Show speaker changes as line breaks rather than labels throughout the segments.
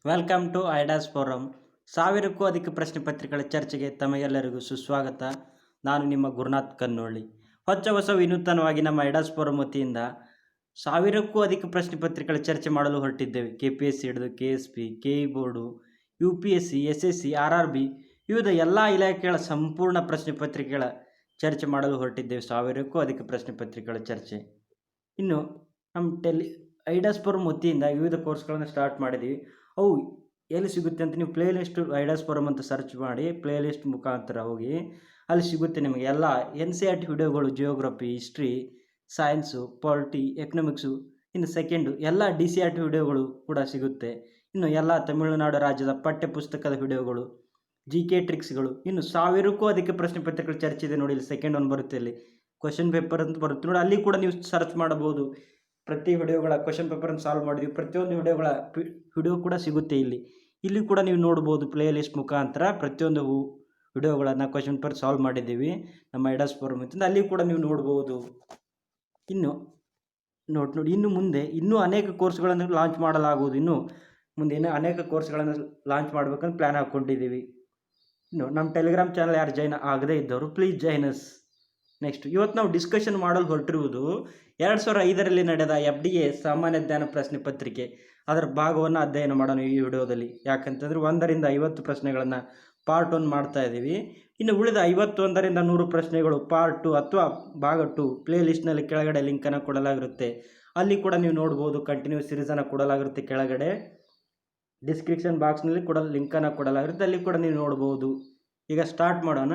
Welcome to ಐಡಾಸ್ forum. ಸಾವಿರಕ್ಕೂ ಅಧಿಕ ಪ್ರಶ್ನೆ ಪತ್ರಿಕೆಗಳ ಚರ್ಚೆಗೆ ತಮಗೆಲ್ಲರಿಗೂ ಸುಸ್ವಾಗತ. ನಾನು ನಿಮ್ಮ ಗುರುನಾಥ್ ಕನ್ನೋಳ್ಳಿ. ಹೊಸ ವಿನೂತನವಾಗಿ ನಮ್ಮ ಐಡಾಸ್ ಫೋರಂ ವತಿಯಿಂದ ಸಾವಿರಕ್ಕೂ ಅಧಿಕ ಪ್ರಶ್ನೆ ಪತ್ರಿಕೆಗಳ ಚರ್ಚೆ ಮಾಡಲು ಹೊರಟಿದ್ದೇವೆ. KPSC ಹಿಡಿದು KSP, KE board, UPSC, SSC, RRB ವಿವಿಧ ಎಲ್ಲ ಇಲಾಖೆಗಳ ಸಂಪೂರ್ಣ ಪ್ರಶ್ನೆ ಪತ್ರಿಕೆಗಳ ಚರ್ಚೆ ಮಾಡಲು ಹೊರಟಿದ್ದೇವೆ. ಸಾವಿರಕ್ಕೂ ಅಧಿಕ ಪ್ರಶ್ನೆ ಪತ್ರಿಕೆಗಳ ಚರ್ಚೆ. ಇನ್ನು ನಮ್ಮ ಐಡಾಸ್ ಫೋರಂ ವತಿಯಿಂದ ವಿವಿಧ ಕೋರ್ಸ್ಗಳನ್ನು ಸ್ಟಾರ್ಟ್ ಮಾಡಿದ್ದೀವಿ. ಅವು ಎಲ್ಲಿ ಸಿಗುತ್ತೆ ಅಂತ ನೀವು ಪ್ಲೇ ಲಿಸ್ಟ್ ಐಡಾಸ್ ಫೋರಂ ಅಂತ ಸರ್ಚ್ ಮಾಡಿ ಪ್ಲೇ ಲಿಸ್ಟ್ ಮುಖಾಂತರ ಹೋಗಿ ಅಲ್ಲಿ ಸಿಗುತ್ತೆ ನಿಮಗೆ ಎಲ್ಲ NCERT ವಿಡಿಯೋಗಳು, geography, history, science, polity, economics, ಇನ್ನು ಸೆಕೆಂಡು ಎಲ್ಲ DCERT ವಿಡಿಯೋಗಳು ಕೂಡ ಸಿಗುತ್ತೆ. ಇನ್ನು ಎಲ್ಲ ತಮಿಳುನಾಡು ರಾಜ್ಯದ ಪಠ್ಯ ಪುಸ್ತಕದ ವಿಡಿಯೋಗಳು, GK ಟ್ರಿಕ್ಸ್ಗಳು, ಇನ್ನು ಸಾವಿರಕ್ಕೂ ಅಧಿಕ ಪ್ರಶ್ನೆ ಪತ್ರಿಕೆಗಳ ಚರ್ಚೆ ಇದೆ ನೋಡಿ. ಇಲ್ಲಿ ಸೆಕೆಂಡ್ ಒನ್ ಬರುತ್ತೆ, ಇಲ್ಲಿ ಕ್ವಶನ್ ಪೇಪರ್ ಅಂತ ಬರುತ್ತೆ ನೋಡಿ. ಅಲ್ಲಿ ಕೂಡ ನೀವು ಸರ್ಚ್ ಮಾಡಬಹುದು. ಪ್ರತಿ ವಿಡಿಯೋಗಳ ಕ್ವಶನ್ ಪೇಪರನ್ನು ಸಾಲ್ವ್ ಮಾಡಿದ್ವಿ. ಪ್ರತಿಯೊಂದು ವಿಡಿಯೋ ಕೂಡ ಸಿಗುತ್ತೆ ಇಲ್ಲಿ ಕೂಡ ನೀವು ನೋಡ್ಬೋದು. ಪ್ಲೇ ಲಿಸ್ಟ್ ಮುಖಾಂತರ ಪ್ರತಿಯೊಂದು ವಿಡಿಯೋಗಳನ್ನು ಕ್ವಶನ್ ಪೇಪರ್ ಸಾಲ್ವ್ ಮಾಡಿದ್ದೀವಿ ನಮ್ಮ ಐಡಾಸ್ ಫೋರಂ ಅಂತ. ಅಲ್ಲಿ ಕೂಡ ನೀವು ನೋಡ್ಬೋದು. ಇನ್ನು ನೋಡಿ ಇನ್ನು ಮುಂದೆ ಇನ್ನೂ ಅನೇಕ ಕೋರ್ಸ್ಗಳನ್ನು ಲಾಂಚ್ ಮಾಡಲಾಗುವುದು. ಇನ್ನು ಮುಂದೆ ಅನೇಕ ಕೋರ್ಸ್ಗಳನ್ನು ಲಾಂಚ್ ಮಾಡಬೇಕಂತ ಪ್ಲ್ಯಾನ್ ಹಾಕ್ಕೊಂಡಿದ್ದೀವಿ. ಇನ್ನು ನಮ್ಮ ಟೆಲಿಗ್ರಾಮ್ ಚಾನಲ್ ಯಾರು ಜಾಯ್ನ್ ಆಗದೇ ಇದ್ದವರು ಪ್ಲೀಸ್ ಜಾಯ್ನ್ ಅಸ್. ನೆಕ್ಸ್ಟ್ ಇವತ್ತು ನಾವು ಡಿಸ್ಕಷನ್ ಮಾಡಲು ಹೊರಟಿರುವುದು 2005ರಲ್ಲಿ ನಡೆದ FDA ಸಾಮಾನ್ಯ ಜ್ಞಾನ ಪ್ರಶ್ನೆ ಪತ್ರಿಕೆ, ಅದರ ಭಾಗವನ್ನು ಅಧ್ಯಯನ ಮಾಡೋಣ ಈ ವಿಡಿಯೋದಲ್ಲಿ. ಯಾಕಂತಂದರೆ 1ರಿಂದ 50 ಪ್ರಶ್ನೆಗಳನ್ನು ಪಾರ್ಟ್ 1 ಮಾಡ್ತಾ ಇದ್ದೀವಿ. ಇನ್ನು ಉಳಿದ 51ರಿಂದ 100 ಪ್ರಶ್ನೆಗಳು ಪಾರ್ಟ್ 2 ಅಥವಾ ಭಾಗ 2 ಪ್ಲೇ ಲಿಸ್ಟ್ನಲ್ಲಿ ಕೆಳಗಡೆ ಲಿಂಕನ್ನು ಕೊಡಲಾಗಿರುತ್ತೆ. ಅಲ್ಲಿ ಕೂಡ ನೀವು ನೋಡ್ಬೋದು. ಕಂಟಿನ್ಯೂ ಸೀರೀಸನ್ನು ಕೊಡಲಾಗಿರುತ್ತೆ. ಕೆಳಗಡೆ ಡಿಸ್ಕ್ರಿಪ್ಷನ್ ಬಾಕ್ಸ್ನಲ್ಲಿ ಕೂಡ ಲಿಂಕನ್ನು ಕೊಡಲಾಗಿರುತ್ತೆ. ಅಲ್ಲಿ ಕೂಡ ನೀವು ನೋಡ್ಬೋದು. ಈಗ ಸ್ಟಾರ್ಟ್ ಮಾಡೋಣ.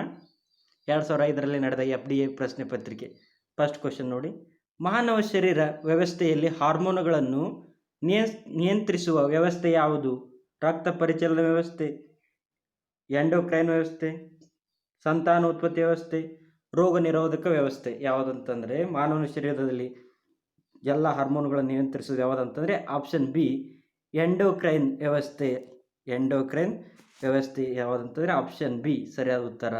2005ರಲ್ಲಿ ನಡೆದ FDA ಪ್ರಶ್ನೆ ಪತ್ರಿಕೆ. ಫಸ್ಟ್ ಕ್ವಶನ್ ನೋಡಿ. ಮಾನವ ಶರೀರ ವ್ಯವಸ್ಥೆಯಲ್ಲಿ ಹಾರ್ಮೋನುಗಳನ್ನು ನಿಯಂತ್ರಿಸುವ ವ್ಯವಸ್ಥೆ ಯಾವುದು? ರಕ್ತ ಪರಿಚಲನ ವ್ಯವಸ್ಥೆ, ಎಂಡೋಕ್ರೈನ್ ವ್ಯವಸ್ಥೆ, ಸಂತಾನೋತ್ಪತ್ತಿ ವ್ಯವಸ್ಥೆ, ರೋಗ ನಿರೋಧಕ ವ್ಯವಸ್ಥೆ. ಯಾವುದಂತಂದರೆ ಮಾನವನ ಶರೀರದಲ್ಲಿ ಎಲ್ಲ ಹಾರ್ಮೋನುಗಳನ್ನು ನಿಯಂತ್ರಿಸುವುದು ಯಾವುದಂತಂದರೆ ಆಪ್ಷನ್ ಬಿ ಎಂಡೋಕ್ರೈನ್ ವ್ಯವಸ್ಥೆ. ಎಂಡೋಕ್ರೈನ್ ವ್ಯವಸ್ಥೆ ಯಾವುದಂತಂದರೆ ಆಪ್ಷನ್ ಬಿ ಸರಿಯಾದ ಉತ್ತರ.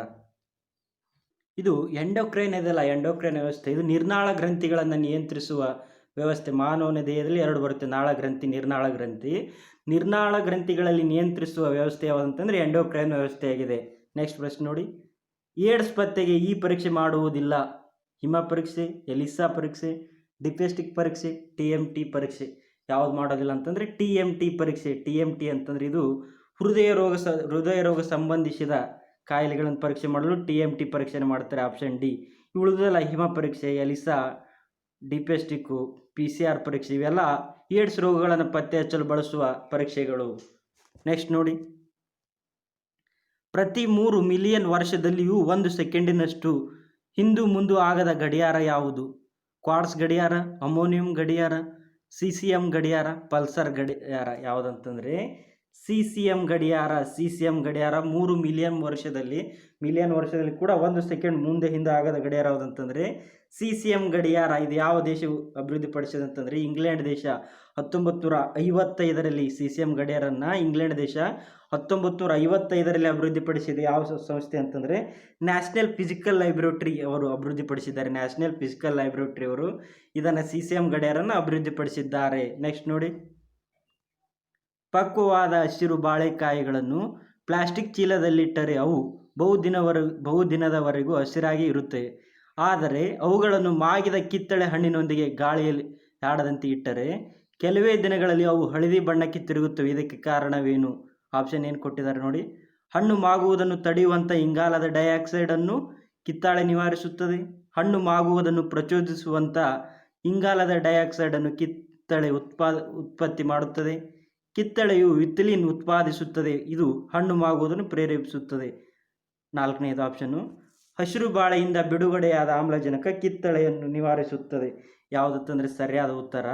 ಇದು ಎಂಡೋಕ್ರೈನ್ ಇದೆಲ್ಲ, ಎಂಡೋಕ್ರೈನ್ ವ್ಯವಸ್ಥೆ ಇದು ನಿರ್ನಾಳ ಗ್ರಂಥಿಗಳನ್ನು ನಿಯಂತ್ರಿಸುವ ವ್ಯವಸ್ಥೆ. ಮಾನವನ ದೇಹದಲ್ಲಿ 2 ಬರುತ್ತೆ, ನಾಳ ಗ್ರಂಥಿ, ನಿರ್ನಾಳ ಗ್ರಂಥಿ. ನಿರ್ನಾಳ ಗ್ರಂಥಿಗಳಲ್ಲಿ ನಿಯಂತ್ರಿಸುವ ವ್ಯವಸ್ಥೆ ಯಾವುದಂತಂದರೆ ಎಂಡೋಕ್ರೈನ್ ವ್ಯವಸ್ಥೆಯಾಗಿದೆ. ನೆಕ್ಸ್ಟ್ ಪ್ರಶ್ನೆ ನೋಡಿ. ಏಡ್ಸ್ ಪತ್ತೆಗೆ ಈ ಪರೀಕ್ಷೆ ಮಾಡುವುದಿಲ್ಲ. ಹಿಮ ಪರೀಕ್ಷೆ, ಎಲಿಸಾ ಪರೀಕ್ಷೆ, ಡಿಪೆಸ್ಟಿಕ್ ಪರೀಕ್ಷೆ, TMT ಪರೀಕ್ಷೆ. ಯಾವುದು ಮಾಡೋದಿಲ್ಲ ಅಂತಂದರೆ TMT ಪರೀಕ್ಷೆ. TMT ಅಂತಂದರೆ ಇದು ಹೃದಯ ರೋಗ ಸಂಬಂಧಿಸಿದ ಕಾಯಿಲೆಗಳನ್ನು ಪರೀಕ್ಷೆ ಮಾಡಲು TMT ಪರೀಕ್ಷೆಯನ್ನು ಮಾಡ್ತಾರೆ. Option D. ಉಳಿದೆಲ್ಲ ಹಿಮ ಪರೀಕ್ಷೆ, ಎಲಿಸಾ, ಡಿಪೆಸ್ಟಿಕ್ಕು, PCR ಪರೀಕ್ಷೆ ಇವೆಲ್ಲ ಏಡ್ಸ್ ರೋಗಗಳನ್ನು ಪತ್ತೆ ಹಚ್ಚಲು ಬಳಸುವ ಪರೀಕ್ಷೆಗಳು. ನೆಕ್ಸ್ಟ್ ನೋಡಿ. ಪ್ರತಿ 3 ಮಿಲಿಯನ್ ವರ್ಷದಲ್ಲಿಯೂ 1 ಸೆಕೆಂಡಿನಷ್ಟು ಹಿಂದು ಮುಂದು ಆಗದ ಗಡಿಯಾರ ಯಾವುದು? ಕ್ವಾರ್ಟ್ಸ್ ಗಡಿಯಾರ, ಅಮೋನಿಯಂ ಗಡಿಯಾರ, CCM ಗಡಿಯಾರ, ಪಲ್ಸರ್ ಗಡಿಯಾರ. ಯಾವುದಂತಂದರೆ CCM ಗಡಿಯಾರ. CCM ಗಡಿಯಾರ 3 ಮಿಲಿಯನ್ ವರ್ಷದಲ್ಲಿ ಕೂಡ 1 ಸೆಕೆಂಡ್ ಮುಂದೆ ಹಿಂದೆ ಆಗದ ಗಡಿಯಾರ ಯಾವುದಂತಂದರೆ CCM ಗಡಿಯಾರ. ಇದು ಯಾವ ದೇಶವು ಅಭಿವೃದ್ಧಿಪಡಿಸಿದಂತಂದರೆ ಇಂಗ್ಲೆಂಡ್ ದೇಶ. 1955ರಲ್ಲಿ CCM ಗಡಿಯಾರನ್ನು ಇಂಗ್ಲೆಂಡ್ ದೇಶ 1955ರಲ್ಲಿ ಅಭಿವೃದ್ಧಿಪಡಿಸಿದೆ. ಯಾವ ಸಂಸ್ಥೆ ಅಂತಂದರೆ ನ್ಯಾಷನಲ್ ಫಿಸಿಕಲ್ ಲೈಬ್ರಟರಿ ಅವರು ಅಭಿವೃದ್ಧಿಪಡಿಸಿದ್ದಾರೆ. ನ್ಯಾಷನಲ್ ಫಿಸಿಕಲ್ ಲೈಬ್ರಟರಿ ಅವರು ಇದನ್ನು CCM ಗಡಿಯಾರನ್ನು ಅಭಿವೃದ್ಧಿಪಡಿಸಿದ್ದಾರೆ. ನೆಕ್ಸ್ಟ್ ನೋಡಿ. ಪಕ್ವವಾದ ಹಸಿರು ಬಾಳೆಕಾಯಿಗಳನ್ನು ಪ್ಲಾಸ್ಟಿಕ್ ಚೀಲದಲ್ಲಿಟ್ಟರೆ ಅವು ಬಹುದಿನದವರೆಗೂ ಹಸಿರಾಗಿ ಇರುತ್ತವೆ. ಆದರೆ ಅವುಗಳನ್ನು ಮಾಗಿದ ಕಿತ್ತಳೆ ಹಣ್ಣಿನೊಂದಿಗೆ ಗಾಳಿಯಲ್ಲಿ ಆಡದಂತೆ ಇಟ್ಟರೆ ಕೆಲವೇ ದಿನಗಳಲ್ಲಿ ಅವು ಹಳದಿ ಬಣ್ಣಕ್ಕೆ ತಿರುಗುತ್ತವೆ. ಇದಕ್ಕೆ ಕಾರಣವೇನು? ಆಪ್ಷನ್ ಏನು ಕೊಟ್ಟಿದ್ದಾರೆ ನೋಡಿ. ಹಣ್ಣು ಮಾಗುವುದನ್ನು ತಡೆಯುವಂಥ ಇಂಗಾಲದ ಡೈಆಕ್ಸೈಡನ್ನು ಕಿತ್ತಳೆ ನಿವಾರಿಸುತ್ತದೆ. ಹಣ್ಣು ಮಾಗುವುದನ್ನು ಪ್ರಚೋದಿಸುವಂಥ ಇಂಗಾಲದ ಡೈಆಕ್ಸೈಡನ್ನು ಕಿತ್ತಳೆ ಉತ್ಪತ್ತಿ ಮಾಡುತ್ತದೆ. ಕಿತ್ತಳೆಯು ಇಥಿಲಿನ್ ಉತ್ಪಾದಿಸುತ್ತದೆ. ಇದು ಹಣ್ಣು ಮಾಗುವುದನ್ನು ಪ್ರೇರೇಪಿಸುತ್ತದೆ. 4ನೇದು ಆಪ್ಷನ್ನು. ಹಸಿರು ಬಾಳೆಯಿಂದ ಬಿಡುಗಡೆಯಾದ ಆಮ್ಲಜನಕ ಕಿತ್ತಳೆಯನ್ನು ನಿವಾರಿಸುತ್ತದೆ. ಯಾವುದಂತಂದರೆ ಸರಿಯಾದ ಉತ್ತರ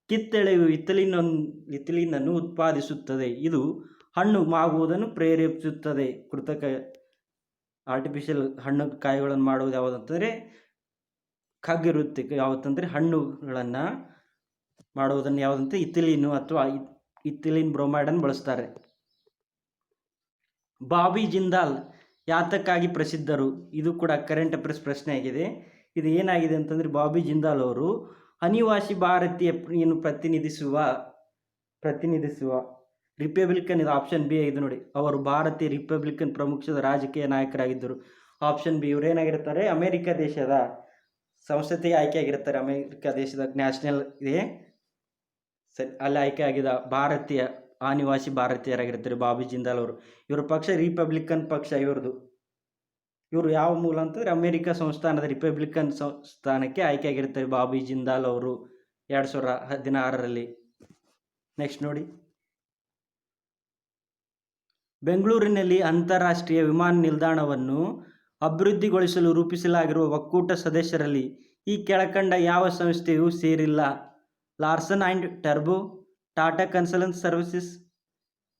ಕಿತ್ತಳೆಯು ಇಥಿಲಿನನ್ನು ಉತ್ಪಾದಿಸುತ್ತದೆ. ಇದು ಹಣ್ಣು ಮಾಗುವುದನ್ನು ಪ್ರೇರೇಪಿಸುತ್ತದೆ. ಕೃತಕ ಆರ್ಟಿಫಿಷಿಯಲ್ ಹಣ್ಣು ಕಾಯಿಗಳನ್ನು ಮಾಡುವುದು ಯಾವುದಂತಂದರೆ ಖಗ್ಗಿರುತ್ತೆ. ಯಾವುದಂತಂದರೆ ಹಣ್ಣುಗಳನ್ನು ಮಾಡುವುದನ್ನು ಯಾವುದಂತ ಇಥಿಲಿನು ಅಥವಾ ಇಥಿಲಿನ್ ಬ್ರೋಮೈಡನ್ನು ಬಳಸ್ತಾರೆ. ಬಾಬಿ ಜಿಂದಾಲ್ ಯಾತಕ್ಕಾಗಿ ಪ್ರಸಿದ್ಧರು? ಇದು ಕೂಡ ಕರೆಂಟ್ ಅಫೇರ್ಸ್ ಪ್ರಶ್ನೆ ಆಗಿದೆ. ಇದು ಏನಾಗಿದೆ ಅಂತಂದರೆ ಬಾಬಿ ಜಿಂದಾಲ್ ಅವರು ಅನಿವಾಸಿ ಭಾರತೀಯ ಪ್ರತಿನಿಧಿಸುವ ರಿಪಬ್ಲಿಕನ್ ಇದು ಆಪ್ಷನ್ ಬಿ ಇದು ನೋಡಿ. ಅವರು ಭಾರತೀಯ ರಿಪಬ್ಲಿಕನ್ ಪ್ರಮುಖ ರಾಜಕೀಯ ನಾಯಕರಾಗಿದ್ದರು. Option B. ಇವರೇನಾಗಿರ್ತಾರೆ, ಅಮೇರಿಕ ದೇಶದ ಸಂಸತ್ತಿಗೆ ಆಯ್ಕೆಯಾಗಿರ್ತಾರೆ. ಅಮೇರಿಕ ದೇಶದ ನ್ಯಾಷನಲ್ ಇದೆ ಅಲ್ಲಿ ಆಯ್ಕೆ ಆಗಿದ ಭಾರತೀಯ ಅನಿವಾಸಿ ಭಾರತೀಯರಾಗಿರ್ತಾರೆ ಬಾಬಿ ಜಿಂದಾಲ್ ಅವರು. ಇವರ ಪಕ್ಷ ರಿಪಬ್ಲಿಕನ್ ಪಕ್ಷ ಇವ್ರದ್ದು. ಇವರು ಯಾವ ಮೂಲ ಅಂತಂದರೆ ಅಮೇರಿಕ ಸಂಸ್ಥಾನದ ರಿಪಬ್ಲಿಕನ್ ಸ್ಥಾನಕ್ಕೆ ಆಯ್ಕೆಯಾಗಿರ್ತಾರೆ ಬಾಬಿ ಜಿಂದಾಲ್ ಅವರು 2016ರಲ್ಲಿ. ನೆಕ್ಸ್ಟ್ ನೋಡಿ, ಬೆಂಗಳೂರಿನಲ್ಲಿ ಅಂತಾರಾಷ್ಟ್ರೀಯ ವಿಮಾನ ನಿಲ್ದಾಣವನ್ನು ಅಭಿವೃದ್ಧಿಗೊಳಿಸಲು ರೂಪಿಸಲಾಗಿರುವ ಒಕ್ಕೂಟ ಸದಸ್ಯರಲ್ಲಿ ಈ ಕೆಳಕಂಡ ಯಾವ ಸಂಸ್ಥೆಯೂ ಸೇರಿಲ್ಲ? ಲಾರ್ಸನ್ ಆ್ಯಂಡ್ ಟರ್ಬೋ, Tata consultancy services,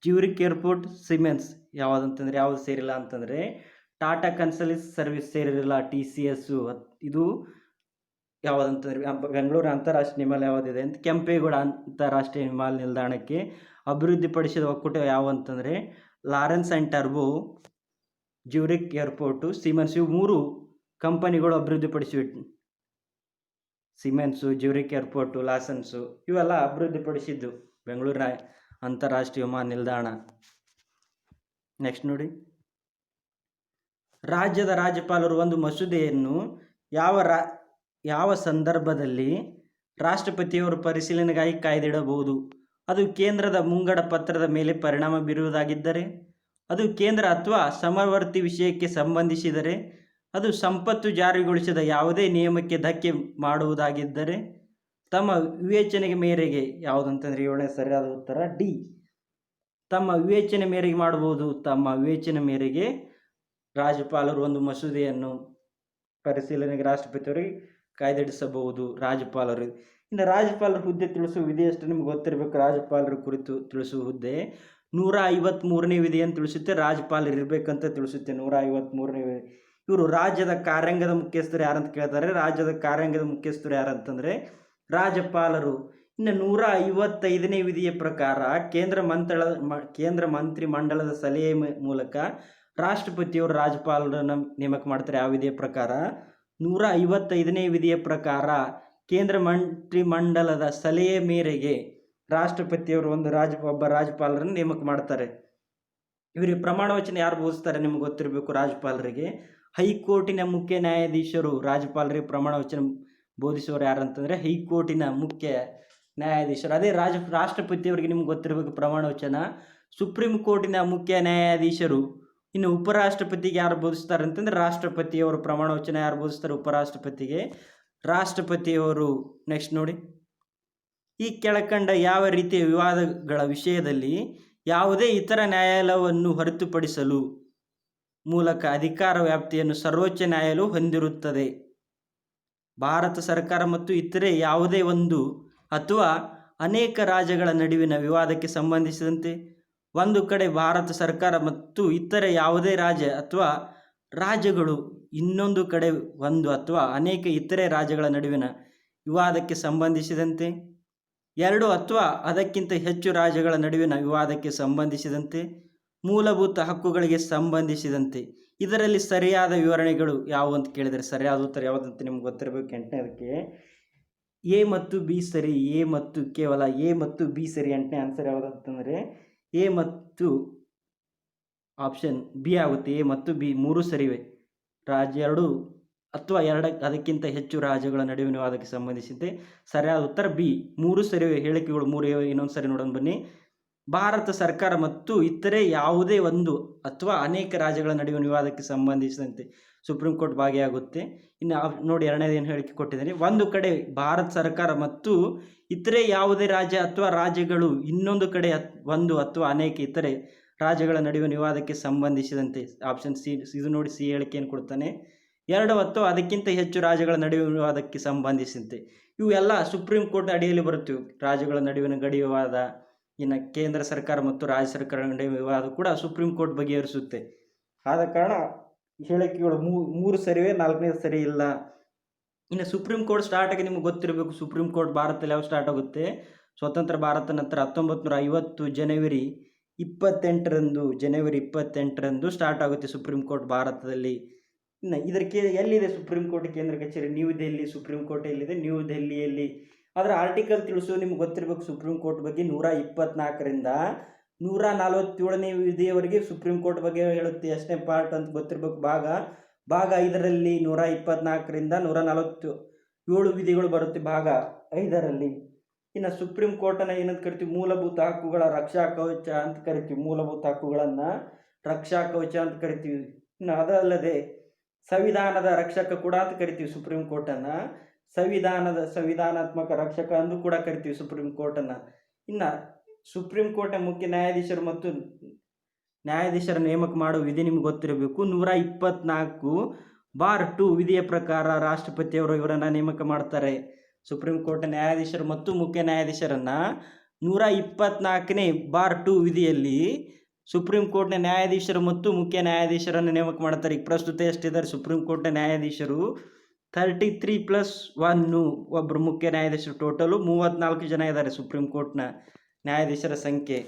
Zurich airport, Siemens. ಯಾವುದಂತಂದರೆ ಯಾವುದು ಸೇರಿಲ್ಲ ಅಂತಂದರೆ ಟಾಟಾ ಕನ್ಸಲ್ಟೆನ್ಸಿ ಸರ್ವಿಸ್ ಸೇರಿರಲಿಲ್ಲ, TCS. ಇದು ಯಾವುದಂತಂದರೆ ಬೆಂಗಳೂರು ಅಂತಾರಾಷ್ಟ್ರೀಯ ವಿಮಾನ ಯಾವುದಿದೆ ಅಂತ ಕೆಂಪೇಗೌಡ ಅಂತಾರಾಷ್ಟ್ರೀಯ ವಿಮಾನ ನಿಲ್ದಾಣಕ್ಕೆ ಅಭಿವೃದ್ಧಿಪಡಿಸಿದ ಒಕ್ಕೂಟ ಯಾವ ಅಂತಂದರೆ Lawrence and turbo, Zurich airport, Simmons. ಇವು 3 ಕಂಪನಿಗಳು ಅಭಿವೃದ್ಧಿಪಡಿಸಿವೆ. ಸಿಮೆನ್ಸು, ಜ್ಯೂರಿಕ್ ಏರ್ಪೋರ್ಟು, ಲಾಸನ್ಸು ಇವೆಲ್ಲ ಅಭಿವೃದ್ಧಿಪಡಿಸಿದ್ದು ಬೆಂಗಳೂರಿನ ಅಂತಾರಾಷ್ಟ್ರೀಯ ವಿಮಾನ ನಿಲ್ದಾಣ. ನೆಕ್ಸ್ಟ್ ನೋಡಿ, ರಾಜ್ಯದ ರಾಜ್ಯಪಾಲರು ಒಂದು ಮಸೂದೆಯನ್ನು ಯಾವ ಸಂದರ್ಭದಲ್ಲಿ ರಾಷ್ಟ್ರಪತಿಯವರು ಪರಿಶೀಲನೆಗಾಗಿ ಕಾಯ್ದಿಡಬಹುದು? ಅದು ಕೇಂದ್ರದ ಮುಂಗಡ ಪತ್ರದ ಮೇಲೆ ಪರಿಣಾಮ ಬೀರುವುದಾಗಿದ್ದರೆ, ಅದು ಕೇಂದ್ರ ಅಥವಾ ಸಮವರ್ತಿ ವಿಷಯಕ್ಕೆ ಸಂಬಂಧಿಸಿದರೆ, ಅದು ಸಂಪತ್ತು ಜಾರಿಗೊಳಿಸಿದ ಯಾವುದೇ ನಿಯಮಕ್ಕೆ ಧಕ್ಕೆ ಮಾಡುವುದಾಗಿದ್ದರೆ, ತಮ್ಮ ವಿವೇಚನೆಗೆ ಮೇರೆಗೆ. ಯಾವುದಂತಂದರೆ 7ನೇ ಸರಿಯಾದ ಉತ್ತರ ಡಿ. ತಮ್ಮ ವಿವೇಚನೆ ಮೇರೆಗೆ ಮಾಡಬಹುದು. ತಮ್ಮ ವಿವೇಚನೆ ಮೇರೆಗೆ ರಾಜ್ಯಪಾಲರು ಒಂದು ಮಸೂದೆಯನ್ನು ಪರಿಶೀಲನೆಗೆ ರಾಷ್ಟ್ರಪತಿಯವರಿಗೆ ಕಾಯ್ದಿರಿಸಬಹುದು ರಾಜ್ಯಪಾಲರು. ಇನ್ನು ರಾಜ್ಯಪಾಲರ ಹುದ್ದೆ ತಿಳಿಸುವ ವಿಧಿ ಎಷ್ಟು ನಿಮ್ಗೆ ಗೊತ್ತಿರಬೇಕು. ರಾಜ್ಯಪಾಲರ ಕುರಿತು ತಿಳಿಸುವ ಹುದ್ದೆ 153ನೇ ವಿಧಿಯನ್ನು ತಿಳಿಸುತ್ತೆ. ರಾಜ್ಯಪಾಲರು ಇರಬೇಕಂತ ತಿಳಿಸುತ್ತೆ 153ನೇ ವಿಧಿ. ಇವರು ರಾಜ್ಯದ ಕಾರ್ಯಾಂಗದ ಮುಖ್ಯಸ್ಥರು ಯಾರಂತ ಕೇಳ್ತಾರೆ. ರಾಜ್ಯದ ಕಾರ್ಯಾಂಗದ ಮುಖ್ಯಸ್ಥರು ಯಾರಂತಂದರೆ ರಾಜ್ಯಪಾಲರು. ಇನ್ನು 155ನೇ ವಿಧಿಯ ಪ್ರಕಾರ ಕೇಂದ್ರ ಮಂತ್ರಿ ಮಂಡಲದ ಸಲಹೆ ಮೂಲಕ ರಾಷ್ಟ್ರಪತಿಯವರು ರಾಜ್ಯಪಾಲರನ್ನು ನೇಮಕ ಮಾಡ್ತಾರೆ. ಯಾವ ವಿಧಿಯ ಪ್ರಕಾರ? 155ನೇ ವಿಧಿಯ ಪ್ರಕಾರ ಕೇಂದ್ರ ಮಂತ್ರಿ ಮಂಡಲದ ಸಲಹೆ ಮೇರೆಗೆ ರಾಷ್ಟ್ರಪತಿಯವರು ಒಬ್ಬ ರಾಜ್ಯಪಾಲರನ್ನು ನೇಮಕ ಮಾಡ್ತಾರೆ. ಇವರಿಗೆ ಪ್ರಮಾಣ ವಚನ ಯಾರು ಬೋಧಿಸ್ತಾರೆ ನಿಮ್ಗೆ ಗೊತ್ತಿರಬೇಕು. ರಾಜ್ಯಪಾಲರಿಗೆ ಹೈಕೋರ್ಟಿನ ಮುಖ್ಯ ನ್ಯಾಯಾಧೀಶರು ರಾಜ್ಯಪಾಲರಿಗೆ ಪ್ರಮಾಣ ವಚನ ಬೋಧಿಸುವವರು ಯಾರಂತಂದರೆ ಹೈಕೋರ್ಟಿನ ಮುಖ್ಯ ನ್ಯಾಯಾಧೀಶರು. ಅದೇ ರಾಷ್ಟ್ರಪತಿಯವರಿಗೆ ನಿಮ್ಗೆ ಗೊತ್ತಿರಬೇಕು ಪ್ರಮಾಣ ವಚನ ಸುಪ್ರೀಂ ಕೋರ್ಟಿನ ಮುಖ್ಯ ನ್ಯಾಯಾಧೀಶರು. ಇನ್ನು ಉಪರಾಷ್ಟ್ರಪತಿಗೆ ಯಾರು ಬೋಧಿಸ್ತಾರೆ ಅಂತಂದರೆ ರಾಷ್ಟ್ರಪತಿಯವರು ಪ್ರಮಾಣ ವಚನ ಯಾರು ಬೋಧಿಸ್ತಾರೆ? ಉಪರಾಷ್ಟ್ರಪತಿಗೆ ರಾಷ್ಟ್ರಪತಿಯವರು. ನೆಕ್ಸ್ಟ್ ನೋಡಿ, ಈ ಕೆಳಕಂಡ ಯಾವ ರೀತಿಯ ವಿವಾದಗಳ ವಿಷಯದಲ್ಲಿ ಯಾವುದೇ ಇತರ ನ್ಯಾಯಾಲಯವನ್ನು ಹೊರತುಪಡಿಸಲು ಮೂಲಕ ಅಧಿಕಾರ ವ್ಯಾಪ್ತಿಯನ್ನು ಸರ್ವೋಚ್ಚ ನ್ಯಾಯಾಲಯವು ಹೊಂದಿರುತ್ತದೆ? ಭಾರತ ಸರ್ಕಾರ ಮತ್ತು ಇತರೆ ಯಾವುದೇ ಒಂದು ಅಥವಾ ಅನೇಕ ರಾಜ್ಯಗಳ ನಡುವಿನ ವಿವಾದಕ್ಕೆ ಸಂಬಂಧಿಸಿದಂತೆ ಒಂದು ಕಡೆ ಭಾರತ ಸರ್ಕಾರ ಮತ್ತು ಇತರೆ ಯಾವುದೇ ರಾಜ್ಯ ಅಥವಾ ರಾಜ್ಯಗಳು ಇನ್ನೊಂದು ಕಡೆ ಒಂದು ಅಥವಾ ಅನೇಕ ಇತರೆ ರಾಜ್ಯಗಳ ನಡುವಿನ ವಿವಾದಕ್ಕೆ ಸಂಬಂಧಿಸಿದಂತೆ, 2 ಅಥವಾ ಅದಕ್ಕಿಂತ ಹೆಚ್ಚು ರಾಜ್ಯಗಳ ನಡುವಿನ ವಿವಾದಕ್ಕೆ ಸಂಬಂಧಿಸಿದಂತೆ, ಮೂಲಭೂತ ಹಕ್ಕುಗಳಿಗೆ ಸಂಬಂಧಿಸಿದಂತೆ. ಇದರಲ್ಲಿ ಸರಿಯಾದ ವಿವರಣೆಗಳು ಯಾವುವು ಅಂತ ಕೇಳಿದರೆ ಸರಿಯಾದ ಉತ್ತರ ಯಾವುದಂತ ನಿಮ್ಗೆ ಗೊತ್ತಿರಬೇಕು. 8ನೇದಕ್ಕೆ ಎ ಮತ್ತು ಬಿ ಸರಿ. ಎ ಮತ್ತು ಕೇವಲ ಎ ಮತ್ತು ಬಿ ಸರಿ. 8ನೇ ಆನ್ಸರ್ ಯಾವುದಂತಂದರೆ ಎ ಮತ್ತು ಆಪ್ಷನ್ ಬಿ ಆಗುತ್ತೆ. ಎ ಮತ್ತು ಬಿ 3 ಸರಿವೆ. ರಾಜ್ಯ 2 ಅಥವಾ ಅದಕ್ಕಿಂತ ಹೆಚ್ಚು ರಾಜ್ಯಗಳ ನಡುವಿನ ವಿವಾದಕ್ಕೆ ಸಂಬಂಧಿಸಿದಂತೆ ಸರಿಯಾದ ಉತ್ತರ ಬಿ. 3 ಸರಿವೆ. ಹೇಳಿಕೆಗಳು 3 ಇನ್ನೊಂದು ಸರಿ ನೋಡೋಣ ಬನ್ನಿ. ಭಾರತ ಸರ್ಕಾರ ಮತ್ತು ಇತರೆ ಯಾವುದೇ ಒಂದು ಅಥವಾ ಅನೇಕ ರಾಜ್ಯಗಳ ನಡುವಿನ ವಿವಾದಕ್ಕೆ ಸಂಬಂಧಿಸಿದಂತೆ ಸುಪ್ರೀಂ ಕೋರ್ಟ್ ಭಾಗಿಯಾಗುತ್ತೆ. ಇನ್ನು ನೋಡಿ 2ನೇದು ಏನು ಹೇಳಿಕೆ ಕೊಟ್ಟಿದ್ದೀನಿ. ಒಂದು ಕಡೆ ಭಾರತ ಸರ್ಕಾರ ಮತ್ತು ಇತರೆ ಯಾವುದೇ ರಾಜ್ಯ ಅಥವಾ ರಾಜ್ಯಗಳು ಇನ್ನೊಂದು ಕಡೆ ಒಂದು ಅಥವಾ ಅನೇಕ ಇತರೆ ರಾಜ್ಯಗಳ ನಡುವಿನ ವಿವಾದಕ್ಕೆ ಸಂಬಂಧಿಸಿದಂತೆ. Option C. ಇದು ನೋಡಿ ಸಿ ಹೇಳಿಕೆಯನ್ನು ಕೊಡ್ತಾನೆ. 2 ಅಥವಾ ಅದಕ್ಕಿಂತ ಹೆಚ್ಚು ರಾಜ್ಯಗಳ ನಡುವಿನ ವಿವಾದಕ್ಕೆ ಸಂಬಂಧಿಸಿದಂತೆ. ಇವೆಲ್ಲ ಸುಪ್ರೀಂ ಕೋರ್ಟ್ ಅಡಿಯಲ್ಲಿ ಬರುತ್ತವೆ. ರಾಜ್ಯಗಳ ನಡುವಿನ ಗಡಿ ವಿವಾದ, ಇನ್ನು ಕೇಂದ್ರ ಸರ್ಕಾರ ಮತ್ತು ರಾಜ್ಯ ಸರ್ಕಾರ ನಡುವಿನ ವಿವಾದ ಕೂಡ ಸುಪ್ರೀಂ ಕೋರ್ಟ್ ಬಗೆಹರಿಸುತ್ತೆ. ಆದ ಕಾರಣ ಹೇಳಿಕೆಗಳು 3 ಸರಿವೆ, 4ನೇದು ಸರಿ ಇಲ್ಲ. ಇನ್ನು ಸುಪ್ರೀಂ ಕೋರ್ಟ್ ಸ್ಟಾರ್ಟ್ ಆಗಿ ನಿಮ್ಗೆ ಗೊತ್ತಿರಬೇಕು. ಸುಪ್ರೀಂ ಕೋರ್ಟ್ ಭಾರತದಲ್ಲಿ ಯಾವ ಸ್ಟಾರ್ಟ್ ಆಗುತ್ತೆ? ಸ್ವತಂತ್ರ ಭಾರತ ನಂತರ 1950 ಜನವರಿ 28ರಂದು ಸ್ಟಾರ್ಟ್ ಆಗುತ್ತೆ ಸುಪ್ರೀಂ ಕೋರ್ಟ್ ಭಾರತದಲ್ಲಿ. ಇನ್ನು ಇದಕ್ಕೆ ಎಲ್ಲಿದೆ ಸುಪ್ರೀಂ ಕೋರ್ಟ್ ಕೇಂದ್ರ ಕಚೇರಿ? ನ್ಯೂ ದೆಹಲಿ. ಸುಪ್ರೀಂ ಕೋರ್ಟ್ ಎಲ್ಲಿದೆ? ನ್ಯೂ ದೆಹಲಿಯಲ್ಲಿ. ಅದರ ಆರ್ಟಿಕಲ್ ತಿಳಿಸೋದು ನಿಮ್ಗೆ ಗೊತ್ತಿರಬೇಕು ಸುಪ್ರೀಂ ಕೋರ್ಟ್ ಬಗ್ಗೆ. 124ರಿಂದ 147ನೇ ವಿಧಿಯವರೆಗೆ ಸುಪ್ರೀಂ ಕೋರ್ಟ್ ಬಗ್ಗೆ ಹೇಳುತ್ತೆ. ಎಷ್ಟನೇ ಪಾರ್ಟ್ ಅಂತ ಗೊತ್ತಿರಬೇಕು. ಭಾಗ 5ರಲ್ಲಿ 124ರಿಂದ 147 ವಿಧಿಗಳು ಬರುತ್ತೆ ಭಾಗ 5ರಲ್ಲಿ. ಇನ್ನು ಸುಪ್ರೀಂ ಕೋರ್ಟನ್ನು ಏನಂತ ಕರಿತೀವಿ? ಮೂಲಭೂತ ಹಕ್ಕುಗಳ ರಕ್ಷಾ ಕವಚ ಅಂತ ಕರಿತೀವಿ. ಮೂಲಭೂತ ಹಕ್ಕುಗಳನ್ನು ರಕ್ಷಾ ಕವಚ ಅಂತ ಕರಿತೀವಿ. ಇನ್ನು ಅದಲ್ಲದೆ ಸಂವಿಧಾನದ ರಕ್ಷಕ ಕೂಡ ಅಂತ ಕರಿತೀವಿ ಸುಪ್ರೀಂ ಕೋರ್ಟನ್ನು. ಸಂವಿಧಾನಾತ್ಮಕ ರಕ್ಷಕ ಅಂದು ಕೂಡ ಕರಿತೀವಿ ಸುಪ್ರೀಂ ಕೋರ್ಟನ್ನು. ಇನ್ನು ಸುಪ್ರೀಂ ಕೋರ್ಟ್ನ ಮುಖ್ಯ ನ್ಯಾಯಾಧೀಶರು ಮತ್ತು ನ್ಯಾಯಾಧೀಶರ ನೇಮಕ ಮಾಡುವ ವಿಧಿ ನಿಮ್ಗೆ ಗೊತ್ತಿರಬೇಕು. 124(2) ವಿಧಿಯ ಪ್ರಕಾರ ರಾಷ್ಟ್ರಪತಿಯವರು ಇವರನ್ನು ನೇಮಕ ಮಾಡ್ತಾರೆ. ಸುಪ್ರೀಂ ಕೋರ್ಟ್ ನ್ಯಾಯಾಧೀಶರು ಮತ್ತು ಮುಖ್ಯ ನ್ಯಾಯಾಧೀಶರನ್ನು 124(2) ವಿಧಿಯಲ್ಲಿ ಸುಪ್ರೀಂ ಕೋರ್ಟ್ನ ನ್ಯಾಯಾಧೀಶರು ಮತ್ತು ಮುಖ್ಯ ನ್ಯಾಯಾಧೀಶರನ್ನು ನೇಮಕ ಮಾಡ್ತಾರೆ. ಈಗ ಪ್ರಸ್ತುತ ಎಷ್ಟಿದ್ದಾರೆ ಸುಪ್ರೀಂ ಕೋರ್ಟ್ನ ನ್ಯಾಯಾಧೀಶರು? 33+1 ಒಬ್ಬರು ಮುಖ್ಯ ನ್ಯಾಯಾಧೀಶರು. ಟೋಟಲು 34 ಜನ ಇದ್ದಾರೆ ಸುಪ್ರೀಂ ಕೋರ್ಟ್ನ ನ್ಯಾಯಾಧೀಶರ ಸಂಖ್ಯೆ.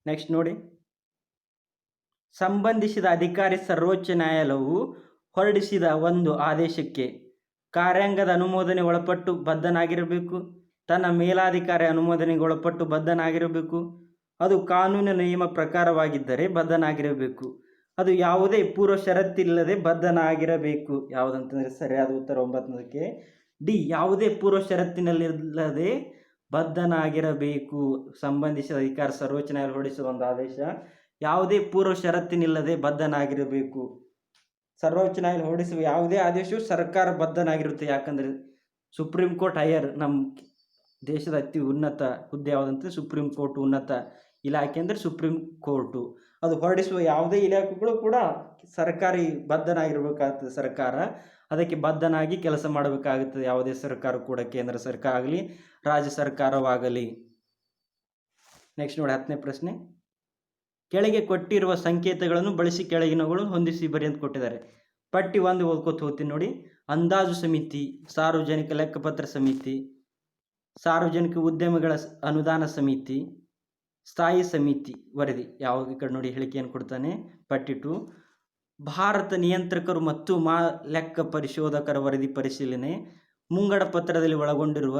ನೆಕ್ಸ್ಟ್ ನೋಡಿ, ಸಂಬಂಧಿಸಿದ ಅಧಿಕಾರಿ ಸರ್ವೋಚ್ಚ ನ್ಯಾಯಾಲಯವು ಹೊರಡಿಸಿದ ಒಂದು ಆದೇಶಕ್ಕೆ ಕಾರ್ಯಾಂಗದ ಅನುಮೋದನೆ ಒಳಪಟ್ಟು ಬದ್ಧನಾಗಿರಬೇಕು. ತನ್ನ ಮೇಲಾಧಿಕಾರಿ ಅನುಮೋದನೆಗೆ ಒಳಪಟ್ಟು ಬದ್ಧನಾಗಿರಬೇಕು. ಅದು ಕಾನೂನಿನ ನಿಯಮ ಪ್ರಕಾರವಾಗಿದ್ದರೆ ಬದ್ಧನಾಗಿರಬೇಕು. ಅದು ಯಾವುದೇ ಪೂರ್ವ ಷರತ್ತಿಲ್ಲದೆ ಬದ್ಧನಾಗಿರಬೇಕು. ಯಾವುದಂತಂದರೆ ಸರಿಯಾದ ಉತ್ತರ 9ಕ್ಕೆ ಡಿ. ಯಾವುದೇ ಪೂರ್ವ ಷರತ್ತಿನಲ್ಲಿಲ್ಲದೆ ಬದ್ಧನಾಗಿರಬೇಕು. ಸಂಬಂಧಿಸಿದ ಅಧಿಕಾರಿ ಸರ್ವೋಚ್ಚ ನ್ಯಾಯಾಲಯ ಹೊರಡಿಸುವ ಒಂದು ಆದೇಶ ಯಾವುದೇ ಪೂರ್ವ ಷರತ್ತಿನಿಲ್ಲದೆ ಬದ್ಧನಾಗಿರಬೇಕು. ಸರ್ವೋಚ್ಚ ನ್ಯಾಯಾಲಯ ಹೊರಡಿಸುವ ಯಾವುದೇ ಆದೇಶವು ಸರ್ಕಾರ ಬದ್ಧನಾಗಿರುತ್ತೆ. ಯಾಕಂದರೆ ಸುಪ್ರೀಂ ಕೋರ್ಟ್ ಹೈಯರ್, ನಮ್ಮ ದೇಶದ ಅತಿ ಉನ್ನತ ಹುದ್ದೆ ಯಾವುದಂತೆ ಸುಪ್ರೀಂ ಕೋರ್ಟ್. ಉನ್ನತ ಇಲಾಖೆ ಅಂದರೆ ಸುಪ್ರೀಂ ಕೋರ್ಟು. ಅದು ಹೊರಡಿಸುವ ಯಾವುದೇ ಇಲಾಖೆಗಳು ಕೂಡ ಸರ್ಕಾರಿ ಬದ್ಧನಾಗಿರಬೇಕಾಗ್ತದೆ. ಸರ್ಕಾರ ಅದಕ್ಕೆ ಬದ್ಧನಾಗಿ ಕೆಲಸ ಮಾಡಬೇಕಾಗುತ್ತದೆ. ಯಾವುದೇ ಸರ್ಕಾರ ಕೂಡ, ಕೇಂದ್ರ ಸರ್ಕಾರ ಆಗಲಿ ರಾಜ್ಯ ಸರ್ಕಾರವಾಗಲಿ. ನೆಕ್ಸ್ಟ್ ನೋಡಿ 10ನೇ ಪ್ರಶ್ನೆ. ಕೆಳಗೆ ಕೊಟ್ಟಿರುವ ಸಂಕೇತಗಳನ್ನು ಬಳಸಿ ಕೆಳಗಿನವುಗಳು ಹೊಂದಿಸಿ ಬರಿ ಅಂತ ಕೊಟ್ಟಿದ್ದಾರೆ. ಪಟ್ಟಿ 1 ಓದ್ಕೋತ ಹೋಗ್ತೀನಿ ನೋಡಿ. ಅಂದಾಜು ಸಮಿತಿ, ಸಾರ್ವಜನಿಕ ಲೆಕ್ಕಪತ್ರ ಸಮಿತಿ, ಸಾರ್ವಜನಿಕ ಉದ್ಯಮಗಳ ಅನುದಾನ ಸಮಿತಿ, ಸ್ಥಾಯಿ ಸಮಿತಿ ವರದಿ. ಯಾವ ಈ ಕಡೆ ನೋಡಿ ಹೇಳಿಕೆಯನ್ನು ಕೊಡ್ತಾನೆ. ಪಟ್ಟಿ 2 ಭಾರತ ನಿಯಂತ್ರಕರು ಮತ್ತು ಲೆಕ್ಕ ಪರಿಶೋಧಕರ ವರದಿ ಪರಿಶೀಲನೆ ಮುಂಗಡ ಪತ್ರದಲ್ಲಿ ಒಳಗೊಂಡಿರುವ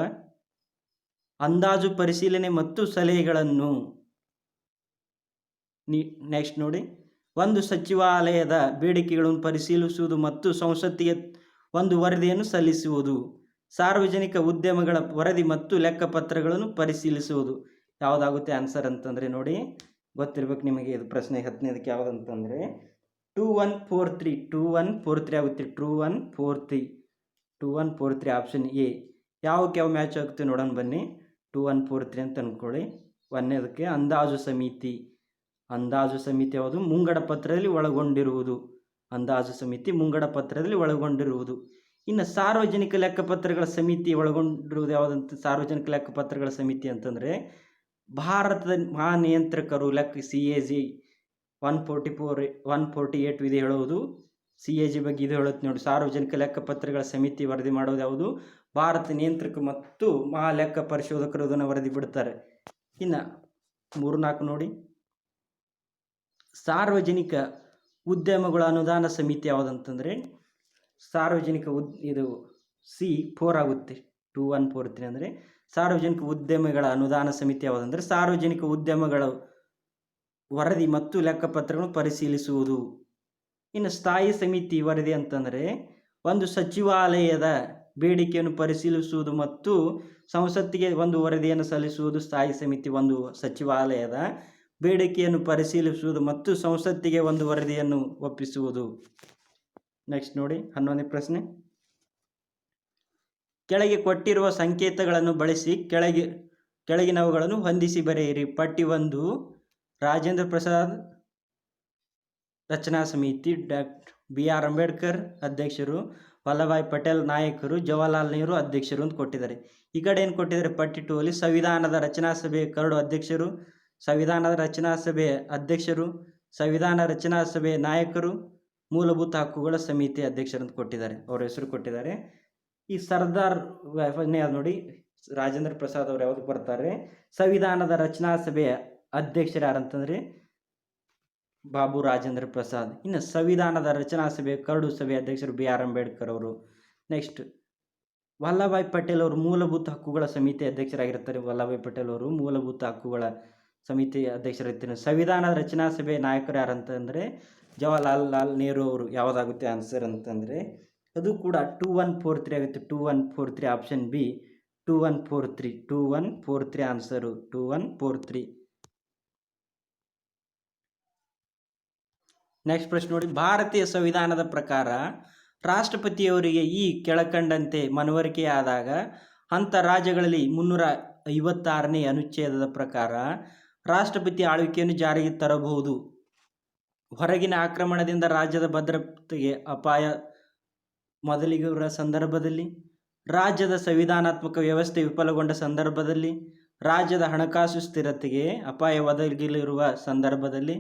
ಅಂದಾಜು ಪರಿಶೀಲನೆ ಮತ್ತು ಸಲಹೆಗಳನ್ನು. ನೆಕ್ಸ್ಟ್ ನೋಡಿ, ಒಂದು ಸಚಿವಾಲಯದ ಬೇಡಿಕೆಗಳನ್ನು ಪರಿಶೀಲಿಸುವುದು ಮತ್ತು ಸಂಸತ್ತಿಗೆ ಒಂದು ವರದಿಯನ್ನು ಸಲ್ಲಿಸುವುದು. ಸಾರ್ವಜನಿಕ ಉದ್ಯಮಗಳ ವರದಿ ಮತ್ತು ಲೆಕ್ಕಪತ್ರಗಳನ್ನು ಪರಿಶೀಲಿಸುವುದು. ಯಾವುದಾಗುತ್ತೆ ಆನ್ಸರ್ ಅಂತಂದರೆ ನೋಡಿ, ಗೊತ್ತಿರ್ಬೇಕು ನಿಮಗೆ ಇದು ಪ್ರಶ್ನೆ. 10ನೇದಕ್ಕೆ ಯಾವುದಂತಂದರೆ 2143 ಆಗುತ್ತೆ. 2143 ಆಪ್ಷನ್ ಎ. ಯಾವ ಮ್ಯಾಚ್ ಆಗುತ್ತೆ ನೋಡೋಣ ಬನ್ನಿ. 2143 ಅಂತ ಅಂದ್ಕೊಳ್ಳಿ. 1ನೇದಕ್ಕೆ ಅಂದಾಜು ಸಮಿತಿ. ಅಂದಾಜು ಸಮಿತಿ ಯಾವುದು? ಮುಂಗಡ ಪತ್ರದಲ್ಲಿ ಒಳಗೊಂಡಿರುವುದು. ಅಂದಾಜು ಸಮಿತಿ ಮುಂಗಡ ಪತ್ರದಲ್ಲಿ ಒಳಗೊಂಡಿರುವುದು. ಇನ್ನು ಸಾರ್ವಜನಿಕ ಲೆಕ್ಕಪತ್ರಗಳ ಸಮಿತಿ ಒಳಗೊಂಡಿರುವುದು ಯಾವುದಂತ? ಸಾರ್ವಜನಿಕ ಲೆಕ್ಕಪತ್ರಗಳ ಸಮಿತಿ ಅಂತಂದರೆ ಭಾರತದ ಮಹಾನಿಯಂತ್ರಕರು ಲೆಕ್ಕ CAG 148 ವಿಧಿ ಹೇಳುವುದು. CAG ಬಗ್ಗೆ ಇದು ಹೇಳುತ್ತೆ ನೋಡಿ. ಸಾರ್ವಜನಿಕ ಲೆಕ್ಕಪತ್ರಗಳ ಸಮಿತಿ ವರದಿ ಮಾಡೋದು ಯಾವುದು? ಭಾರತ ನಿಯಂತ್ರಕ ಮತ್ತು ಮಹಾ ಲೆಕ್ಕ ಪರಿಶೋಧಕರು ಅದನ್ನು ವರದಿ ಬಿಡ್ತಾರೆ. ಇನ್ನು 3-4 ನೋಡಿ, ಸಾರ್ವಜನಿಕ ಉದ್ಯಮಗಳ ಅನುದಾನ ಸಮಿತಿ ಯಾವುದಂತಂದರೆ ಸಾರ್ವಜನಿಕ ಇದು C4 ಆಗುತ್ತೆ. 2143 ಅಂದರೆ ಸಾರ್ವಜನಿಕ ಉದ್ಯಮಗಳ ಅನುದಾನ ಸಮಿತಿ ಯಾವುದಂದರೆ ಸಾರ್ವಜನಿಕ ಉದ್ಯಮಗಳ ವರದಿ ಮತ್ತು ಲೆಕ್ಕಪತ್ರಗಳನ್ನು ಪರಿಶೀಲಿಸುವುದು. ಇನ್ನು ಸ್ಥಾಯಿ ಸಮಿತಿ ವರದಿ ಅಂತಂದರೆ ಒಂದು ಸಚಿವಾಲಯದ ಬೇಡಿಕೆಯನ್ನು ಪರಿಶೀಲಿಸುವುದು ಮತ್ತು ಸಂಸತ್ತಿಗೆ ಒಂದು ವರದಿಯನ್ನು ಸಲ್ಲಿಸುವುದು. ಸ್ಥಾಯಿ ಸಮಿತಿ ಒಂದು ಸಚಿವಾಲಯದ ಬೇಡಿಕೆಯನ್ನು ಪರಿಶೀಲಿಸುವುದು ಮತ್ತು ಸಂಸತ್ತಿಗೆ ಒಂದು ವರದಿಯನ್ನು ಒಪ್ಪಿಸುವುದು. ನೆಕ್ಸ್ಟ್ ನೋಡಿ 11ನೇ ಪ್ರಶ್ನೆ. ಕೆಳಗೆ ಕೊಟ್ಟಿರುವ ಸಂಕೇತಗಳನ್ನು ಬಳಸಿ ಕೆಳಗಿನವುಗಳನ್ನು ಹೊಂದಿಸಿ ಬರೆಯಿರಿ. ಪಟ್ಟಿ 1 ರಾಜೇಂದ್ರ ಪ್ರಸಾದ್ ರಚನಾ ಸಮಿತಿ, BR ಅಂಬೇಡ್ಕರ್ ಅಧ್ಯಕ್ಷರು, ವಲ್ಲಭಾಯ್ ಪಟೇಲ್ ನಾಯಕರು, ಜವಾಹರ್ಲಾಲ್ ನೆಹರು ಅಧ್ಯಕ್ಷರು ಅಂತ ಕೊಟ್ಟಿದ್ದಾರೆ. ಈ ಕಡೆ ಏನು ಕೊಟ್ಟಿದ್ದಾರೆ? ಪಟ್ಟಿ 2 ಅಲ್ಲಿ ಸಂವಿಧಾನದ ರಚನಾ ಸಭೆಯ ಕರಡು ಅಧ್ಯಕ್ಷರು, ಸಂವಿಧಾನದ ರಚನಾ ಸಭೆಯ ಅಧ್ಯಕ್ಷರು, ಸಂವಿಧಾನ ರಚನಾ ಸಭೆಯ ನಾಯಕರು, ಮೂಲಭೂತ ಹಕ್ಕುಗಳ ಸಮಿತಿ ಅಧ್ಯಕ್ಷರು ಅಂತ ಕೊಟ್ಟಿದ್ದಾರೆ. ಅವರ ಹೆಸರು ಕೊಟ್ಟಿದ್ದಾರೆ. ಈ ಸರ್ದಾರ್ ನೋಡಿ ರಾಜೇಂದ್ರ ಪ್ರಸಾದ್ ಅವರು ಯಾವುದು ಬರ್ತಾರೆ? ಸಂವಿಧಾನದ ರಚನಾ ಸಭೆಯ ಅಧ್ಯಕ್ಷರು ಯಾರಂತಂದರೆ ಬಾಬು ರಾಜೇಂದ್ರ ಪ್ರಸಾದ್. ಇನ್ನು ಸಂವಿಧಾನದ ರಚನಾ ಸಭೆಯ ಕರಡು ಸಭೆಯ ಅಧ್ಯಕ್ಷರು BR ಅಂಬೇಡ್ಕರ್ ಅವರು. ನೆಕ್ಸ್ಟ್ ವಲ್ಲಭಾಯ್ ಪಟೇಲ್ ಅವರು ಮೂಲಭೂತ ಹಕ್ಕುಗಳ ಸಮಿತಿ ಅಧ್ಯಕ್ಷರಾಗಿರ್ತಾರೆ. ವಲ್ಲಭಾಯ್ ಪಟೇಲ್ ಅವರು ಮೂಲಭೂತ ಹಕ್ಕುಗಳ ಸಮಿತಿ ಅಧ್ಯಕ್ಷರಿರ್ತೀನಿ. ಸಂವಿಧಾನದ ರಚನಾ ಸಭೆ ನಾಯಕರು ಯಾರಂತಂದರೆ ಜವಾಹರ್ಲಾಲ್ ನೆಹರು ಅವರು. ಯಾವುದಾಗುತ್ತೆ ಆನ್ಸರ್ ಅಂತಂದರೆ ಅದು ಕೂಡ 2143 ಆಗುತ್ತೆ. 2143 ಆಪ್ಷನ್ ಬಿ 2143 ಆನ್ಸರು 2143. ನೆಕ್ಸ್ಟ್ ಪ್ರಶ್ನೆ ನೋಡಿ, ಭಾರತೀಯ ಸಂವಿಧಾನದ ಪ್ರಕಾರ ರಾಷ್ಟ್ರಪತಿಯವರಿಗೆ ಈ ಕೆಳಕಂಡಂತೆ ಮನವರಿಕೆಯಾದಾಗ ಅಂಥ ರಾಜ್ಯಗಳಲ್ಲಿ 356ನೇ ಅನುಚ್ಛೇದದ ಪ್ರಕಾರ ರಾಷ್ಟ್ರಪತಿ ಆಳ್ವಿಕೆಯನ್ನು ಜಾರಿಗೆ ತರಬಹುದು. ಹೊರಗಿನ ಆಕ್ರಮಣದಿಂದ ರಾಜ್ಯದ ಭದ್ರತೆಗೆ ಅಪಾಯ ಮೊದಲಿಗಿರುವ ಸಂದರ್ಭದಲ್ಲಿ, ರಾಜ್ಯದ ಸಂವಿಧಾನಾತ್ಮಕ ವ್ಯವಸ್ಥೆ ವಿಫಲಗೊಂಡ ಸಂದರ್ಭದಲ್ಲಿ, ರಾಜ್ಯದ ಹಣಕಾಸು ಸ್ಥಿರತೆಗೆ ಅಪಾಯ ಒದಗಿಲಿರುವ ಸಂದರ್ಭದಲ್ಲಿ,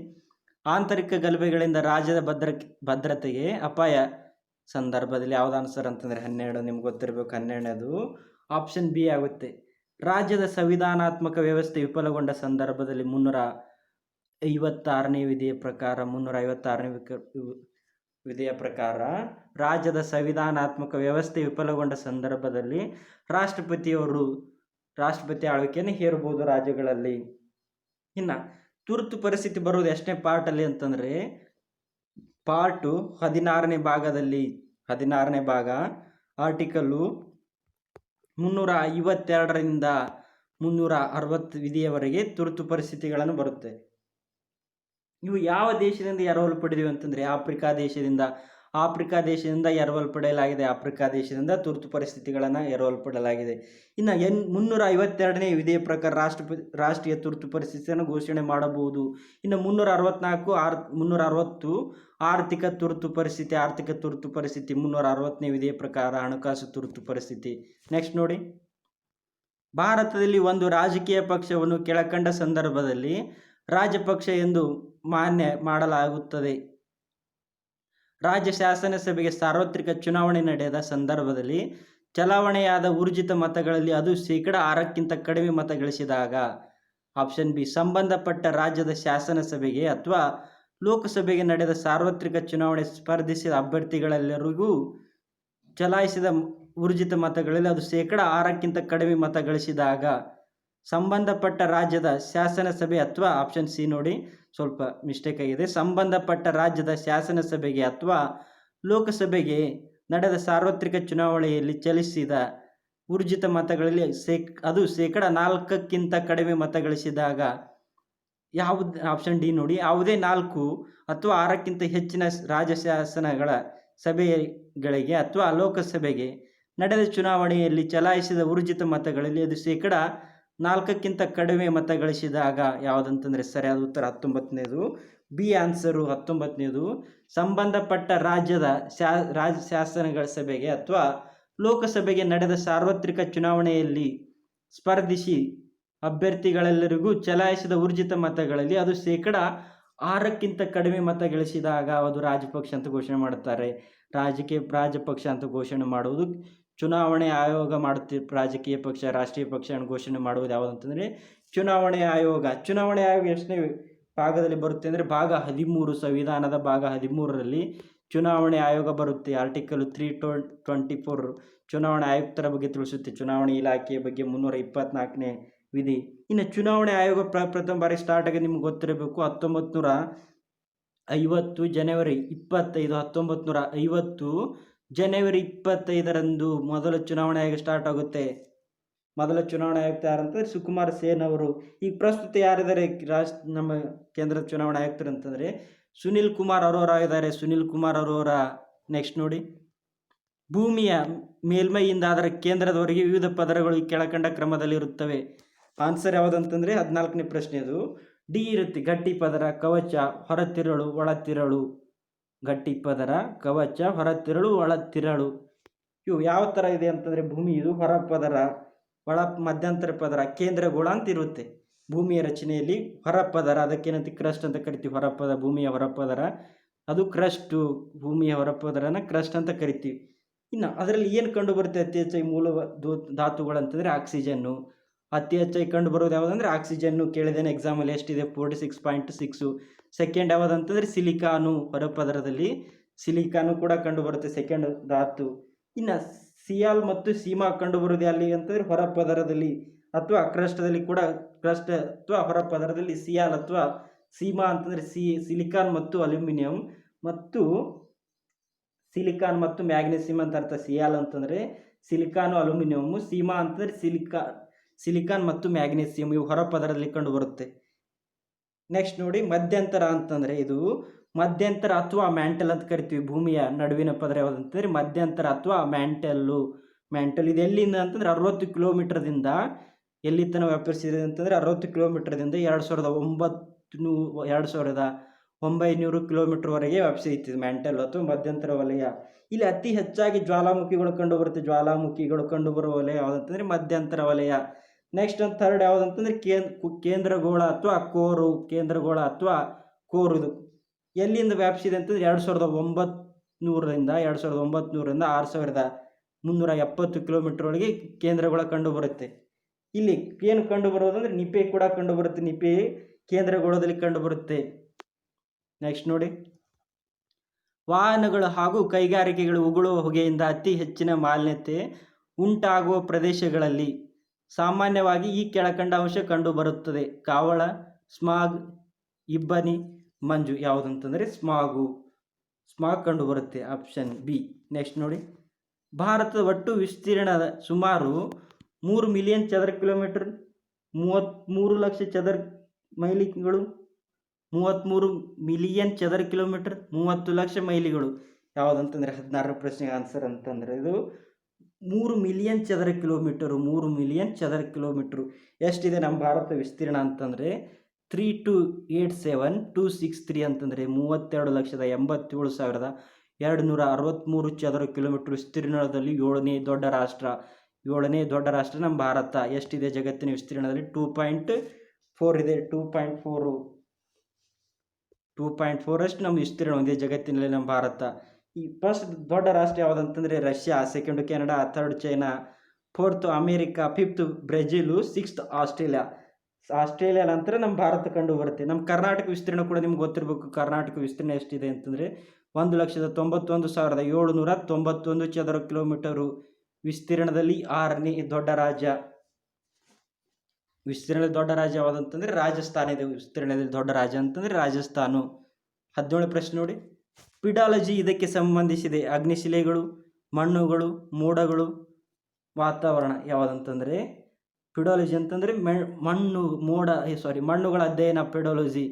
ಆಂತರಿಕ ಗಲಭೆಗಳಿಂದ ರಾಜ್ಯದ ಭದ್ರತೆಗೆ ಅಪಾಯ ಸಂದರ್ಭದಲ್ಲಿ. ಯಾವ್ದು ಆನ್ಸರ್ ಅಂತಂದರೆ 12, ನಿಮ್ಗೆ ಗೊತ್ತಿರಬೇಕು. 12ನೇದು ಆಪ್ಷನ್ ಬಿ ಆಗುತ್ತೆ. ರಾಜ್ಯದ ಸಂವಿಧಾನಾತ್ಮಕ ವ್ಯವಸ್ಥೆ ವಿಫಲಗೊಂಡ ಸಂದರ್ಭದಲ್ಲಿ 356ನೇ ವಿಧಿಯ ಪ್ರಕಾರ 356ನೇ ವಿಧಿಯ ಪ್ರಕಾರ ರಾಜ್ಯದ ಸಂವಿಧಾನಾತ್ಮಕ ವ್ಯವಸ್ಥೆ ವಿಫಲಗೊಂಡ ಸಂದರ್ಭದಲ್ಲಿ ರಾಷ್ಟ್ರಪತಿ ಆಳ್ವಿಕೆಯನ್ನು ಹೇರಬಹುದು ರಾಜ್ಯಗಳಲ್ಲಿ. ಇನ್ನು ತುರ್ತು ಪರಿಸ್ಥಿತಿ ಬರುವುದು ಎಷ್ಟನೇ ಪಾರ್ಟಲ್ಲಿ ಅಂತಂದರೆ ಪಾರ್ಟು 16ನೇ ಭಾಗದಲ್ಲಿ. 16ನೇ ಭಾಗ ಆರ್ಟಿಕಲ್ಲು 352ರಿಂದ 360 ವಿಧಿಯವರೆಗೆ ತುರ್ತು ಪರಿಸ್ಥಿತಿಗಳನ್ನು ಬರುತ್ತೆ. ಇವು ಯಾವ ದೇಶದಿಂದ ಎರವಲು ಪಡೆದಿವೆ ಅಂತಂದರೆ ಆಫ್ರಿಕಾ ದೇಶದಿಂದ ಎರವಲು ಪಡೆಯಲಾಗಿದೆ. ಆಫ್ರಿಕಾ ದೇಶದಿಂದ ತುರ್ತು ಪರಿಸ್ಥಿತಿಗಳನ್ನು ಎರವಲು ಪಡೆಯಲಾಗಿದೆ. ಇನ್ನು 352ನೇ ವಿಧಿಯ ಪ್ರಕಾರ ರಾಷ್ಟ್ರೀಯ ತುರ್ತು ಪರಿಸ್ಥಿತಿಯನ್ನು ಘೋಷಣೆ ಮಾಡಬಹುದು. ಇನ್ನು 360 ಆರ್ಥಿಕ ತುರ್ತು ಪರಿಸ್ಥಿತಿ 360ನೇ ವಿಧಿಯ ಪ್ರಕಾರ ಹಣಕಾಸು ತುರ್ತು ಪರಿಸ್ಥಿತಿ. ನೆಕ್ಸ್ಟ್ ನೋಡಿ, ಭಾರತದಲ್ಲಿ ಒಂದು ರಾಜಕೀಯ ಪಕ್ಷವನ್ನು ಕೆಳಕಂಡ ಸಂದರ್ಭದಲ್ಲಿ ರಾಜಪಕ್ಷ ಎಂದು ಮಾನ್ಯ ಮಾಡಲಾಗುತ್ತದೆ. ರಾಜ್ಯ ಶಾಸನ ಸಭೆಗೆ ಸಾರ್ವತ್ರಿಕ ಚುನಾವಣೆ ನಡೆದ ಸಂದರ್ಭದಲ್ಲಿ ಚಲಾವಣೆಯಾದ ಊರ್ಜಿತ ಮತಗಳಲ್ಲಿ ಅದು 6% ಕಡಿಮೆ ಮತ ಗಳಿಸಿದಾಗ. ಆಪ್ಷನ್ ಬಿ, ಸಂಬಂಧಪಟ್ಟ ರಾಜ್ಯದ ಶಾಸನ ಸಭೆಗೆ ಅಥವಾ ಲೋಕಸಭೆಗೆ ನಡೆದ ಸಾರ್ವತ್ರಿಕ ಚುನಾವಣೆ ಸ್ಪರ್ಧಿಸಿದ ಅಭ್ಯರ್ಥಿಗಳೆಲ್ಲರಿಗೂ ಚಲಾಯಿಸಿದ ಊರ್ಜಿತ ಮತಗಳಲ್ಲಿ ಅದು 6% ಕಡಿಮೆ ಮತ ಗಳಿಸಿದಾಗ ಸಂಬಂಧಪಟ್ಟ ರಾಜ್ಯದ ಶಾಸನ ಸಭೆ ಅಥವಾ ಆಪ್ಷನ್ ಸಿ ನೋಡಿ, ಸ್ವಲ್ಪ ಮಿಸ್ಟೇಕ್ ಆಗಿದೆ. ಸಂಬಂಧಪಟ್ಟ ರಾಜ್ಯದ ಶಾಸನ ಸಭೆಗೆ ಅಥವಾ ಲೋಕಸಭೆಗೆ ನಡೆದ ಸಾರ್ವತ್ರಿಕ ಚುನಾವಣೆಯಲ್ಲಿ ಚಲಿಸಿದ ಊರ್ಜಿತ ಮತಗಳಲ್ಲಿ ಅದು 4% ಕಡಿಮೆ ಮತ ಗಳಿಸಿದಾಗ ಯಾವುದು ಆಪ್ಷನ್ ಡಿ ನೋಡಿ, ಯಾವುದೇ 4 ಅಥವಾ 6ಕ್ಕಿಂತ ಹೆಚ್ಚಿನ ರಾಜ್ಯ ಶಾಸನಗಳ ಸಭೆಗಳಿಗೆ ಅಥವಾ ಲೋಕಸಭೆಗೆ ನಡೆದ ಚುನಾವಣೆಯಲ್ಲಿ ಚಲಾಯಿಸಿದ ಊರ್ಜಿತ ಮತಗಳಲ್ಲಿ ಅದು 4ಕ್ಕಿಂತ ಕಡಿಮೆ ಮತ ಗಳಿಸಿದಾಗ ಯಾವುದಂತಂದರೆ ಸರಿಯಾದ ಉತ್ತರ 19ನೇದು ಬಿ ಆನ್ಸರು 19ನೇದು. ಸಂಬಂಧಪಟ್ಟ ರಾಜ್ಯದ ಶಾಸನಗಳ ಸಭೆಗೆ ಅಥವಾ ಲೋಕಸಭೆಗೆ ನಡೆದ ಸಾರ್ವತ್ರಿಕ ಚುನಾವಣೆಯಲ್ಲಿ ಸ್ಪರ್ಧಿಸಿ ಅಭ್ಯರ್ಥಿಗಳೆಲ್ಲರಿಗೂ ಚಲಾಯಿಸಿದ ಊರ್ಜಿತ ಮತಗಳಲ್ಲಿ ಅದು 6ಕ್ಕಿಂತ ಕಡಿಮೆ ಮತ ಗಳಿಸಿದಾಗ ಅದು ರಾಜಪಕ್ಷ ಅಂತ ಘೋಷಣೆ ಮಾಡುತ್ತಾರೆ. ರಾಜಪಕ್ಷ ಅಂತ ಘೋಷಣೆ ಮಾಡುವುದು ಚುನಾವಣೆ ಆಯೋಗ ಮಾಡುತ್ತಿರುವ ರಾಜಕೀಯ ಪಕ್ಷ ರಾಷ್ಟ್ರೀಯ ಪಕ್ಷವನ್ನು ಘೋಷಣೆ ಮಾಡುವುದು ಯಾವುದಂತಂದರೆ ಚುನಾವಣೆ ಆಯೋಗ. ಚುನಾವಣೆ ಆಯೋಗ ಎಷ್ಟನೇ ಭಾಗದಲ್ಲಿ ಬರುತ್ತೆ ಅಂದರೆ ಭಾಗ 13, ಸಂವಿಧಾನದ ಭಾಗ 13ರಲ್ಲಿ ಚುನಾವಣೆ ಆಯೋಗ ಬರುತ್ತೆ. ಆರ್ಟಿಕಲ್ 324 ಚುನಾವಣಾ ಆಯುಕ್ತರ ಬಗ್ಗೆ ತಿಳಿಸುತ್ತೆ. ಚುನಾವಣೆ ಇಲಾಖೆಯ ಬಗ್ಗೆ 324ನೇ ವಿಧಿ. ಇನ್ನು ಚುನಾವಣೆ ಆಯೋಗ ಪ್ರಥಮ ಬಾರಿ ಸ್ಟಾರ್ಟ್ ಆಗಿ ನಿಮ್ಗೆ ಗೊತ್ತಿರಬೇಕು 1950 ಜನವರಿ 25 1950 ಜನವರಿ 25ರಂದು ಮೊದಲ ಚುನಾವಣೆ ಆಯೋಗ ಸ್ಟಾರ್ಟ್ ಆಗುತ್ತೆ. ಮೊದಲ ಚುನಾವಣಾ ಆಯುಕ್ತ ಯಾರಂತಂದರೆ ಸುಕುಮಾರ್ ಸೇನ್ ಅವರು. ಈಗ ಪ್ರಸ್ತುತ ಯಾರಿದ್ದಾರೆ ನಮ್ಮ ಕೇಂದ್ರದ ಚುನಾವಣಾ ಆಯುಕ್ತರು ಅಂತಂದರೆ ಸುನಿಲ್ ಕುಮಾರ್ ಅರೋರಾ ಇದ್ದಾರೆ. ಸುನಿಲ್ ಕುಮಾರ್ ಅರೋರಾ. ನೆಕ್ಸ್ಟ್ ನೋಡಿ, ಭೂಮಿಯ ಮೇಲ್ಮೈಯಿಂದ ಅದರ ಕೇಂದ್ರದವರೆಗೆ ವಿವಿಧ ಪದರಗಳು ಈ ಕೆಳಕಂಡ ಕ್ರಮದಲ್ಲಿರುತ್ತವೆ. ಆನ್ಸರ್ ಯಾವುದಂತಂದರೆ 14ನೇ ಪ್ರಶ್ನೆ ಅದು ಡಿ ಇರುತ್ತೆ. ಗಟ್ಟಿ ಪದರ, ಕವಚ, ಹೊರತಿರಳು, ಒಳತಿರಳು. ಗಟ್ಟಿ ಪದರ, ಕವಚ, ಹೊರತಿರಳು, ಒಳತಿರಳು. ಇವು ಯಾವ ಥರ ಇದೆ ಅಂತಂದರೆ ಭೂಮಿ ಇದು ಹೊರ ಪದರ, ಒಳ ಮಧ್ಯಂತರ ಪದರ, ಕೇಂದ್ರ ಗೋಳ ಅಂತ ಇರುತ್ತೆ. ಭೂಮಿಯ ರಚನೆಯಲ್ಲಿ ಹೊರಪದರ, ಅದಕ್ಕೇನಂತ ಕ್ರಸ್ಟ್ ಅಂತ ಕರಿತೀವಿ. ಹೊರಪದರ, ಭೂಮಿಯ ಹೊರಪದರ ಅದು ಕ್ರಸ್ಟು. ಭೂಮಿಯ ಹೊರಪದರನ ಕ್ರಸ್ಟ್ ಅಂತ ಕರಿತೀವಿ. ಇನ್ನು ಅದರಲ್ಲಿ ಏನು ಕಂಡು ಬರುತ್ತೆ ಅತಿ ಹೆಚ್ಚಾಗಿ ಮೂಲ ಧಾತುಗಳು ಅಂತಂದರೆ ಆಕ್ಸಿಜನ್ನು. ಅತಿ ಹೆಚ್ಚಾಗಿ ಕಂಡು ಬರೋದು ಯಾವುದಂದ್ರೆ ಆಕ್ಸಿಜನ್ನು. ಕೇಳಿದ್ದೇನೆ ಎಕ್ಸಾಮಲ್ಲಿ ಎಷ್ಟಿದೆ 46.6. ಸೆಕೆಂಡ್ ಯಾವುದಂತಂದರೆ ಸಿಲಿಕಾನು. ಹೊರಪದರದಲ್ಲಿ ಸಿಲಿಕಾನು ಕೂಡ ಕಂಡು ಬರುತ್ತೆ, ಸೆಕೆಂಡ್ ಧಾತು. ಇನ್ನು ಸಿಯಾಲ್ ಮತ್ತು ಸೀಮಾ ಕಂಡು ಬರೋದು ಅಲ್ಲಿ ಅಂತಂದರೆ ಹೊರಪದರದಲ್ಲಿ ಅಥವಾ ಕ್ರಸ್ಟದಲ್ಲಿ ಕೂಡ ಕ್ರಸ್ಟ್ ಅಥವಾ ಹೊರ ಪದರದಲ್ಲಿ ಸಿಯಾಲ್ ಅಥವಾ ಸೀಮಾ ಅಂತಂದರೆ ಸಿಲಿಕಾನ್ ಮತ್ತು ಅಲ್ಯೂಮಿನಿಯಂ ಮತ್ತು ಸಿಲಿಕಾನ್ ಮತ್ತು ಮ್ಯಾಗ್ನೆಸಿಯಂ ಅಂತ ಅರ್ಥ. ಸಿಯಾಲ್ ಅಂತಂದರೆ ಸಿಲಿಕಾನು ಅಲ್ಯೂಮಿನಿಯಮ್, ಸೀಮಾ ಅಂತಂದರೆ ಸಿಲಿಕಾನ್ ಮತ್ತು ಮ್ಯಾಗ್ನೆಸಿಯಂ ಇವು ಹೊರ ಪದರದಲ್ಲಿ ಕಂಡು ಬರುತ್ತೆ. ನೆಕ್ಸ್ಟ್ ನೋಡಿ, ಮಧ್ಯಂತರ ಅಂತಂದರೆ ಇದು ಮಧ್ಯಂತರ ಅಥವಾ ಮ್ಯಾಂಟಲ್ ಅಂತ ಕರಿತೀವಿ. ಭೂಮಿಯ ನಡುವಿನ ಪದರ ಯಾವುದಂತಂದರೆ ಮಧ್ಯಂತರ ಅಥವಾ ಮ್ಯಾಂಟಲ್ ಇದು ಎಲ್ಲಿಂದ ಅಂತಂದರೆ 60 ಕಿಲೋಮೀಟರ್ದಿಂದ ಎಲ್ಲಿ ತನಕ ವ್ಯಾಪಿಸಿದೆ ಅಂತಂದರೆ 60 ಕಿಲೋಮೀಟರ್ದಿಂದ 2900 ಕಿಲೋಮೀಟರ್ವರೆಗೆ ವ್ಯಾಪಿಸಿದೆ ಮ್ಯಾಂಟಲ್ ಅಥವಾ ಮಧ್ಯಂತರ ವಲಯ. ಇಲ್ಲಿ ಅತಿ ಹೆಚ್ಚಾಗಿ ಜ್ವಾಲಾಮುಖಿಗಳು ಕಂಡುಬರುತ್ತೆ. ಜ್ವಾಲಾಮುಖಿಗಳು ಕಂಡುಬರುವ ವಲಯ ಯಾವುದಂತಂದರೆ ಮಧ್ಯಂತರ ವಲಯ. ನೆಕ್ಸ್ಟ್ ಥರ್ಡ್ ಯಾವುದಂತಂದರೆ ಕೇಂದ್ರಗೋಳ ಅಥವಾ ಕೋರು. ಕೇಂದ್ರಗೋಳ ಅಥವಾ ಕೋರು ಇದು ಎಲ್ಲಿಂದ ವ್ಯಾಪಿಸಿದೆ ಅಂತಂದರೆ 2900ರಿಂದ 6370 ಕಿಲೋಮೀಟರ್ವರೆಗೆ ಕೇಂದ್ರಗೋಳ ಕಂಡುಬರುತ್ತೆ. ಇಲ್ಲಿ ಏನು ಕಂಡುಬರೋದಂದರೆ ನಿಪೆ ಕೂಡ ಕಂಡುಬರುತ್ತೆ. ನಿಪೆ ಕೇಂದ್ರಗೋಳದಲ್ಲಿ ಕಂಡುಬರುತ್ತೆ. ನೆಕ್ಸ್ಟ್ ನೋಡಿ, ವಾಹನಗಳು ಹಾಗೂ ಕೈಗಾರಿಕೆಗಳು ಉಗುಳುವ ಹೊಗೆಯಿಂದ ಅತಿ ಹೆಚ್ಚಿನ ಮಾಲಿನ್ಯತೆ ಉಂಟಾಗುವ ಪ್ರದೇಶಗಳಲ್ಲಿ ಸಾಮಾನ್ಯವಾಗಿ ಈ ಕೆಳಕಂಡ ಅಂಶ ಕಂಡುಬರುತ್ತದೆ. ಕಾವಳ, ಸ್ಮಾಗ್, ಇಬ್ಬನಿ, ಮಂಜು. ಯಾವುದಂತಂದರೆ ಸ್ಮಾಗ್ ಕಂಡುಬರುತ್ತೆ. Option B. ನೆಕ್ಸ್ಟ್ ನೋಡಿ, ಭಾರತದ ಒಟ್ಟು ವಿಸ್ತೀರ್ಣದ ಸುಮಾರು 3 ಮಿಲಿಯನ್ ಚದರ ಕಿಲೋಮೀಟರ್, 33 ಲಕ್ಷ ಚದರ ಮೈಲಿಗಳು, 33 ಮಿಲಿಯನ್ ಚದರ ಕಿಲೋಮೀಟರ್, 30 ಲಕ್ಷ ಮೈಲಿಗಳು. ಯಾವುದಂತಂದರೆ 16ರ ಪ್ರಶ್ನೆಗೆ ಆನ್ಸರ್ ಅಂತಂದರೆ ಇದು 3 ಮಿಲಿಯನ್ ಚದರ ಕಿಲೋಮೀಟರು. 3 ಮಿಲಿಯನ್ ಚದರ ಕಿಲೋಮೀಟ್ರು ಎಷ್ಟಿದೆ ನಮ್ಮ ಭಾರತ ವಿಸ್ತೀರ್ಣ ಅಂತಂದರೆ 3287263 ಅಂತಂದರೆ 32,87,263 ಚದರ ಕಿಲೋಮೀಟರ್ ವಿಸ್ತೀರ್ಣದಲ್ಲಿ 7ನೇ ದೊಡ್ಡ ರಾಷ್ಟ್ರ ನಮ್ಮ ಭಾರತ. ಎಷ್ಟಿದೆ ಜಗತ್ತಿನ ವಿಸ್ತೀರ್ಣದಲ್ಲಿ? 2.4 ಇದೆ. 2.4 ಅಷ್ಟು ನಮ್ಮ ವಿಸ್ತೀರ್ಣ ಹೊಂದಿದೆ ಜಗತ್ತಿನಲ್ಲಿ ನಮ್ಮ ಭಾರತ. ಈ ಫಸ್ಟ್ ದೊಡ್ಡ ರಾಷ್ಟ್ರ ಯಾವುದಂತಂದರೆ Russia, second Canada, third China, fourth America, fifth Brazil, sixth Australia ನಂತರ ನಮ್ಮ ಭಾರತ ಕಂಡು ಬರುತ್ತೆ. ನಮ್ಮ ಕರ್ನಾಟಕ ವಿಸ್ತೀರ್ಣ ಕೂಡ ನಿಮ್ಗೆ ಗೊತ್ತಿರಬೇಕು. ಕರ್ನಾಟಕ ವಿಸ್ತೀರ್ಣ ಎಷ್ಟಿದೆ ಅಂತಂದರೆ 1,91,791 ಚದರ ಕಿಲೋಮೀಟರು ವಿಸ್ತೀರ್ಣದಲ್ಲಿ 6ನೇ ದೊಡ್ಡ ರಾಜ್ಯ. ವಿಸ್ತೀರ್ಣದಲ್ಲಿ ದೊಡ್ಡ ರಾಜ್ಯ ಯಾವುದಂತಂದರೆ ರಾಜಸ್ಥಾನ ಇದೆ. ವಿಸ್ತೀರ್ಣದಲ್ಲಿ ದೊಡ್ಡ ರಾಜ್ಯ ಅಂತಂದರೆ ರಾಜಸ್ಥಾನ. 17ನೇ ಪ್ರಶ್ನೆ ನೋಡಿ, ಪಿಡಾಲಜಿ ಇದಕ್ಕೆ ಸಂಬಂಧಿಸಿದೆ. ಅಗ್ನಿಶಿಲೆಗಳು, ಮಣ್ಣುಗಳು, ಮೋಡಗಳು, ವಾತಾವರಣ. ಯಾವುದಂತಂದರೆ ಪಿಡಾಲಜಿ ಅಂತಂದರೆ ಮಣ್ಣುಗಳ ಅಧ್ಯಯನ ಪಿಡಾಲಜಿ,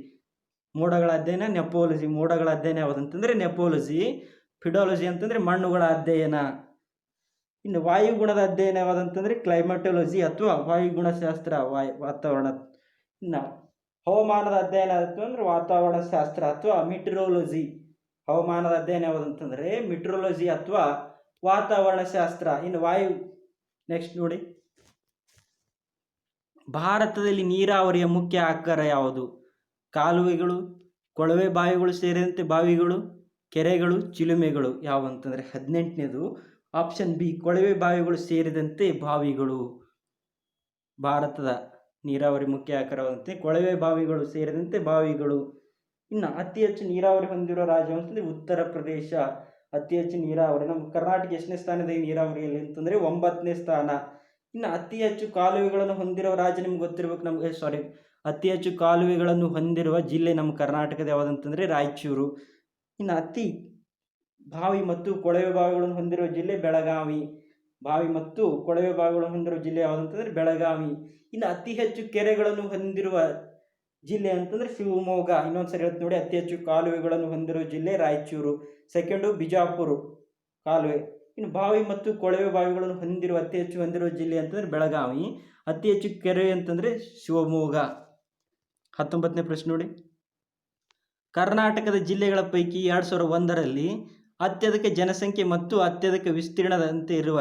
ಮೋಡಗಳ ಅಧ್ಯಯನ ನೆಪೋಲಜಿ. ಮೋಡಗಳ ಅಧ್ಯಯನ ಯಾವುದಂತಂದರೆ ನೆಪೋಲಜಿ, ಪಿಡಾಲಜಿ ಅಂತಂದರೆ ಮಣ್ಣುಗಳ ಅಧ್ಯಯನ. ಇನ್ನು ವಾಯುಗುಣದ ಅಧ್ಯಯನ ಯಾವುದಂತಂದರೆ ಕ್ಲೈಮಟೋಲಜಿ ಅಥವಾ ವಾಯುಗುಣಶಾಸ್ತ್ರ, ವಾತಾವರಣ. ಇನ್ನು ಹವಾಮಾನದ ಅಧ್ಯಯನ ಅಂತಂದರೆ ವಾತಾವರಣ ಶಾಸ್ತ್ರ ಅಥವಾ ಮಿಟ್ರೋಲಜಿ. ಹವಾಮಾನದ ಅಧ್ಯಯನ ಯಾವುದಂತಂದರೆ ಮಿಟ್ರೋಲಜಿ ಅಥವಾ ವಾತಾವರಣ ಶಾಸ್ತ್ರ. ಇನ್ನು ನೆಕ್ಸ್ಟ್ ನೋಡಿ, ಭಾರತದಲ್ಲಿ ನೀರಾವರಿಯ ಮುಖ್ಯ ಆಕಾರ ಯಾವುದು? ಕಾಲುವೆಗಳು, ಕೊಳವೆ ಬಾವಿಗಳು ಸೇರಿದಂತೆ ಬಾವಿಗಳು, ಕೆರೆಗಳು, ಚಿಲುಮೆಗಳು. ಯಾವಂತಂದರೆ 18ನೇದು ಆಪ್ಷನ್ ಬಿ, ಕೊಳವೆ ಬಾವಿಗಳು ಸೇರಿದಂತೆ ಬಾವಿಗಳು. ಭಾರತದ ನೀರಾವರಿ ಮುಖ್ಯ ಆಕಾರವಾದಂತೆ ಕೊಳವೆ ಬಾವಿಗಳು ಸೇರಿದಂತೆ ಬಾವಿಗಳು. ಇನ್ನು ಅತಿ ಹೆಚ್ಚು ನೀರಾವರಿ ಹೊಂದಿರುವ ರಾಜ್ಯ ಅಂತಂದರೆ ಉತ್ತರ ಪ್ರದೇಶ. ಅತಿ ಹೆಚ್ಚು ನೀರಾವರಿ. ನಮ್ಮ ಕರ್ನಾಟಕ ಎಷ್ಟನೇ ಸ್ಥಾನದ ನೀರಾವರಿಯಲ್ಲಿ ಅಂತಂದರೆ 9ನೇ ಸ್ಥಾನ. ಇನ್ನು ಅತಿ ಹೆಚ್ಚು ಕಾಲುವೆಗಳನ್ನು ಹೊಂದಿರುವ ರಾಜ್ಯ ನಿಮ್ಗೆ ಗೊತ್ತಿರಬೇಕು. ಅತಿ ಹೆಚ್ಚು ಕಾಲುವೆಗಳನ್ನು ಹೊಂದಿರುವ ಜಿಲ್ಲೆ ನಮ್ಮ ಕರ್ನಾಟಕದ ಯಾವುದಂತಂದರೆ ರಾಯಚೂರು. ಇನ್ನು ಅತಿ ಬಾವಿ ಮತ್ತು ಕೊಳವೆ ಬಾವಿಗಳನ್ನು ಹೊಂದಿರುವ ಜಿಲ್ಲೆ ಬೆಳಗಾವಿ. ಬಾವಿ ಮತ್ತು ಕೊಳವೆ ಬಾವಿಗಳನ್ನು ಹೊಂದಿರುವ ಜಿಲ್ಲೆ ಯಾವುದಂತಂದರೆ ಬೆಳಗಾವಿ. ಇನ್ನು ಅತಿ ಹೆಚ್ಚು ಕೆರೆಗಳನ್ನು ಹೊಂದಿರುವ ಜಿಲ್ಲೆ ಅಂತಂದರೆ ಶಿವಮೊಗ್ಗ. ಇನ್ನೊಂದು ಸರಿ ಹೇಳ್ತೀನಿ ನೋಡಿ, ಅತಿ ಹೆಚ್ಚು ಕಾಲುವೆಗಳನ್ನು ಹೊಂದಿರುವ ಜಿಲ್ಲೆ ರಾಯಚೂರು. ಸೆಕೆಂಡು ಬಿಜಾಪುರ ಕಾಲುವೆ. ಇನ್ನು ಬಾವಿ ಮತ್ತು ಕೊಳವೆ ಬಾವಿಗಳನ್ನು ಅತಿ ಹೆಚ್ಚು ಹೊಂದಿರುವ ಜಿಲ್ಲೆ ಅಂತಂದರೆ ಬೆಳಗಾವಿ. ಅತಿ ಹೆಚ್ಚು ಕೆರೆ ಅಂತಂದರೆ ಶಿವಮೊಗ್ಗ. 19ನೇ ಪ್ರಶ್ನೆ ನೋಡಿ, ಕರ್ನಾಟಕದ ಜಿಲ್ಲೆಗಳ ಪೈಕಿ 2001ರಲ್ಲಿ ಅತ್ಯಧಿಕ ಜನಸಂಖ್ಯೆ ಮತ್ತು ಅತ್ಯಧಿಕ ವಿಸ್ತೀರ್ಣದಂತೆ ಇರುವ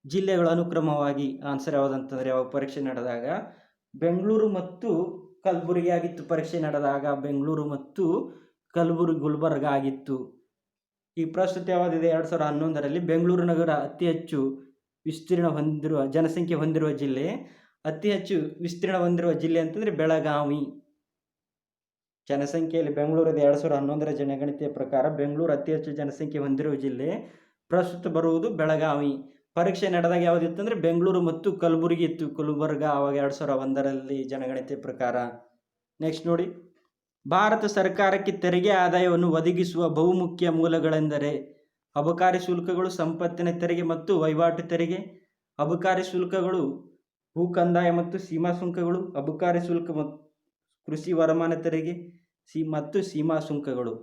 ಜಿಲ್ಲೆಗಳು ಅನುಕ್ರಮವಾಗಿ. ಆನ್ಸರ್ ಯಾವುದಂತಂದರೆ ಯಾವ ಪರೀಕ್ಷೆ ನಡೆದಾಗ ಬೆಂಗಳೂರು ಮತ್ತು ಕಲಬುರಗಿ ಆಗಿತ್ತು. ಪರೀಕ್ಷೆ ನಡೆದಾಗ ಬೆಂಗಳೂರು ಮತ್ತು ಕಲಬುರಗಿ, ಗುಲ್ಬರ್ಗ ಆಗಿತ್ತು. ಈ ಪ್ರಸ್ತುತ ಯಾವುದಿದೆ 2011ರಲ್ಲಿ ಬೆಂಗಳೂರು ನಗರ ಅತಿ ಹೆಚ್ಚು ವಿಸ್ತೀರ್ಣ ಹೊಂದಿರುವ ಜನಸಂಖ್ಯೆ ಹೊಂದಿರುವ ಜಿಲ್ಲೆ. ಅತಿ ಹೆಚ್ಚು ವಿಸ್ತೀರ್ಣ ಹೊಂದಿರುವ ಜಿಲ್ಲೆ ಅಂತಂದರೆ ಬೆಳಗಾವಿ. ಜನಸಂಖ್ಯೆಯಲ್ಲಿ ಬೆಂಗಳೂರಿದೆ. 2011ರ ಜನಗಣತಿಯ ಪ್ರಕಾರ ಬೆಂಗಳೂರು ಅತಿ ಹೆಚ್ಚು ಜನಸಂಖ್ಯೆ ಹೊಂದಿರುವ ಜಿಲ್ಲೆ. ಪ್ರಸ್ತುತ ಬರುವುದು ಬೆಳಗಾವಿ. ಪರೀಕ್ಷೆ ನಡೆದಾಗ ಯಾವುದಿತ್ತು ಅಂದರೆ ಬೆಂಗಳೂರು ಮತ್ತು ಕಲಬುರಗಿ ಇತ್ತು. ಗುಲ್ಬರ್ಗ ಆವಾಗ 2001ರಲ್ಲಿ ಜನಗಣತಿ ಪ್ರಕಾರ. ನೆಕ್ಸ್ಟ್ ನೋಡಿ, ಭಾರತ ಸರ್ಕಾರಕ್ಕೆ ತೆರಿಗೆ ಆದಾಯವನ್ನು ಒದಗಿಸುವ ಬಹುಮುಖ್ಯ ಮೂಲಗಳೆಂದರೆ ಅಬಕಾರಿ ಶುಲ್ಕಗಳು, ಸಂಪತ್ತಿನ ತೆರಿಗೆ ಮತ್ತು ವಹಿವಾಟು ತೆರಿಗೆ. ಅಬಕಾರಿ ಶುಲ್ಕಗಳು ಭೂ ಕಂದಾಯ ಮತ್ತು ಸೀಮಾ ಸುಂಕಗಳು, ಅಬಕಾರಿ ಶುಲ್ಕ ಮತ್ತು ಕೃಷಿ ವರಮಾನ ತೆರಿಗೆ ಮತ್ತು ಸೀಮಾ ಸುಂಕಗಳು.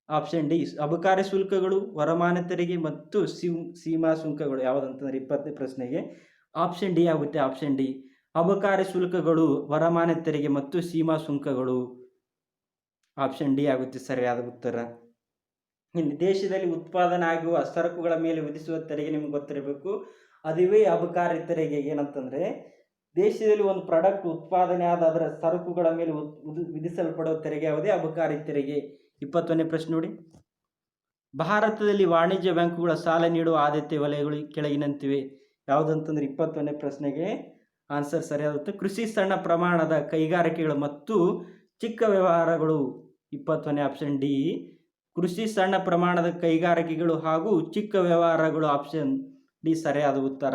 ಆಪ್ಷನ್ ಡಿ ಅಬಕಾರಿ ಶುಲ್ಕಗಳು, ವರಮಾನ ತೆರಿಗೆ ಮತ್ತು ಸೀಮಾ ಸುಂಕಗಳು. ಯಾವುದಂತಂದ್ರೆ 20ನೇ ಪ್ರಶ್ನೆಗೆ ಆಪ್ಷನ್ ಡಿ ಆಗುತ್ತೆ. ಆಪ್ಷನ್ ಡಿ ಅಬಕಾರಿ ಶುಲ್ಕಗಳು, ವರಮಾನ ತೆರಿಗೆ ಮತ್ತು ಸೀಮಾ ಸುಂಕಗಳು. ಆಪ್ಷನ್ ಡಿ ಆಗುತ್ತೆ ಸರಿಯಾದ ಉತ್ತರ. ಇನ್ನು ದೇಶದಲ್ಲಿ ಉತ್ಪಾದನೆ ಆಗುವ ಸರಕುಗಳ ಮೇಲೆ ವಿಧಿಸುವ ತೆರಿಗೆ ನಿಮ್ಗೆ ಗೊತ್ತಿರಬೇಕು, ಅದುವೇ ಅಬಕಾರಿ ತೆರಿಗೆ. ಏನಂತಂದರೆ ದೇಶದಲ್ಲಿ ಒಂದು ಪ್ರಾಡಕ್ಟ್ ಉತ್ಪಾದನೆ ಆದ ಅದರ ಸರಕುಗಳ ಮೇಲೆ ವಿಧಿಸಲ್ಪಡುವ ತೆರಿಗೆ ಯಾವುದೇ ಅಬಕಾರಿ ತೆರಿಗೆ. 21ನೇ ಪ್ರಶ್ನೆ ನೋಡಿ, ಭಾರತದಲ್ಲಿ ವಾಣಿಜ್ಯ ಬ್ಯಾಂಕುಗಳ ಸಾಲ ನೀಡುವ ಆದ್ಯತೆ ವಲಯಗಳು ಕೆಳಗಿನಂತಿವೆ. ಯಾವುದಂತಂದ್ರೆ 21ನೇ ಪ್ರಶ್ನೆಗೆ ಆನ್ಸರ್ ಸರಿಯಾಗುತ್ತೆ. ಕೃಷಿ, ಸಣ್ಣ ಪ್ರಮಾಣದ ಕೈಗಾರಿಕೆಗಳು ಮತ್ತು ಚಿಕ್ಕ ವ್ಯವಹಾರಗಳು. 20ನೇ ಆಪ್ಷನ್ ಡಿ ಕೃಷಿ, ಸಣ್ಣ ಪ್ರಮಾಣದ ಕೈಗಾರಿಕೆಗಳು ಹಾಗೂ ಚಿಕ್ಕ ವ್ಯವಹಾರಗಳು. ಆಪ್ಷನ್ ಡಿ ಸರಿಯಾದ ಉತ್ತರ.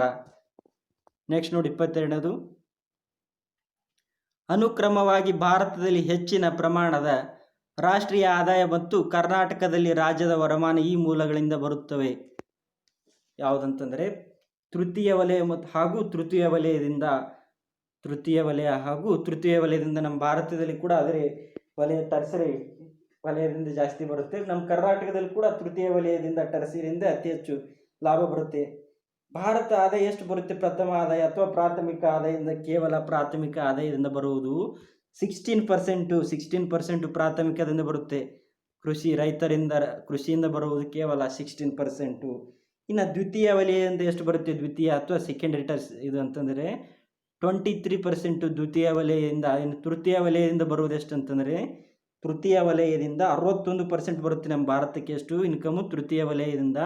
ನೆಕ್ಸ್ಟ್ ನೋಡಿ 22ನೇದು, ಅನುಕ್ರಮವಾಗಿ ಭಾರತದಲ್ಲಿ ಹೆಚ್ಚಿನ ಪ್ರಮಾಣದ ರಾಷ್ಟ್ರೀಯ ಆದಾಯ ಮತ್ತು ಕರ್ನಾಟಕದಲ್ಲಿ ರಾಜ್ಯದ ವರಮಾನ ಈ ಮೂಲಗಳಿಂದ ಬರುತ್ತವೆ. ಯಾವುದಂತಂದರೆ ತೃತೀಯ ವಲಯ ಹಾಗೂ ತೃತೀಯ ವಲಯದಿಂದ. ತೃತೀಯ ವಲಯ ಹಾಗೂ ತೃತೀಯ ವಲಯದಿಂದ ನಮ್ಮ ಭಾರತದಲ್ಲಿ ಕೂಡ ಅದರ ವಲಯ ಟರ್ಸರಿ ವಲಯದಿಂದ ಜಾಸ್ತಿ ಬರುತ್ತೆ. ನಮ್ಮ ಕರ್ನಾಟಕದಲ್ಲಿ ಕೂಡ ತೃತೀಯ ವಲಯದಿಂದ ಟರ್ಸರಿಯಿಂದ ಅತಿ ಹೆಚ್ಚು ಲಾಭ ಬರುತ್ತೆ. ಭಾರತ ಆದಾಯ ಎಷ್ಟು ಬರುತ್ತೆ? ಪ್ರಥಮ ಆದಾಯ ಅಥವಾ ಪ್ರಾಥಮಿಕ ಆದಾಯದಿಂದ ಕೇವಲ ಪ್ರಾಥಮಿಕ ಆದಾಯದಿಂದ ಬರುವುದು 16% ಪ್ರಾಥಮಿಕದಿಂದ ಬರುತ್ತೆ. ಕೃಷಿಯಿಂದ ಬರುವುದು ಕೇವಲ 16%. ಇನ್ನು ದ್ವಿತೀಯ ವಲಯದಿಂದ ಎಷ್ಟು ಬರುತ್ತೆ? ದ್ವಿತೀಯ ಅಥವಾ ಸೆಕೆಂಡರಿ ಟರ್ಸ್ ಇದು ಅಂತಂದರೆ 23% ದ್ವಿತೀಯ ವಲಯದಿಂದ. ಇನ್ನು ತೃತೀಯ ವಲಯದಿಂದ ಬರುವುದು ಎಷ್ಟು ಅಂತಂದರೆ ತೃತೀಯ ವಲಯದಿಂದ 61% ಬರುತ್ತೆ. ನಮ್ಮ ಭಾರತಕ್ಕೆ ಎಷ್ಟು ಇನ್ಕಮು? ತೃತೀಯ ವಲಯದಿಂದ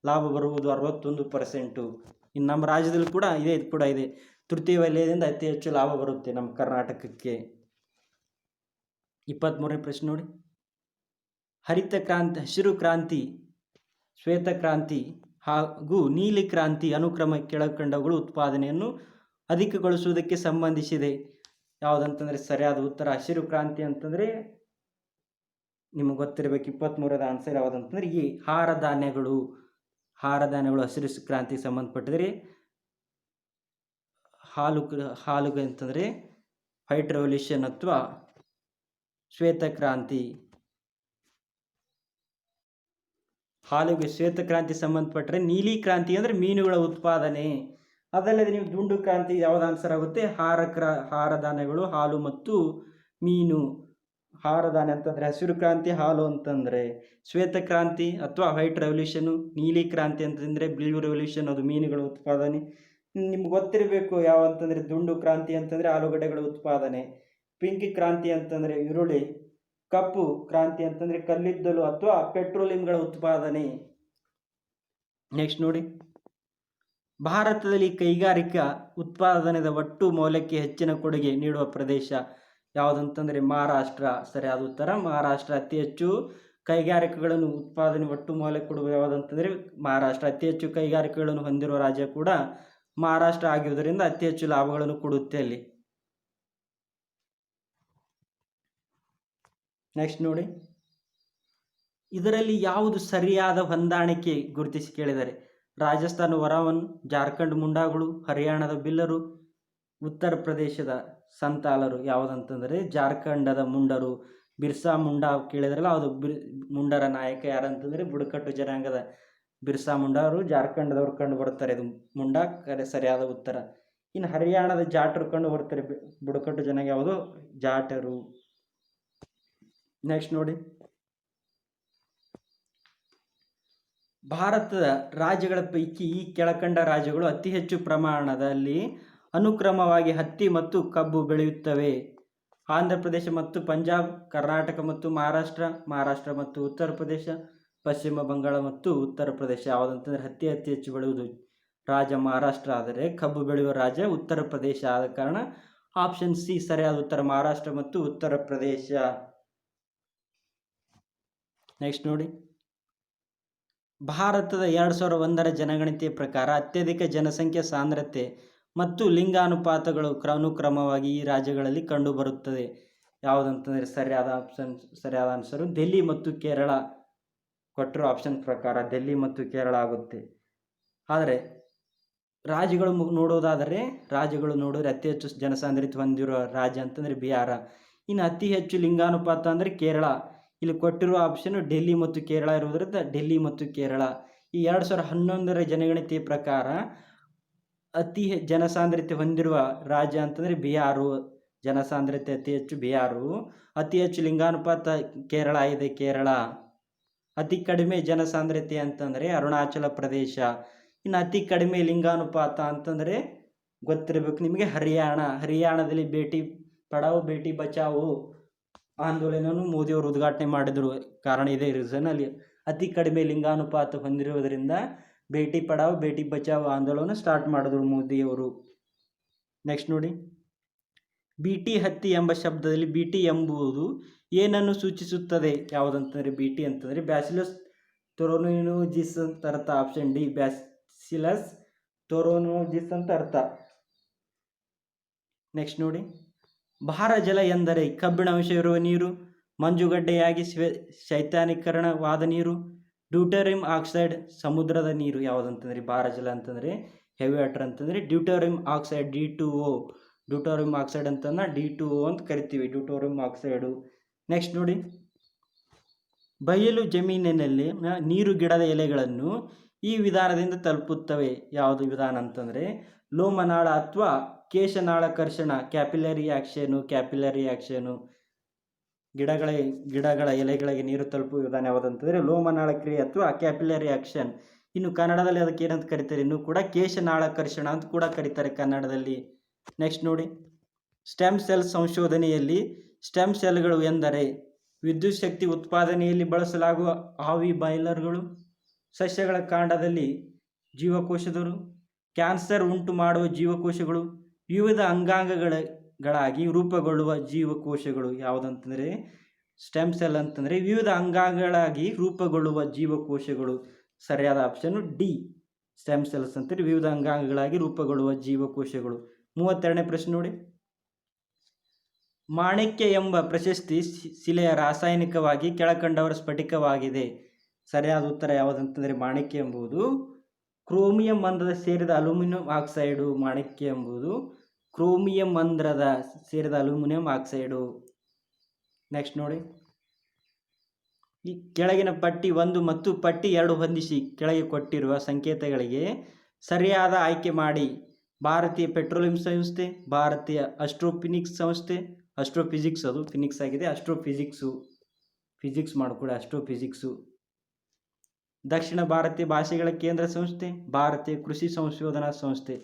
ಲಾಭ ಬರುವುದು 61%. ಇನ್ನು ನಮ್ಮ ರಾಜ್ಯದಲ್ಲಿ ಕೂಡ ಇದೆ. ತೃತೀಯ ವಲಯದಿಂದ ಅತಿ ಹೆಚ್ಚು ಲಾಭ ಬರುತ್ತೆ ನಮ್ಮ ಕರ್ನಾಟಕಕ್ಕೆ. 23ನೇ ಪ್ರಶ್ನೆ ನೋಡಿ, ಹರಿತ ಕ್ರಾಂತಿ, ಹಸಿರು ಕ್ರಾಂತಿ, ಶ್ವೇತ ಕ್ರಾಂತಿ ಹಾಗೂ ನೀಲಿ ಕ್ರಾಂತಿ ಅನುಕ್ರಮ ಕೆಳಕಂಡವುಗಳು ಉತ್ಪಾದನೆಯನ್ನು ಅಧಿಕಗೊಳಿಸುವುದಕ್ಕೆ ಸಂಬಂಧಿಸಿದೆ. ಯಾವುದಂತಂದರೆ ಸರಿಯಾದ ಉತ್ತರ ಹಸಿರು ಕ್ರಾಂತಿ ಅಂತಂದರೆ ನಿಮಗೆ ಗೊತ್ತಿರಬೇಕು. 23ರ ಆನ್ಸರ್ ಯಾವುದಂತಂದರೆ ಈ ಆಹಾರ ಧಾನ್ಯಗಳು ಹಸಿರು ಕ್ರಾಂತಿಗೆ ಸಂಬಂಧಪಟ್ಟಿದರೆ ಹಾಲುಗೆ ಅಂತಂದರೆ ವೈಟ್ ರೆವಲ್ಯೂಷನ್ ಅಥವಾ ಶ್ವೇತ ಕ್ರಾಂತಿ. ಹಾಲುಗೆ ಶ್ವೇತ ಕ್ರಾಂತಿ ಸಂಬಂಧಪಟ್ಟರೆ ನೀಲಿ ಕ್ರಾಂತಿ ಅಂದರೆ ಮೀನುಗಳ ಉತ್ಪಾದನೆ. ಅದಲ್ಲದೆ ನೀವು ದುಂಡು ಕ್ರಾಂತಿ ಯಾವ್ದು ಆನ್ಸರ್ ಆಗುತ್ತೆ? ಆಹಾರ ಧಾನ್ಯಗಳು, ಹಾಲು ಮತ್ತು ಮೀನು. ಆಹಾರ ಧಾನ್ಯ ಅಂತಂದರೆ ಹಸಿರು ಕ್ರಾಂತಿ, ಹಾಲು ಅಂತಂದರೆ ಶ್ವೇತ ಕ್ರಾಂತಿ ಅಥವಾ ವೈಟ್ ರೆವಲ್ಯೂಷನು. ನೀಲಿ ಕ್ರಾಂತಿ ಅಂತಂದರೆ ಬ್ಲೂ ರೆವಲ್ಯೂಷನ್, ಅದು ಮೀನುಗಳ ಉತ್ಪಾದನೆ. ನಿಮ್ಗೆ ಗೊತ್ತಿರಬೇಕು ಯಾವ ಅಂತಂದರೆ ದುಂಡು ಕ್ರಾಂತಿ ಅಂತಂದರೆ ಆಲೂಗಡ್ಡೆಗಳ ಉತ್ಪಾದನೆ, ಪಿಂಕ್ ಕ್ರಾಂತಿ ಅಂತಂದರೆ ಈರುಳ್ಳಿ, ಕಪ್ಪು ಕ್ರಾಂತಿ ಅಂತಂದರೆ ಕಲ್ಲಿದ್ದಲು ಅಥವಾ ಪೆಟ್ರೋಲಿಯಂಗಳ ಉತ್ಪಾದನೆ. ನೆಕ್ಸ್ಟ್ ನೋಡಿ, ಭಾರತದಲ್ಲಿ ಕೈಗಾರಿಕಾ ಉತ್ಪಾದನೆಯ ಒಟ್ಟು ಮೌಲ್ಯಕ್ಕೆ ಹೆಚ್ಚಿನ ಕೊಡುಗೆ ನೀಡುವ ಪ್ರದೇಶ ಯಾವುದಂತಂದರೆ ಮಹಾರಾಷ್ಟ್ರ. ಸರಿಯಾದ ಉತ್ತರ ಮಹಾರಾಷ್ಟ್ರ. ಅತಿ ಹೆಚ್ಚು ಕೈಗಾರಿಕೆಗಳನ್ನು ಉತ್ಪಾದನೆ ಒಟ್ಟು ಮೌಲ್ಯ ಕೊಡುವ ಯಾವುದಂತಂದರೆ ಮಹಾರಾಷ್ಟ್ರ. ಅತಿ ಹೆಚ್ಚು ಕೈಗಾರಿಕೆಗಳನ್ನು ಹೊಂದಿರುವ ರಾಜ್ಯ ಕೂಡ ಮಹಾರಾಷ್ಟ್ರ ಆಗಿರುವುದರಿಂದ ಅತಿ ಹೆಚ್ಚು ಲಾಭಗಳನ್ನು ಕೊಡುತ್ತೆ ಅಲ್ಲಿ. ನೆಕ್ಸ್ಟ್ ನೋಡಿ, ಇದರಲ್ಲಿ ಯಾವುದು ಸರಿಯಾದ ಹೊಂದಾಣಿಕೆ ಗುರುತಿಸಿ ಕೇಳಿದರೆ ರಾಜಸ್ಥಾನ ವರಾವನ್, ಜಾರ್ಖಂಡ್ ಮುಂಡಾಗಳು, ಹರಿಯಾಣದ ಬಿಲ್ಲರು, ಉತ್ತರ ಪ್ರದೇಶದ ಸಂತಾಲರು. ಯಾವುದಂತಂದರೆ ಜಾರ್ಖಂಡದ ಮುಂಡರು. ಬಿರ್ಸಾ ಮುಂಡಾ ಕೇಳಿದ್ರಲ್ಲ, ಅದು ಮುಂಡರ ನಾಯಕ ಯಾರಂತಂದರೆ ಬುಡಕಟ್ಟು ಜನಾಂಗದ ಬಿರ್ಸಾ ಮುಂಡಾ ಅವರು ಜಾರ್ಖಂಡದವ್ರು ಕಂಡು ಬರ್ತಾರೆ. ಇದು ಮುಂಡಾ ಸರಿಯಾದ ಉತ್ತರ. ಇನ್ನು ಹರಿಯಾಣದ ಜಾಟರು ಕಂಡು ಬರ್ತಾರೆ. ಬುಡಕಟ್ಟು ಜನಾಂಗ ಯಾವುದು? ಜಾಟರು. ನೆಕ್ಸ್ಟ್ ನೋಡಿ, ಭಾರತದ ರಾಜ್ಯಗಳ ಪೈಕಿ ಈ ಕೆಳಕಂಡ ರಾಜ್ಯಗಳು ಅತಿ ಹೆಚ್ಚು ಪ್ರಮಾಣದಲ್ಲಿ ಅನುಕ್ರಮವಾಗಿ ಹತ್ತಿ ಮತ್ತು ಕಬ್ಬು ಬೆಳೆಯುತ್ತವೆ. ಆಂಧ್ರ ಪ್ರದೇಶ ಮತ್ತು ಪಂಜಾಬ್, ಕರ್ನಾಟಕ ಮತ್ತು ಮಹಾರಾಷ್ಟ್ರ ಮತ್ತು ಉತ್ತರ ಪ್ರದೇಶ, ಪಶ್ಚಿಮ ಬಂಗಾಳ ಮತ್ತು ಉತ್ತರ ಪ್ರದೇಶ. ಯಾವುದಂತಂದರೆ ಹತ್ತಿ ಹೆಚ್ಚು ಬೆಳೆಯುವುದು ರಾಜ್ಯ ಮಹಾರಾಷ್ಟ್ರ, ಆದರೆ ಕಬ್ಬು ಬೆಳೆಯುವ ರಾಜ್ಯ ಉತ್ತರ ಪ್ರದೇಶ. ಆದ ಕಾರಣ ಆಪ್ಷನ್ ಸಿ ಸರಿಯಾದ ಉತ್ತರ, ಮಹಾರಾಷ್ಟ್ರ ಮತ್ತು ಉತ್ತರ ಪ್ರದೇಶ. ನೆಕ್ಸ್ಟ್ ನೋಡಿ, ಭಾರತದ 2001ರ ಜನಗಣತಿಯ ಪ್ರಕಾರ ಅತ್ಯಧಿಕ ಜನಸಂಖ್ಯೆ ಸಾಂದ್ರತೆ ಮತ್ತು ಲಿಂಗಾನುಪಾತಗಳು ಅನುಕ್ರಮವಾಗಿ ಈ ರಾಜ್ಯಗಳಲ್ಲಿ ಕಂಡುಬರುತ್ತದೆ. ಯಾವುದಂತಂದರೆ ಸರಿಯಾದ ಆನ್ಸರು ದೆಹಲಿ ಮತ್ತು ಕೇರಳ. ಕೊಟ್ಟಿರೋ ಆಪ್ಷನ್ ಪ್ರಕಾರ ದೆಹಲಿ ಮತ್ತು ಕೇರಳ ಆಗುತ್ತೆ. ಆದರೆ ರಾಜ್ಯಗಳು ನೋಡಿದ್ರೆ ಅತಿ ಹೆಚ್ಚು ಜನಸಾಂದ್ರತೆ ಹೊಂದಿರುವ ರಾಜ್ಯ ಅಂತಂದರೆ ಬಿಹಾರ. ಇನ್ನು ಅತಿ ಹೆಚ್ಚು ಲಿಂಗಾನುಪಾತ ಅಂದರೆ ಕೇರಳ. ಇಲ್ಲಿ ಕೊಟ್ಟಿರುವ ಆಪ್ಷನ್ ಡೆಲ್ಲಿ ಮತ್ತು ಕೇರಳ ಇರುವುದರಿಂದ ಡೆಲ್ಲಿ ಮತ್ತು ಕೇರಳ. ಈ 2011ರ ಜನಗಣತಿಯ ಪ್ರಕಾರ ಅತಿ ಜನಸಾಂದ್ರತೆ ಹೊಂದಿರುವ ರಾಜ್ಯ ಅಂತಂದರೆ ಬಿಹಾರು. ಜನಸಾಂದ್ರತೆ ಅತಿ ಹೆಚ್ಚು ಬಿಹಾರು. ಅತಿ ಹೆಚ್ಚು ಲಿಂಗಾನುಪಾತ ಕೇರಳ ಇದೆ, ಕೇರಳ. ಅತಿ ಕಡಿಮೆ ಜನಸಾಂದ್ರತೆ ಅಂತಂದರೆ ಅರುಣಾಚಲ ಪ್ರದೇಶ. ಇನ್ನು ಅತಿ ಕಡಿಮೆ ಲಿಂಗಾನುಪಾತ ಅಂತಂದರೆ ಗೊತ್ತಿರಬೇಕು ನಿಮಗೆ ಹರಿಯಾಣದಲ್ಲಿ ಬೇಟಿ ಪಡಾವೋ ಬೇಟಿ ಬಚಾವೋ ಆಂದೋಲನವನ್ನು ಮೋದಿಯವರು ಉದ್ಘಾಟನೆ ಮಾಡಿದರು. ಕಾರಣ ಇದೇ ರೀಸನ್. ಅಲ್ಲಿ ಅತಿ ಕಡಿಮೆ ಲಿಂಗಾನುಪಾತ ಹೊಂದಿರುವುದರಿಂದ ಬೇಟಿ ಪಡಾವೋ ಬೇಟಿ ಬಚಾವೋ ಆಂದೋಲನ ಸ್ಟಾರ್ಟ್ ಮಾಡಿದ್ರು ಮೋದಿಯವರು. ನೆಕ್ಸ್ಟ್ ನೋಡಿ, ಬಿಟಿ ಹತ್ತಿ ಎಂಬ ಶಬ್ದದಲ್ಲಿ ಬಿಟಿ ಎಂಬುದು ಏನನ್ನು ಸೂಚಿಸುತ್ತದೆ? ಯಾವುದಂತಂದರೆ ಬಿಟಿ ಅಂತಂದರೆ ಬ್ಯಾಸಿಲಸ್ ಥೊರೊನೋಜಿಸ್ ಅಂತ ಅರ್ಥ. ಆಪ್ಷನ್ ಡಿ ಬ್ಯಾಸಿಲಸ್ ಥೊರೊನೋಜಿಸ್ ಅಂತ ಅರ್ಥ. ನೆಕ್ಸ್ಟ್ ನೋಡಿ, ಭಾರ ಜಲ ಎಂದರೆ ಕಬ್ಬಿಣಾಂಶ ಇರುವ ನೀರು, ಮಂಜುಗಡ್ಡೆಯಾಗಿ ಶೈತ್ಯೀಕರಣವಾದ ನೀರು, ಡ್ಯೂಟೇರಿಯಂ ಆಕ್ಸೈಡ್ ಸಮುದ್ರದ ನೀರು. ಯಾವುದಂತಂದರೆ ಭಾರ ಜಲ ಅಂತಂದರೆ ಹೆವಿ ವಾಟರ್ ಅಂತಂದರೆ ಡ್ಯೂಟೇರಿಯಂ ಆಕ್ಸೈಡ್ D2O. ಡ್ಯೂಟೋರಿಯಂ ಆಕ್ಸೈಡ್ ಅಂತಂದ್ರೆ D2O ಅಂತ ಕರಿತೀವಿ, ಡ್ಯೂಟೋರಿಯಂ ಆಕ್ಸೈಡು. ನೆಕ್ಸ್ಟ್ ನೋಡಿ, ಬಯಲು ಜಮೀನಿನಲ್ಲಿ ನೀರು ಗಿಡದ ಎಲೆಗಳನ್ನು ಈ ವಿಧಾನದಿಂದ ತಲುಪುತ್ತವೆ. ಯಾವುದು ವಿಧಾನ ಅಂತಂದರೆ ಲೋಮನಾಳ ಅಥವಾ ಕೇಶನಾಳಕರ್ಷಣ, ಕ್ಯಾಪಿಲರಿ ಆ್ಯಕ್ಷನು. ಗಿಡಗಳ ಎಲೆಗಳಿಗೆ ನೀರು ತಲುಪುವ ವಿಧಾನ ಯಾವುದಂತಂದರೆ ಲೋಮನಾಳ ಕ್ರಿಯೆ ಅಥವಾ ಕ್ಯಾಪಿಲರಿ ಆ್ಯಕ್ಷನ್. ಇನ್ನು ಕನ್ನಡದಲ್ಲಿ ಅದಕ್ಕೆ ಏನಂತ ಕರೀತಾರೆ? ಇನ್ನೂ ಕೂಡ ಕೇಶನಾಳಕರ್ಷಣ ಅಂತ ಕೂಡ ಕರೀತಾರೆ ಕನ್ನಡದಲ್ಲಿ. ನೆಕ್ಸ್ಟ್ ನೋಡಿ, ಸ್ಟೆಮ್ ಸೆಲ್ ಸಂಶೋಧನೆಯಲ್ಲಿ ಸ್ಟೆಮ್ ಸೆಲ್ಗಳು ಎಂದರೆ ವಿದ್ಯುತ್ ಶಕ್ತಿ ಉತ್ಪಾದನೆಯಲ್ಲಿ ಬಳಸಲಾಗುವ ಆವಿ ಬಾಯ್ಲರ್ಗಳು, ಸಸ್ಯಗಳ ಕಾಂಡದಲ್ಲಿ ಜೀವಕೋಶಗಳು, ಕ್ಯಾನ್ಸರ್ ಉಂಟು ಮಾಡುವ ಜೀವಕೋಶಗಳು, ವಿವಿಧ ಅಂಗಾಂಗಗಳಾಗಿ ರೂಪುಗೊಳ್ಳುವ ಜೀವಕೋಶಗಳು. ಯಾವುದಂತಂದರೆ ಸ್ಟೆಮ್ ಸೆಲ್ ಅಂತಂದರೆ ವಿವಿಧ ಅಂಗಾಂಗಗಳಾಗಿ ರೂಪುಗೊಳ್ಳುವ ಜೀವಕೋಶಗಳು. ಸರಿಯಾದ ಆಪ್ಷನ್ ಡಿ, ಸ್ಟೆಮ್ ಸೆಲ್ಸ್ ಅಂತಂದರೆ ವಿವಿಧ ಅಂಗಾಂಗಗಳಾಗಿ ರೂಪುಗೊಳ್ಳುವ ಜೀವಕೋಶಗಳು. 32ನೇ ಪ್ರಶ್ನೆ ನೋಡಿ, ಮಾಣಿಕ್ಯ ಎಂಬ ಪ್ರಶಸ್ತಿ ಶಿಲೆಯ ರಾಸಾಯನಿಕವಾಗಿ ಕೆಳಕಂಡವರ ಸ್ಫಟಿಕವಾಗಿದೆ. ಸರಿಯಾದ ಉತ್ತರ ಯಾವುದಂತಂದರೆ ಮಾಣಿಕ್ಯ ಎಂಬುದು ಕ್ರೋಮಿಯಂ ಮಂದ್ರದ ಸೇರಿದ ಅಲ್ಯೂಮಿನಿಯಂ ಆಕ್ಸೈಡು. ಮಾಣಿಕ್ಯ ಎಂಬುದು ಕ್ರೋಮಿಯಂ ಮಂದ್ರದ ಸೇರಿದ ಅಲ್ಯೂಮಿನಿಯಂ ಆಕ್ಸೈಡು. ನೆಕ್ಸ್ಟ್ ನೋಡಿ, ಈ ಕೆಳಗಿನ ಪಟ್ಟಿ 1 ಮತ್ತು ಪಟ್ಟಿ 2 ಹೊಂದಿಸಿ ಕೆಳಗೆ ಕೊಟ್ಟಿರುವ ಸಂಕೇತಗಳಿಗೆ ಸರಿಯಾದ ಆಯ್ಕೆ ಮಾಡಿ. ಭಾರತೀಯ ಪೆಟ್ರೋಲಿಯಂ ಸಂಸ್ಥೆ, ಭಾರತೀಯ ಅಸ್ಟ್ರೋಫಿಸಿಕ್ಸ್ ಸಂಸ್ಥೆ, ಅಸ್ಟ್ರೋಫಿಸಿಕ್ಸ್ ಅದು ಫಿನಿಕ್ಸ್ ಆಗಿದೆ, ಫಿಸಿಕ್ಸ್ ಮಾಡಿಕೊಡಿ ಅಸ್ಟ್ರೋಫಿಸಿಕ್ಸು. ದಕ್ಷಿಣ ಭಾರತೀಯ ಭಾಷೆಗಳ ಕೇಂದ್ರ ಸಂಸ್ಥೆ, ಭಾರತೀಯ ಕೃಷಿ ಸಂಶೋಧನಾ ಸಂಸ್ಥೆ.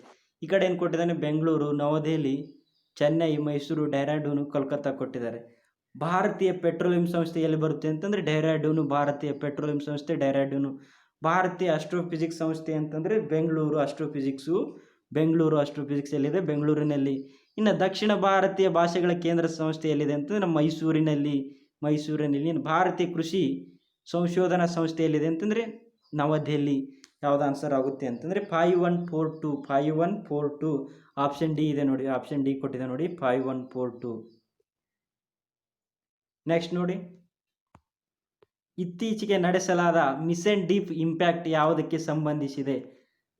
ಈ ಕಡೆ ಏನು ಕೊಟ್ಟಿದ್ದಾನೆ? ಬೆಂಗಳೂರು, ನವದೆಹಲಿ, ಚೆನ್ನೈ, ಮೈಸೂರು, ಡೆಹ್ರಾಡೂನು, ಕೋಲ್ಕತ್ತಾ ಕೊಟ್ಟಿದ್ದಾರೆ. ಭಾರತೀಯ ಪೆಟ್ರೋಲಿಯಂ ಸಂಸ್ಥೆ ಎಲ್ಲಿ ಬರುತ್ತೆ ಅಂತಂದರೆ ಡೆಹ್ರಾಡೂನು. ಭಾರತೀಯ ಪೆಟ್ರೋಲಿಯಂ ಸಂಸ್ಥೆ ಡೆಹ್ರಾಡೂನು. ಭಾರತೀಯ ಅಸ್ಟ್ರೋಫಿಸಿಕ್ಸ್ ಸಂಸ್ಥೆ ಅಂತಂದರೆ ಬೆಂಗಳೂರು ಅಸ್ಟ್ರೋಫಿಸಿಕ್ಸ್ ಎಲ್ಲಿದೆ? ಬೆಂಗಳೂರಿನಲ್ಲಿ. ಇನ್ನು ದಕ್ಷಿಣ ಭಾರತೀಯ ಭಾಷೆಗಳ ಕೇಂದ್ರ ಸಂಸ್ಥೆ ಎಲ್ಲಿದೆ ಅಂತಂದರೆ ನಮ್ಮ ಮೈಸೂರಿನಲ್ಲಿ. ಇನ್ನು ಭಾರತೀಯ ಕೃಷಿ ಸಂಶೋಧನಾ ಸಂಸ್ಥೆ ಎಲ್ಲಿದೆ ಅಂತಂದರೆ ನವದೆಹಲಿ. ಯಾವ್ದು ಆನ್ಸರ್ ಆಗುತ್ತೆ ಅಂತಂದರೆ 5142. ಆಪ್ಷನ್ ಡಿ ಇದೆ ನೋಡಿ, ಆಪ್ಷನ್ ಡಿ ಕೊಟ್ಟಿದೆ ನೋಡಿ, 5142. ನೆಕ್ಸ್ಟ್ ನೋಡಿ, ಇತ್ತೀಚೆಗೆ ನಡೆಸಲಾದ ಮಿಷನ್ ಡೀಪ್ ಇಂಪ್ಯಾಕ್ಟ್ ಯಾವುದಕ್ಕೆ ಸಂಬಂಧಿಸಿದೆ?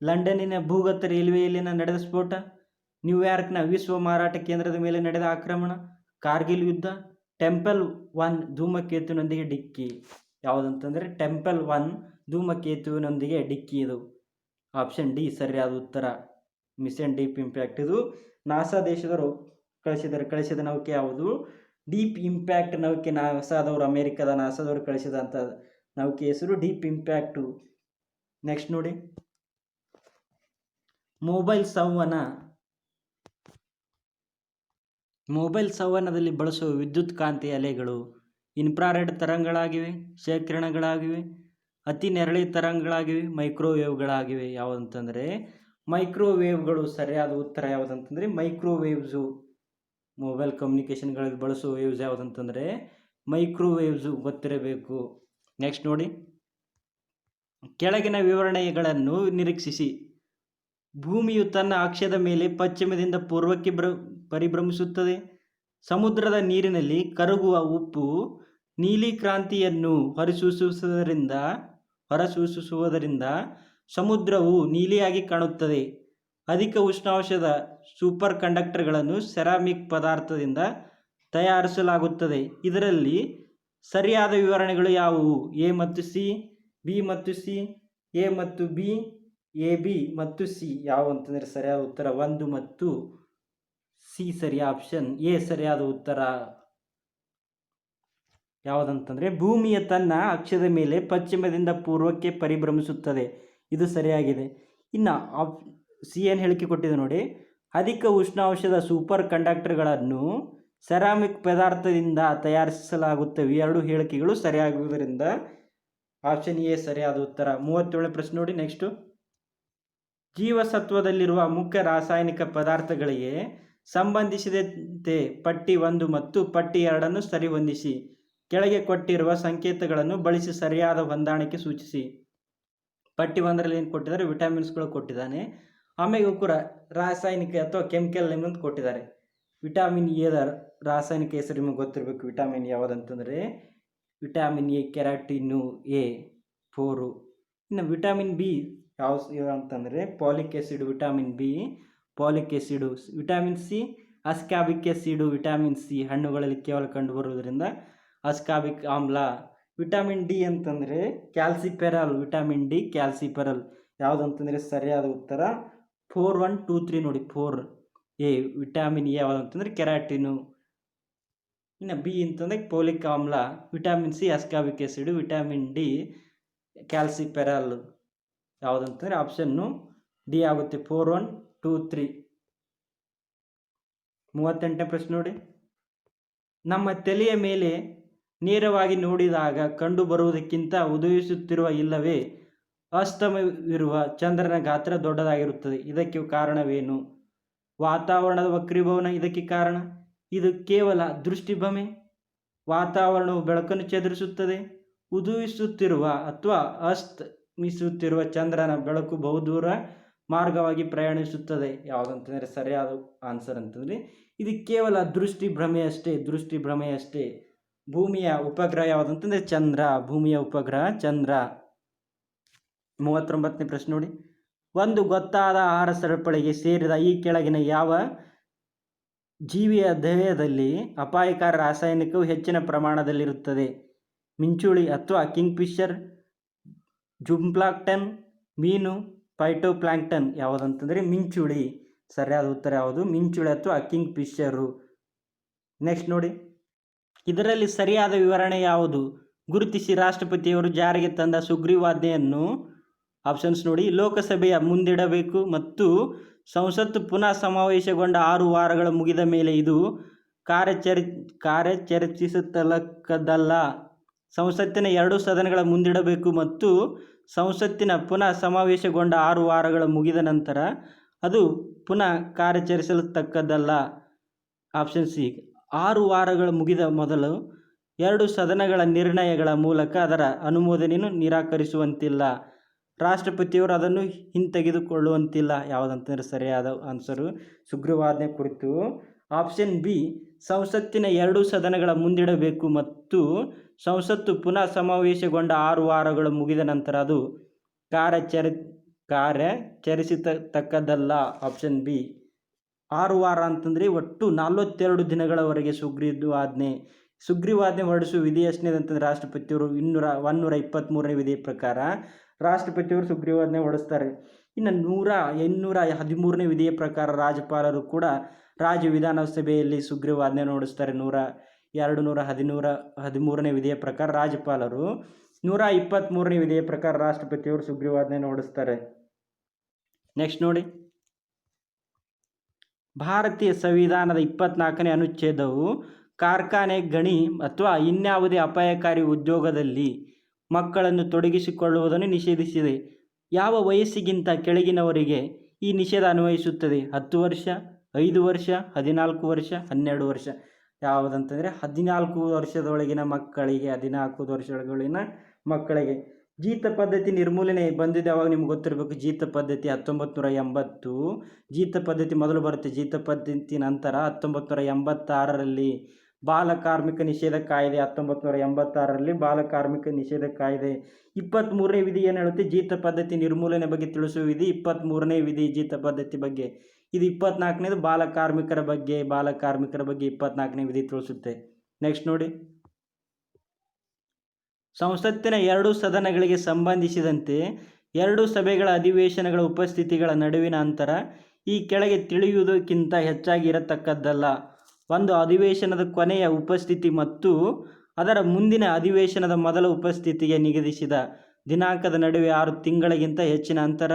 ಲಂಡನ್ನಿನ ಭೂಗತ ರೈಲ್ವೆಯಲ್ಲಿನ ನಡೆದ ಸ್ಫೋಟ, ನ್ಯೂಯಾರ್ಕ್ನ ವಿಶ್ವ ಮಾರಾಟ ಕೇಂದ್ರದ ಮೇಲೆ ನಡೆದ ಆಕ್ರಮಣ, ಕಾರ್ಗಿಲ್ ಯುದ್ಧ, ಟೆಂಪಲ್ 1 ಧೂಮಕೇತುವಿನೊಂದಿಗೆ ಡಿಕ್ಕಿ. ಯಾವುದಂತಂದರೆ ಟೆಂಪಲ್ 1 ಧೂಮಕೇತುವಿನೊಂದಿಗೆ ಡಿಕ್ಕಿ. ಇದು ಆಪ್ಷನ್ ಡಿ ಸರಿಯಾದ ಉತ್ತರ. ಮಿಷನ್ ಡೀಪ್ ಇಂಪ್ಯಾಕ್ಟ್ ಇದು ನಾಸಾ ದೇಶದವರು ಕಳಿಸಿದ ನೌಕೆ ಯಾವುದು? ಡೀಪ್ ಇಂಪ್ಯಾಕ್ಟ್ ನೌಕೆ. ನಾಸಾದವರು, ಅಮೆರಿಕದ ನಾಸಾದವರು ಕಳಿಸಿದಂಥ ನೌಕೆ ಹೆಸರು ಡೀಪ್ ಇಂಪ್ಯಾಕ್ಟು. ನೆಕ್ಸ್ಟ್ ನೋಡಿ, ಮೊಬೈಲ್ ಸಂವಹನದಲ್ಲಿ ಬಳಸುವ ವಿದ್ಯುತ್ ಕಾಂತಿ ಅಲೆಗಳು ಇನ್ಫ್ರಾರೆಡ್ ತರಂಗಗಳಾಗಿವೆ, ಕ್ಷಕಿರಣಗಳಾಗಿವೆ, ಅತಿ ನೆರಳಿ ತರಂಗಗಳಾಗಿವೆ, ಮೈಕ್ರೋವೇವ್ಗಳಾಗಿವೆ. ಯಾವುದಂತಂದರೆ ಮೈಕ್ರೋವೇವ್ಗಳು. ಸರಿಯಾದ ಉತ್ತರ ಯಾವುದಂತಂದರೆ ಮೈಕ್ರೋವೇವ್ಸು. ಮೊಬೈಲ್ ಕಮ್ಯುನಿಕೇಷನ್ಗಳಲ್ಲಿ ಬಳಸುವ ವೇವ್ಸ್ ಯಾವುದಂತಂದರೆ ಮೈಕ್ರೋವೇವ್ಸು ಗೊತ್ತಿರಬೇಕು. ನೆಕ್ಸ್ಟ್ ನೋಡಿ, ಕೆಳಗಿನ ವಿವರಣೆಗಳನ್ನು ನಿರೀಕ್ಷಿಸಿ. ಭೂಮಿಯು ತನ್ನ ಅಕ್ಷದ ಮೇಲೆ ಪಶ್ಚಿಮದಿಂದ ಪೂರ್ವಕ್ಕೆ ಪರಿಭ್ರಮಿಸುತ್ತದೆ. ಸಮುದ್ರದ ನೀರಿನಲ್ಲಿ ಕರಗುವ ಉಪ್ಪು ನೀಲಿ ಕ್ರಾಂತಿಯನ್ನು ಹೊರಸೂಸುವುದರಿಂದ ಸಮುದ್ರವು ನೀಲಿಯಾಗಿ ಕಾಣುತ್ತದೆ. ಅಧಿಕ ಉಷ್ಣಾಂಶದ ಸೂಪರ್ ಕಂಡಕ್ಟರ್ಗಳನ್ನು ಸೆರಾಮಿಕ್ ಪದಾರ್ಥದಿಂದ ತಯಾರಿಸಲಾಗುತ್ತದೆ. ಇದರಲ್ಲಿ ಸರಿಯಾದ ವಿವರಣೆಗಳು ಯಾವುವು? ಎ ಮತ್ತು ಸಿ, ಬಿ ಮತ್ತು ಸಿ, ಎ ಮತ್ತು ಬಿ, ಎ ಬಿ ಮತ್ತು ಸಿ. ಯಾವ ಅಂತಂದರೆ ಸರಿಯಾದ ಉತ್ತರ 1 ಮತ್ತು ಸಿ ಸರಿ. ಆಪ್ಷನ್ ಎ ಸರಿಯಾದ ಉತ್ತರ. ಯಾವುದಂತಂದರೆ ಭೂಮಿಯ ತನ್ನ ಅಕ್ಷದ ಮೇಲೆ ಪಶ್ಚಿಮದಿಂದ ಪೂರ್ವಕ್ಕೆ ಪರಿಭ್ರಮಿಸುತ್ತದೆ. ಇದು ಸರಿಯಾಗಿದೆ. ಇನ್ನು ಸಿ ಏನು ಹೇಳಿಕೆ ಕೊಟ್ಟಿದೆ ನೋಡಿ, ಅಧಿಕ ಉಷ್ಣಾಂಶದ ಸೂಪರ್ ಕಂಡಕ್ಟರ್ಗಳನ್ನು ಸೆರಾಮಿಕ್ ಪದಾರ್ಥದಿಂದ ತಯಾರಿಸಲಾಗುತ್ತವೆ. ಎರಡು ಹೇಳಿಕೆಗಳು ಸರಿಯಾಗುವುದರಿಂದ ಆಪ್ಷನ್ ಎ ಸರಿಯಾದ ಉತ್ತರ. 37ನೇ ಪ್ರಶ್ನೆ ನೋಡಿ. ನೆಕ್ಸ್ಟು, ಜೀವಸತ್ವದಲ್ಲಿರುವ ಮುಖ್ಯ ರಾಸಾಯನಿಕ ಪದಾರ್ಥಗಳಿಗೆ ಸಂಬಂಧಿಸಿದಂತೆ ಪಟ್ಟಿ 1 ಮತ್ತು ಪಟ್ಟಿ 2 ಸರಿಹೊಂದಿಸಿ. ಕೆಳಗೆ ಕೊಟ್ಟಿರುವ ಸಂಕೇತಗಳನ್ನು ಬಳಸಿ ಸರಿಯಾದ ಹೊಂದಾಣಿಕೆ ಸೂಚಿಸಿ. ಪಟ್ಟಿ 1ರಲ್ಲಿ ಏನು ಕೊಟ್ಟಿದ್ದಾರೆ? ವಿಟಮಿನ್ಸ್ಗಳು ಕೊಟ್ಟಿದ್ದಾನೆ. ಆಮೇಲೆ ಕೂಡ ರಾಸಾಯನಿಕ ಅಥವಾ ಕೆಮಿಕಲ್ ನೇಮ್ ಅಂತ ಕೊಟ್ಟಿದ್ದಾರೆ. ವಿಟಮಿನ್ ಎದ ರಾಸಾಯನಿಕ ಹೆಸರು ನಿಮಗೆ ಗೊತ್ತಿರಬೇಕು. ವಿಟಮಿನ್ ಯಾವುದಂತಂದರೆ ವಿಟಮಿನ್ ಎ, ಕೆರಾಟಿನು ಎ 4. ಇನ್ನು ವಿಟಮಿನ್ ಬಿ ಯಾವ ಅಂತಂದರೆ folic acid, vitamin B folic acid. Vitamin C ascorbic acid. Vitamin C ಹಣ್ಣುಗಳಲ್ಲಿ ಕೇವಲ ಕಂಡುಬರುವುದರಿಂದ ಅಸ್ಕಾಬಿಕ್ ಆಮ್ಲ. ವಿಟಮಿನ್ ಡಿ ಅಂತಂದರೆ ಕ್ಯಾಲ್ಸಿಪೆರಲ್. Vitamin D calciferol. ಯಾವುದಂತಂದರೆ ಸರಿಯಾದ ಉತ್ತರ 4, 1, 2, 3 ನೋಡಿ. 4 ಎ. ವಿಟಮಿನ್ ಎ ಯಾವುದಂತಂದರೆ ಕೆರಾಟಿನು. ಇನ್ನು ಬಿ ಅಂತಂದರೆ ಪೋಲಿಕ್ ಆಮ್ಲ. Vitamin C ascorbic acid. Vitamin D calciferol. ಯಾವುದಂತಂದರೆ ಆಪ್ಷನ್ನು ಡಿ ಆಗುತ್ತೆ. 4, 1, 2, 3. 38ನೇ ಪ್ರಶ್ನೆ ನೋಡಿ. ನಮ್ಮ ತಲೆಯ ಮೇಲೆ ನೇರವಾಗಿ ನೋಡಿದಾಗ ಕಂಡುಬರುವುದಕ್ಕಿಂತ ಉದಯಿಸುತ್ತಿರುವ ಇಲ್ಲವೇ ಅಸ್ತಮವಿರುವ ಚಂದ್ರನ ಗಾತ್ರ ದೊಡ್ಡದಾಗಿರುತ್ತದೆ. ಇದಕ್ಕೆ ಕಾರಣವೇನು? ವಾತಾವರಣದ ವಕ್ರೀಭವನ ಇದಕ್ಕೆ ಕಾರಣ. ಇದು ಕೇವಲ ದೃಷ್ಟಿಭ್ರಮೆ. ವಾತಾವರಣವು ಬೆಳಕನ್ನು ಚದುರಿಸುತ್ತದೆ. ಉದಯಿಸುತ್ತಿರುವ ಅಥವಾ ಅಸ್ತಮಿಸುತ್ತಿರುವ ಚಂದ್ರನ ಬೆಳಕು ಬಹುದೂರ ಮಾರ್ಗವಾಗಿ ಪ್ರಯಾಣಿಸುತ್ತದೆ. ಯಾವುದಂತಂದರೆ ಸರಿಯಾದ ಆನ್ಸರ್ ಅಂತಂದರೆ ಇದು ಕೇವಲ ದೃಷ್ಟಿಭ್ರಮೆಯಷ್ಟೇ. ಭೂಮಿಯ ಉಪಗ್ರಹ ಯಾವುದಂತಂದರೆ ಚಂದ್ರ. ಭೂಮಿಯ ಉಪಗ್ರಹ ಚಂದ್ರ. 39ನೇ ಪ್ರಶ್ನೆ ನೋಡಿ. ಒಂದು ಗೊತ್ತಾದ ಆಹಾರ ಸರಪಳಿಗೆ ಸೇರಿದ ಈ ಕೆಳಗಿನ ಯಾವ ಜೀವಿಯ ದೇಹದಲ್ಲಿ ಅಪಾಯಕಾರಿ ರಾಸಾಯನಿಕವು ಹೆಚ್ಚಿನ ಪ್ರಮಾಣದಲ್ಲಿರುತ್ತದೆ? ಮಿಂಚುಳಿ ಅಥವಾ ಕಿಂಗ್ಫಿಶರ್, ಜೂಪ್ಲಾಂಕ್ಟನ್, ಮೀನು, ಫೈಟೋಪ್ಲಾಂಕ್ಟನ್. ಯಾವುದಂತಂದರೆ ಮಿಂಚುಳಿ. ಸರಿಯಾದ ಉತ್ತರ ಯಾವುದು? ಮಿಂಚುಳಿ ಅಥವಾ ಕಿಂಗ್ಫಿಶರು. ನೆಕ್ಸ್ಟ್ ನೋಡಿ. ಇದರಲ್ಲಿ ಸರಿಯಾದ ವಿವರಣೆ ಯಾವುದು? ಗುರುತಿಸಿ. ರಾಷ್ಟ್ರಪತಿಯವರು ಜಾರಿಗೆ ತಂದ ಸುಗ್ರೀವಾಜ್ಞೆಯನ್ನು ಆಪ್ಷನ್ಸ್ ನೋಡಿ. ಲೋಕಸಭೆಯ ಮುಂದಿಡಬೇಕು ಮತ್ತು ಸಂಸತ್ತು ಪುನಃ ಸಮಾವೇಶಗೊಂಡ 6 ವಾರಗಳ ಮುಗಿದ ಮೇಲೆ ಇದು ಕಾರ್ಯಚರಿಸತಕ್ಕದ್ದಲ್ಲ. ಸಂಸತ್ತಿನ 2 ಸದನಗಳ ಮುಂದಿಡಬೇಕು ಮತ್ತು ಸಂಸತ್ತಿನ ಪುನಃ ಸಮಾವೇಶಗೊಂಡ 6 ವಾರಗಳ ಮುಗಿದ ನಂತರ ಅದು ಪುನಃ ಕಾರ್ಯಚರಿಸತಕ್ಕದ್ದಲ್ಲ. Option C. 6 ವಾರಗಳ ಮುಗಿದ ಮೊದಲು 2 ಸದನಗಳ ನಿರ್ಣಯಗಳ ಮೂಲಕ ಅದರ ಅನುಮೋದನೆಯನ್ನು ನಿರಾಕರಿಸುವಂತಿಲ್ಲ. ರಾಷ್ಟ್ರಪತಿಯವರು ಅದನ್ನು ಹಿಂತೆಗೆದುಕೊಳ್ಳುವಂತಿಲ್ಲ. ಯಾವುದಂತಂದರೆ ಸರಿಯಾದ ಆನ್ಸರು ಸುಗ್ರೀವಾಜ್ಞೆ ಕುರಿತು ಆಪ್ಷನ್ ಬಿ. ಸಂಸತ್ತಿನ 2 ಸದನಗಳ ಮುಂದಿಡಬೇಕು ಮತ್ತು ಸಂಸತ್ತು ಪುನಃ ಸಮಾವೇಶಗೊಂಡ 6 ವಾರಗಳು ಮುಗಿದ ನಂತರ ಅದು ಕಾರ್ಯಚರಿಸತಕ್ಕದ್ದಲ್ಲ. Option B. 6 ವಾರ ಅಂತಂದರೆ ಒಟ್ಟು 42 ದಿನಗಳವರೆಗೆ ಸುಗ್ರೀವಾಜ್ಞೆ ಹೊರಡಿಸುವ ವಿಧಿ ಎಷ್ಟನೇದು ಅಂತಂದರೆ ರಾಷ್ಟ್ರಪತಿಯವರು 123ನೇ ವಿಧಿಯ ಪ್ರಕಾರ ರಾಷ್ಟ್ರಪತಿಯವರು ಸುಗ್ರೀವಾಜ್ಞೆ ಹೊರಡಿಸ್ತಾರೆ. ಇನ್ನು 813ನೇ ವಿಧಿಯ ಪ್ರಕಾರ ರಾಜ್ಯಪಾಲರು ಕೂಡ ರಾಜ್ಯ ವಿಧಾನಸಭೆಯಲ್ಲಿ ಸುಗ್ರೀವಾಜ್ಞೆ ಹೊರಡಿಸ್ತಾರೆ. 213ನೇ ವಿಧಿಯ ಪ್ರಕಾರ ರಾಜ್ಯಪಾಲರು, 123ನೇ ವಿಧಿಯ ಪ್ರಕಾರ ರಾಷ್ಟ್ರಪತಿಯವರು ಸುಗ್ರೀವಾಜ್ಞೆಯನ್ನು ಹೊರಡಿಸ್ತಾರೆ. ನೆಕ್ಸ್ಟ್ ನೋಡಿ. ಭಾರತೀಯ ಸಂವಿಧಾನದ 24ನೇ ಅನುಚ್ಛೇದವು ಕಾರ್ಖಾನೆ, ಗಣಿ ಅಥವಾ ಇನ್ಯಾವುದೇ ಅಪಾಯಕಾರಿ ಉದ್ಯೋಗದಲ್ಲಿ ಮಕ್ಕಳನ್ನು ತೊಡಗಿಸಿಕೊಳ್ಳುವುದನ್ನು ನಿಷೇಧಿಸಿದೆ. ಯಾವ ವಯಸ್ಸಿಗಿಂತ ಕೆಳಗಿನವರಿಗೆ ಈ ನಿಷೇಧ ಅನ್ವಯಿಸುತ್ತದೆ? 10 ವರ್ಷ, 5 ವರ್ಷ, 14 ವರ್ಷ, 12 ವರ್ಷ. ಯಾವುದಂತಂದರೆ 14 ವರ್ಷದೊಳಗಿನ ಮಕ್ಕಳಿಗೆ, 14 ವರ್ಷದೊಳಗಿನ ಮಕ್ಕಳಿಗೆ. ಜೀತ ಪದ್ಧತಿ ನಿರ್ಮೂಲನೆ ಬಂದಿದೆ ಅವಾಗ ನಿಮ್ಗೆ ಗೊತ್ತಿರಬೇಕು. ಜೀತ ಪದ್ಧತಿ 1980. ಜೀತ ಪದ್ಧತಿ ಮೊದಲು ಬರುತ್ತೆ. ಜೀತ ಪದ್ಧತಿ ನಂತರ 1986ರಲ್ಲಿ ಬಾಲ ಕಾರ್ಮಿಕ ನಿಷೇಧ ಕಾಯ್ದೆ. 1986ರಲ್ಲಿ ಬಾಲ ಕಾರ್ಮಿಕ ನಿಷೇಧ ಕಾಯ್ದೆ. 23ನೇ ವಿಧಿ ಏನು ಹೇಳುತ್ತೆ? ಜೀತ ಪದ್ಧತಿ ನಿರ್ಮೂಲನೆ ಬಗ್ಗೆ ತಿಳಿಸುವ ವಿಧಿ 23ನೇ ವಿಧಿ ಜೀತ ಪದ್ಧತಿ ಬಗ್ಗೆ. ಇದು 24ನೇದು ಬಾಲ ಕಾರ್ಮಿಕರ ಬಗ್ಗೆ. 24ನೇ ವಿಧಿ ತಿಳಿಸುತ್ತೆ. ನೆಕ್ಸ್ಟ್ ನೋಡಿ, ಸಂಸತ್ತಿನ 2 ಸದನಗಳಿಗೆ ಸಂಬಂಧಿಸಿದಂತೆ 2 ಸಭೆಗಳ ಅಧಿವೇಶನಗಳ ಉಪಸ್ಥಿತಿಗಳ ನಡುವಿನ ಅಂತರ ಈ ಕೆಳಗೆ ತಿಳಿಯುವುದಕ್ಕಿಂತ ಹೆಚ್ಚಾಗಿ ಇರತಕ್ಕದ್ದಲ್ಲ. ಒಂದು ಅಧಿವೇಶನದ ಕೊನೆಯ ಉಪಸ್ಥಿತಿ ಮತ್ತು ಅದರ ಮುಂದಿನ ಅಧಿವೇಶನದ ಮೊದಲ ಉಪಸ್ಥಿತಿಗೆ ನಿಗದಿಸಿದ ದಿನಾಂಕದ ನಡುವೆ 6 ತಿಂಗಳಿಗಿಂತ ಹೆಚ್ಚಿನ ಅಂತರ.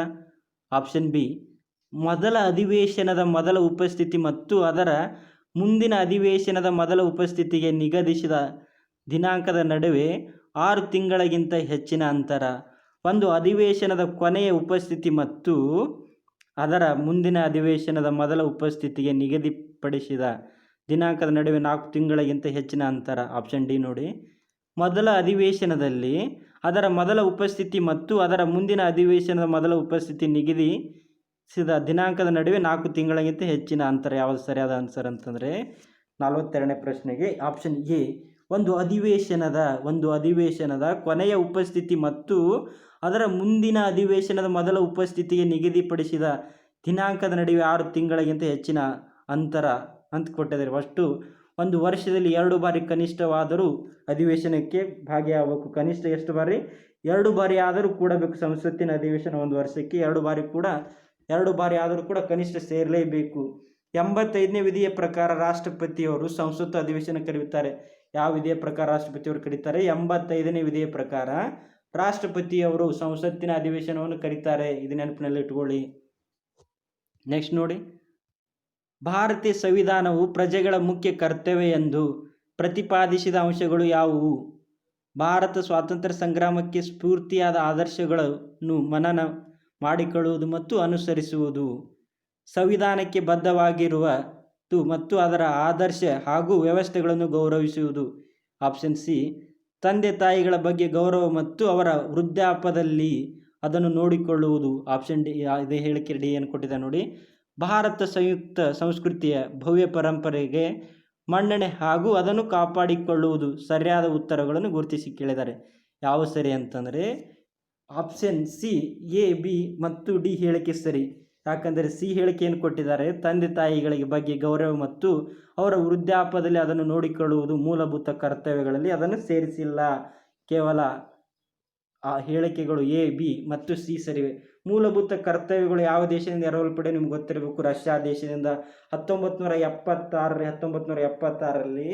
ಆಪ್ಷನ್ ಬಿ, ಮೊದಲ ಅಧಿವೇಶನದ ಮೊದಲ ಉಪಸ್ಥಿತಿ ಮತ್ತು ಅದರ ಮುಂದಿನ ಅಧಿವೇಶನದ ಮೊದಲ ಉಪಸ್ಥಿತಿಗೆ ನಿಗದಿಸಿದ ದಿನಾಂಕದ ನಡುವೆ 6 ತಿಂಗಳಿಗಿಂತ ಹೆಚ್ಚಿನ ಅಂತರ. ಒಂದು ಅಧಿವೇಶನದ ಕೊನೆಯ ಉಪಸ್ಥಿತಿ ಮತ್ತು ಅದರ ಮುಂದಿನ ಅಧಿವೇಶನದ ಮೊದಲ ಉಪಸ್ಥಿತಿಗೆ ನಿಗದಿಪಡಿಸಿದ ದಿನಾಂಕದ ನಡುವೆ 4 ತಿಂಗಳಿಗಿಂತ ಹೆಚ್ಚಿನ ಅಂತರ. ಆಪ್ಷನ್ ಡಿ ನೋಡಿ, ಮೊದಲ ಅಧಿವೇಶನದಲ್ಲಿ ಅದರ ಮೊದಲ ಉಪಸ್ಥಿತಿ ಮತ್ತು ಅದರ ಮುಂದಿನ ಅಧಿವೇಶನದ ಮೊದಲ ಉಪಸ್ಥಿತಿ ನಿಗದಿಸಿದ ದಿನಾಂಕದ ನಡುವೆ 4 ತಿಂಗಳಿಗಿಂತ ಹೆಚ್ಚಿನ ಅಂತರ. ಯಾವುದು ಸರಿಯಾದ ಆನ್ಸರ್ ಅಂತಂದರೆ 42ನೇ ಪ್ರಶ್ನೆಗೆ ಆಪ್ಷನ್ ಎ, ಒಂದು ಅಧಿವೇಶನದ ಕೊನೆಯ ಉಪಸ್ಥಿತಿ ಮತ್ತು ಅದರ ಮುಂದಿನ ಅಧಿವೇಶನದ ಮೊದಲ ಉಪಸ್ಥಿತಿಗೆ ನಿಗದಿಪಡಿಸಿದ ದಿನಾಂಕದ ನಡುವೆ 6 ತಿಂಗಳಿಗಿಂತ ಹೆಚ್ಚಿನ ಅಂತರ ಅಂತ ಕೊಟ್ಟಿದ್ದಾರೆ. ಅಷ್ಟು ಒಂದು ವರ್ಷದಲ್ಲಿ 2 ಬಾರಿ ಕನಿಷ್ಠವಾದರೂ ಅಧಿವೇಶನಕ್ಕೆ ಭಾಗಿಯಾಗಬೇಕು. ಕನಿಷ್ಠ ಎಷ್ಟು ಬಾರಿ? 2 ಬಾರಿ ಆದರೂ ಕೂಡಬೇಕು. ಸಂಸತ್ತಿನ ಅಧಿವೇಶನ ಒಂದು ವರ್ಷಕ್ಕೆ 2 ಬಾರಿ ಆದರೂ ಕೂಡ ಕನಿಷ್ಠ ಸೇರಲೇಬೇಕು. 85ನೇ ವಿಧಿಯ ಪ್ರಕಾರ ರಾಷ್ಟ್ರಪತಿಯವರು ಸಂಸತ್ತು ಅಧಿವೇಶನ ಕರೆಯುತ್ತಾರೆ. ಯಾವ ವಿಧಿಯ ಪ್ರಕಾರ ರಾಷ್ಟ್ರಪತಿಯವರು ಕರೀತಾರೆ? 85ನೇ ವಿಧಿಯ ಪ್ರಕಾರ ರಾಷ್ಟ್ರಪತಿಯವರು ಸಂಸತ್ತಿನ ಅಧಿವೇಶನವನ್ನು ಕರೀತಾರೆ. ಇದು ನೆನಪಿನಲ್ಲಿ ಇಟ್ಕೊಳ್ಳಿ. ನೆಕ್ಸ್ಟ್ ನೋಡಿ, ಭಾರತೀಯ ಸಂವಿಧಾನವು ಪ್ರಜೆಗಳ ಮುಖ್ಯ ಕರ್ತವ್ಯ ಎಂದು ಪ್ರತಿಪಾದಿಸಿದ ಅಂಶಗಳು ಯಾವುವು? ಭಾರತ ಸ್ವಾತಂತ್ರ್ಯ ಸಂಗ್ರಾಮಕ್ಕೆ ಸ್ಫೂರ್ತಿಯಾದ ಆದರ್ಶಗಳನ್ನು ಮನನ ಮಾಡಿಕೊಳ್ಳುವುದು ಮತ್ತು ಅನುಸರಿಸುವುದು, ಸಂವಿಧಾನಕ್ಕೆ ಬದ್ಧವಾಗಿರುವುದು ಮತ್ತು ಅದರ ಆದರ್ಶ ಹಾಗೂ ವ್ಯವಸ್ಥೆಗಳನ್ನು ಗೌರವಿಸುವುದು. ಆಪ್ಷನ್ ಸಿ, ತಂದೆ ತಾಯಿಗಳ ಬಗ್ಗೆ ಗೌರವ ಮತ್ತು ಅವರ ವೃದ್ಧಾಪ್ಯದಲ್ಲಿ ಅದನ್ನು ನೋಡಿಕೊಳ್ಳುವುದು. ಆಪ್ಷನ್ ಡಿ, ಇದೇ ಹೇಳಿಕೆ ಡಿ ಏನು ಕೊಟ್ಟಿದೆ ನೋಡಿ, ಭಾರತ ಸಂಯುಕ್ತ ಸಂಸ್ಕೃತಿಯ ಭವ್ಯ ಪರಂಪರೆಗೆ ಮನ್ನಣೆ ಹಾಗೂ ಅದನ್ನು ಕಾಪಾಡಿಕೊಳ್ಳುವುದು. ಸರಿಯಾದ ಉತ್ತರಗಳನ್ನು ಗುರುತಿಸಿ ಕೇಳಿದ್ದಾರೆ. ಯಾವ ಸರಿ ಅಂತಂದರೆ ಆಪ್ಷನ್ ಸಿ, ಎ, ಬಿ ಮತ್ತು ಡಿ ಹೇಳಿಕೆ ಸರಿ. ಯಾಕಂದರೆ ಸಿ ಹೇಳಿಕೆ ಏನು ಕೊಟ್ಟಿದ್ದಾರೆ? ತಂದೆ ತಾಯಿಗಳಿಗೆ ಬಗ್ಗೆ ಗೌರವ ಮತ್ತು ಅವರ ವೃದ್ಧಾಪ್ಯದಲ್ಲಿ ಅದನ್ನು ನೋಡಿಕೊಳ್ಳುವುದು ಮೂಲಭೂತ ಕರ್ತವ್ಯಗಳಲ್ಲಿ ಅದನ್ನು ಸೇರಿಸಿಲ್ಲ. ಕೇವಲ ಆ ಹೇಳಿಕೆಗಳು ಎ, ಬಿ ಮತ್ತು ಸಿ ಸರಿವೆ. ಮೂಲಭೂತ ಕರ್ತವ್ಯಗಳು ಯಾವ ದೇಶದಿಂದ ಎರವಲ್ಪಡೆ ನಿಮ್ಗೆ ಗೊತ್ತಿರಬೇಕು. ರಷ್ಯಾ ದೇಶದಿಂದ 1976ರಲ್ಲಿ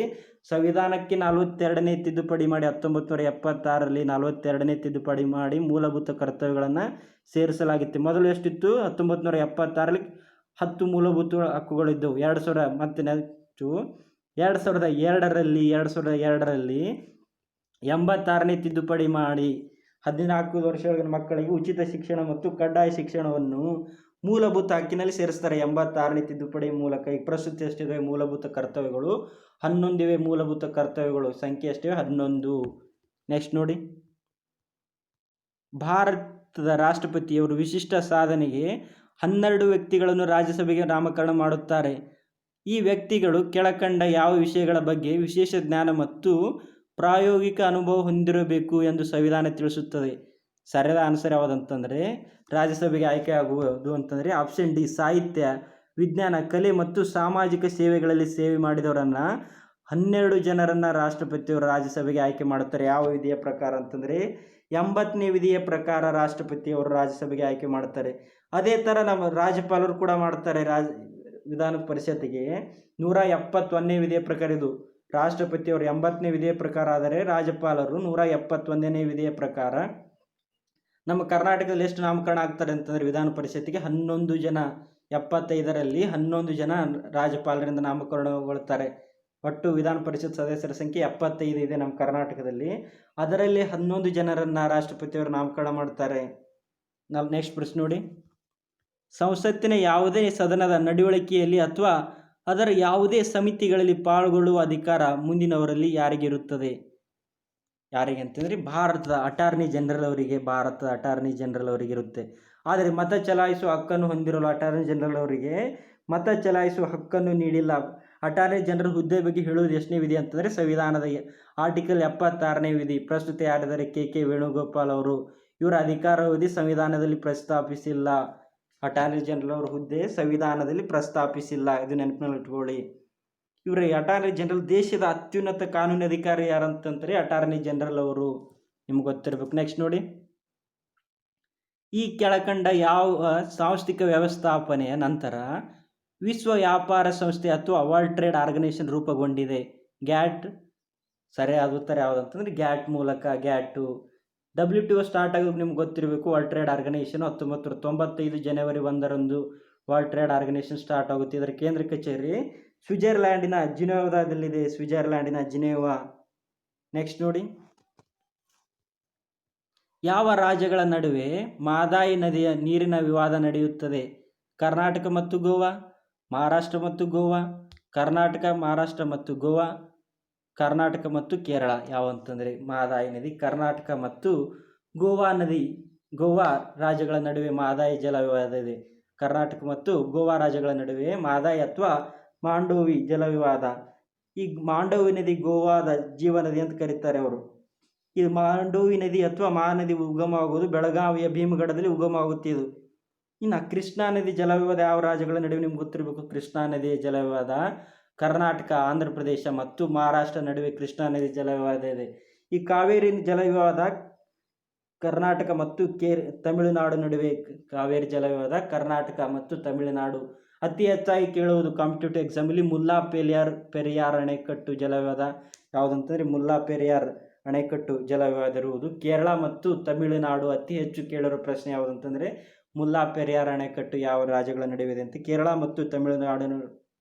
ಸಂವಿಧಾನಕ್ಕೆ 42ನೇ ತಿದ್ದುಪಡಿ ಮಾಡಿ 1976ರಲ್ಲಿ 42ನೇ ತಿದ್ದುಪಡಿ ಮಾಡಿ ಮೂಲಭೂತ ಕರ್ತವ್ಯಗಳನ್ನು ಸೇರಿಸಲಾಗಿತ್ತು. ಮೊದಲು ಎಷ್ಟಿತ್ತು? 1976ರಲ್ಲಿ 10 ಮೂಲಭೂತ ಹಕ್ಕುಗಳಿದ್ದವು. 2002ರಲ್ಲಿ 86ನೇ ತಿದ್ದುಪಡಿ ಮಾಡಿ 14 ವರ್ಷದೊಳಗಿನ ಮಕ್ಕಳಿಗೆ ಉಚಿತ ಶಿಕ್ಷಣ ಮತ್ತು ಕಡ್ಡಾಯ ಶಿಕ್ಷಣವನ್ನು ಮೂಲಭೂತ ಹಕ್ಕಿನಲ್ಲಿ ಸೇರಿಸ್ತಾರೆ 86ನೇ ತಿದ್ದುಪಡಿ ಮೂಲಕ. ಈಗ ಪ್ರಸ್ತುತ ಎಷ್ಟಿವೆ ಮೂಲಭೂತ ಕರ್ತವ್ಯಗಳು? 11 ಇವೆ ಮೂಲಭೂತ ಕರ್ತವ್ಯಗಳು. ಸಂಖ್ಯೆ ಎಷ್ಟಿವೆ? 11. ನೆಕ್ಸ್ಟ್ ನೋಡಿ, ಭಾರತದ ರಾಷ್ಟ್ರಪತಿಯವರು ವಿಶಿಷ್ಟ ಸಾಧನೆಗೆ 12 ವ್ಯಕ್ತಿಗಳನ್ನು ರಾಜ್ಯಸಭೆಗೆ ನಾಮಕರಣ ಮಾಡುತ್ತಾರೆ. ಈ ವ್ಯಕ್ತಿಗಳು ಕೆಳಕಂಡ ಯಾವ ವಿಷಯಗಳ ಬಗ್ಗೆ ವಿಶೇಷ ಜ್ಞಾನ ಮತ್ತು ಪ್ರಾಯೋಗಿಕ ಅನುಭವ ಹೊಂದಿರಬೇಕು ಎಂದು ಸಂವಿಧಾನ ತಿಳಿಸುತ್ತದೆ? ಸರಿಯಾದ ಆನ್ಸರ್ ಯಾವುದಂತಂದರೆ ರಾಜ್ಯಸಭೆಗೆ ಆಯ್ಕೆಯಾಗುವುದು ಅಂತಂದರೆ ಆಪ್ಷನ್ ಡಿ, ಸಾಹಿತ್ಯ, ವಿಜ್ಞಾನ, ಕಲೆ ಮತ್ತು ಸಾಮಾಜಿಕ ಸೇವೆಗಳಲ್ಲಿ ಸೇವೆ ಮಾಡಿದವರನ್ನು 12 ಜನರನ್ನು ರಾಷ್ಟ್ರಪತಿಯವರು ರಾಜ್ಯಸಭೆಗೆ ಆಯ್ಕೆ ಮಾಡುತ್ತಾರೆ. ಯಾವ ವಿಧಿಯ ಪ್ರಕಾರ ಅಂತಂದರೆ 80ನೇ ವಿಧಿಯ ಪ್ರಕಾರ ರಾಷ್ಟ್ರಪತಿಯವರು ರಾಜ್ಯಸಭೆಗೆ ಆಯ್ಕೆ ಮಾಡ್ತಾರೆ. ಅದೇ ಥರ ನಮ್ಮ ರಾಜ್ಯಪಾಲರು ಕೂಡ ಮಾಡ್ತಾರೆ. ವಿಧಾನ ಪರಿಷತ್ತಿಗೆ 171ನೇ ವಿಧಿಯ ಪ್ರಕಾರ ಇದು ರಾಷ್ಟ್ರಪತಿಯವರು 80ನೇ ವಿಧಿಯ ಪ್ರಕಾರ ಆದರೆ ರಾಜ್ಯಪಾಲರು 171ನೇ ವಿಧಿಯ ಪ್ರಕಾರ. ನಮ್ಮ ಕರ್ನಾಟಕದಲ್ಲಿ ಎಷ್ಟು ನಾಮಕರಣ ಆಗ್ತಾರೆ ಅಂತಂದರೆ ವಿಧಾನ ಪರಿಷತ್ತಿಗೆ 11 ಜನ. 75ರಲ್ಲಿ 11 ಜನ ರಾಜ್ಯಪಾಲರಿಂದ ನಾಮಕರಣಗೊಳ್ಳುತ್ತಾರೆ. ಒಟ್ಟು ವಿಧಾನ ಪರಿಷತ್ ಸದಸ್ಯರ ಸಂಖ್ಯೆ 75 ಇದೆ ನಮ್ಮ ಕರ್ನಾಟಕದಲ್ಲಿ. ಅದರಲ್ಲಿ 11 ಜನರನ್ನು ರಾಷ್ಟ್ರಪತಿಯವರು ನಾಮಕರಣ ಮಾಡ್ತಾರೆ. ನಾವು ನೆಕ್ಸ್ಟ್ ಪ್ರಶ್ನೆ ನೋಡಿ, ಸಂಸತ್ತಿನ ಯಾವುದೇ ಸದನದ ನಡವಳಿಕೆಯಲ್ಲಿ ಅಥವಾ ಅದರ ಯಾವುದೇ ಸಮಿತಿಗಳಲ್ಲಿ ಪಾಲ್ಗೊಳ್ಳುವ ಅಧಿಕಾರ ಮುಂದಿನವರಲ್ಲಿ ಯಾರಿಗಿರುತ್ತದೆ? ಯಾರಿಗೆ ಅಂತಂದರೆ ಭಾರತದ ಅಟಾರ್ನಿ ಜನರಲ್ ಅವರಿಗೆ, ಭಾರತದ ಅಟಾರ್ನಿ ಜನರಲ್ ಅವರಿಗೆ ಇರುತ್ತೆ. ಆದರೆ ಮತ ಚಲಾಯಿಸುವ ಹಕ್ಕನ್ನು ಹೊಂದಿರಲು ಅಟಾರ್ನಿ ಜನರಲ್ ಅವರಿಗೆ ಮತ ಚಲಾಯಿಸುವ ಹಕ್ಕನ್ನು ನೀಡಿಲ್ಲ. ಅಟಾರ್ನಿ ಜನರಲ್ ಹುದ್ದೆ ಬಗ್ಗೆ ಹೇಳುವುದು ಎಷ್ಟನೇ ವಿಧಿ ಅಂತಂದರೆ ಸಂವಿಧಾನದ ಆರ್ಟಿಕಲ್ 76ನೇ ವಿಧಿ. ಪ್ರಸ್ತುತ ಯಾರಿದ್ದಾರೆ? ಕೆ ವೇಣುಗೋಪಾಲ್ ಅವರು. ಇವರ ಅಧಿಕಾರಾವಧಿ ಸಂವಿಧಾನದಲ್ಲಿ ಪ್ರಸ್ತಾಪಿಸಿಲ್ಲ. ಅಟಾರ್ನಿ ಜನರಲ್ ಅವರ ಹುದ್ದೆ ಸಂವಿಧಾನದಲ್ಲಿ ಪ್ರಸ್ತಾಪಿಸಿಲ್ಲ, ಇದು ನೆನಪಿನಲ್ಲಿ ಇಟ್ಕೊಳ್ಳಿ. ಇವರ ಅಟಾರ್ನಿ ಜನರಲ್ ದೇಶದ ಅತ್ಯುನ್ನತ ಕಾನೂನು ಅಧಿಕಾರಿ ಯಾರಂತಂದರೆ ಅಟಾರ್ನಿ ಜನರಲ್ ಅವರು, ನಿಮ್ಗೆ ಗೊತ್ತಿರಬೇಕು. ನೆಕ್ಸ್ಟ್ ನೋಡಿ, ಈ ಕೆಳಕಂಡ ಯಾವ ಸಾಂಸ್ಥಿಕ ವ್ಯವಸ್ಥಾಪನೆಯ ನಂತರ ವಿಶ್ವ ವ್ಯಾಪಾರ ಸಂಸ್ಥೆ ಅಥವಾ ವರ್ಲ್ಡ್ ಟ್ರೇಡ್ ಆರ್ಗನೈಸೇಷನ್ ರೂಪುಗೊಂಡಿದೆ? ಗ್ಯಾಟ್ ಸರಿಯಾದ ಉತ್ತರ ಯಾವುದಂತಂದರೆ ಗ್ಯಾಟ್ ಮೂಲಕ. ಗ್ಯಾಟು WTO ಸ್ಟಾರ್ಟ್ ಆಗೋದು ನಿಮ್ಗೆ ಗೊತ್ತಿರಬೇಕು. ವರ್ಲ್ಡ್ ಟ್ರೇಡ್ ಆರ್ಗನೈಸೇಷನ್ 1995 ಜನವರಿ 1ರಂದು ವರ್ಲ್ಡ್ ಟ್ರೇಡ್ ಆರ್ಗನೈಸೇಷನ್ ಸ್ಟಾರ್ಟ್ ಆಗುತ್ತೆ. ಇದರ ಕೇಂದ್ರ ಕಚೇರಿ ಸ್ವಿಟ್ಜರ್ಲ್ಯಾಂಡಿನ ಜಿನೆವಾದಲ್ಲಿದೆ. ಸ್ವಿಟ್ಜರ್ಲ್ಯಾಂಡಿನ ಜಿನೆವಾ. ನೆಕ್ಸ್ಟ್ ನೋಡಿ, ಯಾವ ರಾಜ್ಯಗಳ ನಡುವೆ ಮಾದಾಯಿ ನದಿಯ ನೀರಿನ ವಿವಾದ ನಡೆಯುತ್ತದೆ? ಕರ್ನಾಟಕ ಮತ್ತು ಗೋವಾ, ಮಹಾರಾಷ್ಟ್ರ ಮತ್ತು ಗೋವಾ, ಕರ್ನಾಟಕ, ಮಹಾರಾಷ್ಟ್ರ ಮತ್ತು ಗೋವಾ, ಕರ್ನಾಟಕ ಮತ್ತು ಕೇರಳ. ಯಾವಂತಂದರೆ ಮಾದಾಯಿ ನದಿ ಕರ್ನಾಟಕ ಮತ್ತು ಗೋವಾ ನದಿ, ಗೋವಾ ರಾಜ್ಯಗಳ ನಡುವೆ ಮಾದಾಯಿ ಜಲ ವಿವಾದ ಇದೆ. ಕರ್ನಾಟಕ ಮತ್ತು ಗೋವಾ ರಾಜ್ಯಗಳ ನಡುವೆ ಮಾದಾಯಿ ಅಥವಾ ಮಾಂಡೋವಿ ಜಲ ವಿವಾದ. ಈ ಮಾಂಡೋವಿ ನದಿ ಗೋವಾದ ಜೀವನದಿ ಅಂತ ಕರೀತಾರೆ ಅವರು. ಈ ಮಾಂಡೋವಿ ನದಿ ಅಥವಾ ಮಹಾನದಿ ಉಗಮ ಆಗುವುದು ಬೆಳಗಾವಿಯ ಭೀಮಗಢದಲ್ಲಿ ಉಗಮ ಆಗುತ್ತೆ ಇದು. ಇನ್ನು ಕೃಷ್ಣಾ ನದಿ ಜಲ ವಿವಾದ ಯಾವ ರಾಜ್ಯಗಳ ನಡುವೆ ನಿಮ್ಗೆ ಗೊತ್ತಿರಬೇಕು? ಕೃಷ್ಣಾ ನದಿಯ ಜಲ ವಿವಾದ ಕರ್ನಾಟಕ, ಆಂಧ್ರ ಪ್ರದೇಶ ಮತ್ತು ಮಹಾರಾಷ್ಟ್ರ ನಡುವೆ ಕೃಷ್ಣಾ ನದಿ ಜಲ ವಿವಾದ ಇದೆ. ಈ ಕಾವೇರಿ ಜಲ ವಿವಾದ ಕರ್ನಾಟಕ ಮತ್ತು ತಮಿಳುನಾಡು ನಡುವೆ. ಕಾವೇರಿ ಜಲ ವಿವಾದ ಕರ್ನಾಟಕ ಮತ್ತು ತಮಿಳುನಾಡು. ಅತಿ ಹೆಚ್ಚಾಗಿ ಕೇಳುವುದು ಕಾಂಪಿಟೇಟಿವ್ ಎಕ್ಸಾಮಲ್ಲಿ ಮುಲ್ಲಾ ಪೆರಿಯಾರ್ ಅಣೆಕಟ್ಟು ಜಲ ವಿವಾದ ಯಾವುದಂತಂದರೆ ಮುಲ್ಲಾ ಪೆರಿಯಾರ್ ಅಣೆಕಟ್ಟು ಜಲ ವಿವಾದ ಇರುವುದು ಕೇರಳ ಮತ್ತು ತಮಿಳುನಾಡು. ಅತಿ ಹೆಚ್ಚು ಕೇಳಿರೋ ಪ್ರಶ್ನೆ ಯಾವುದಂತಂದರೆ ಮುಲ್ಲಾ ಪೆರಿಯಾರ್ ಅಣೆಕಟ್ಟು ಯಾವ ರಾಜ್ಯಗಳ ನಡುವೆ ಇದೆ ಅಂತ. ಕೇರಳ ಮತ್ತು ತಮಿಳುನಾಡು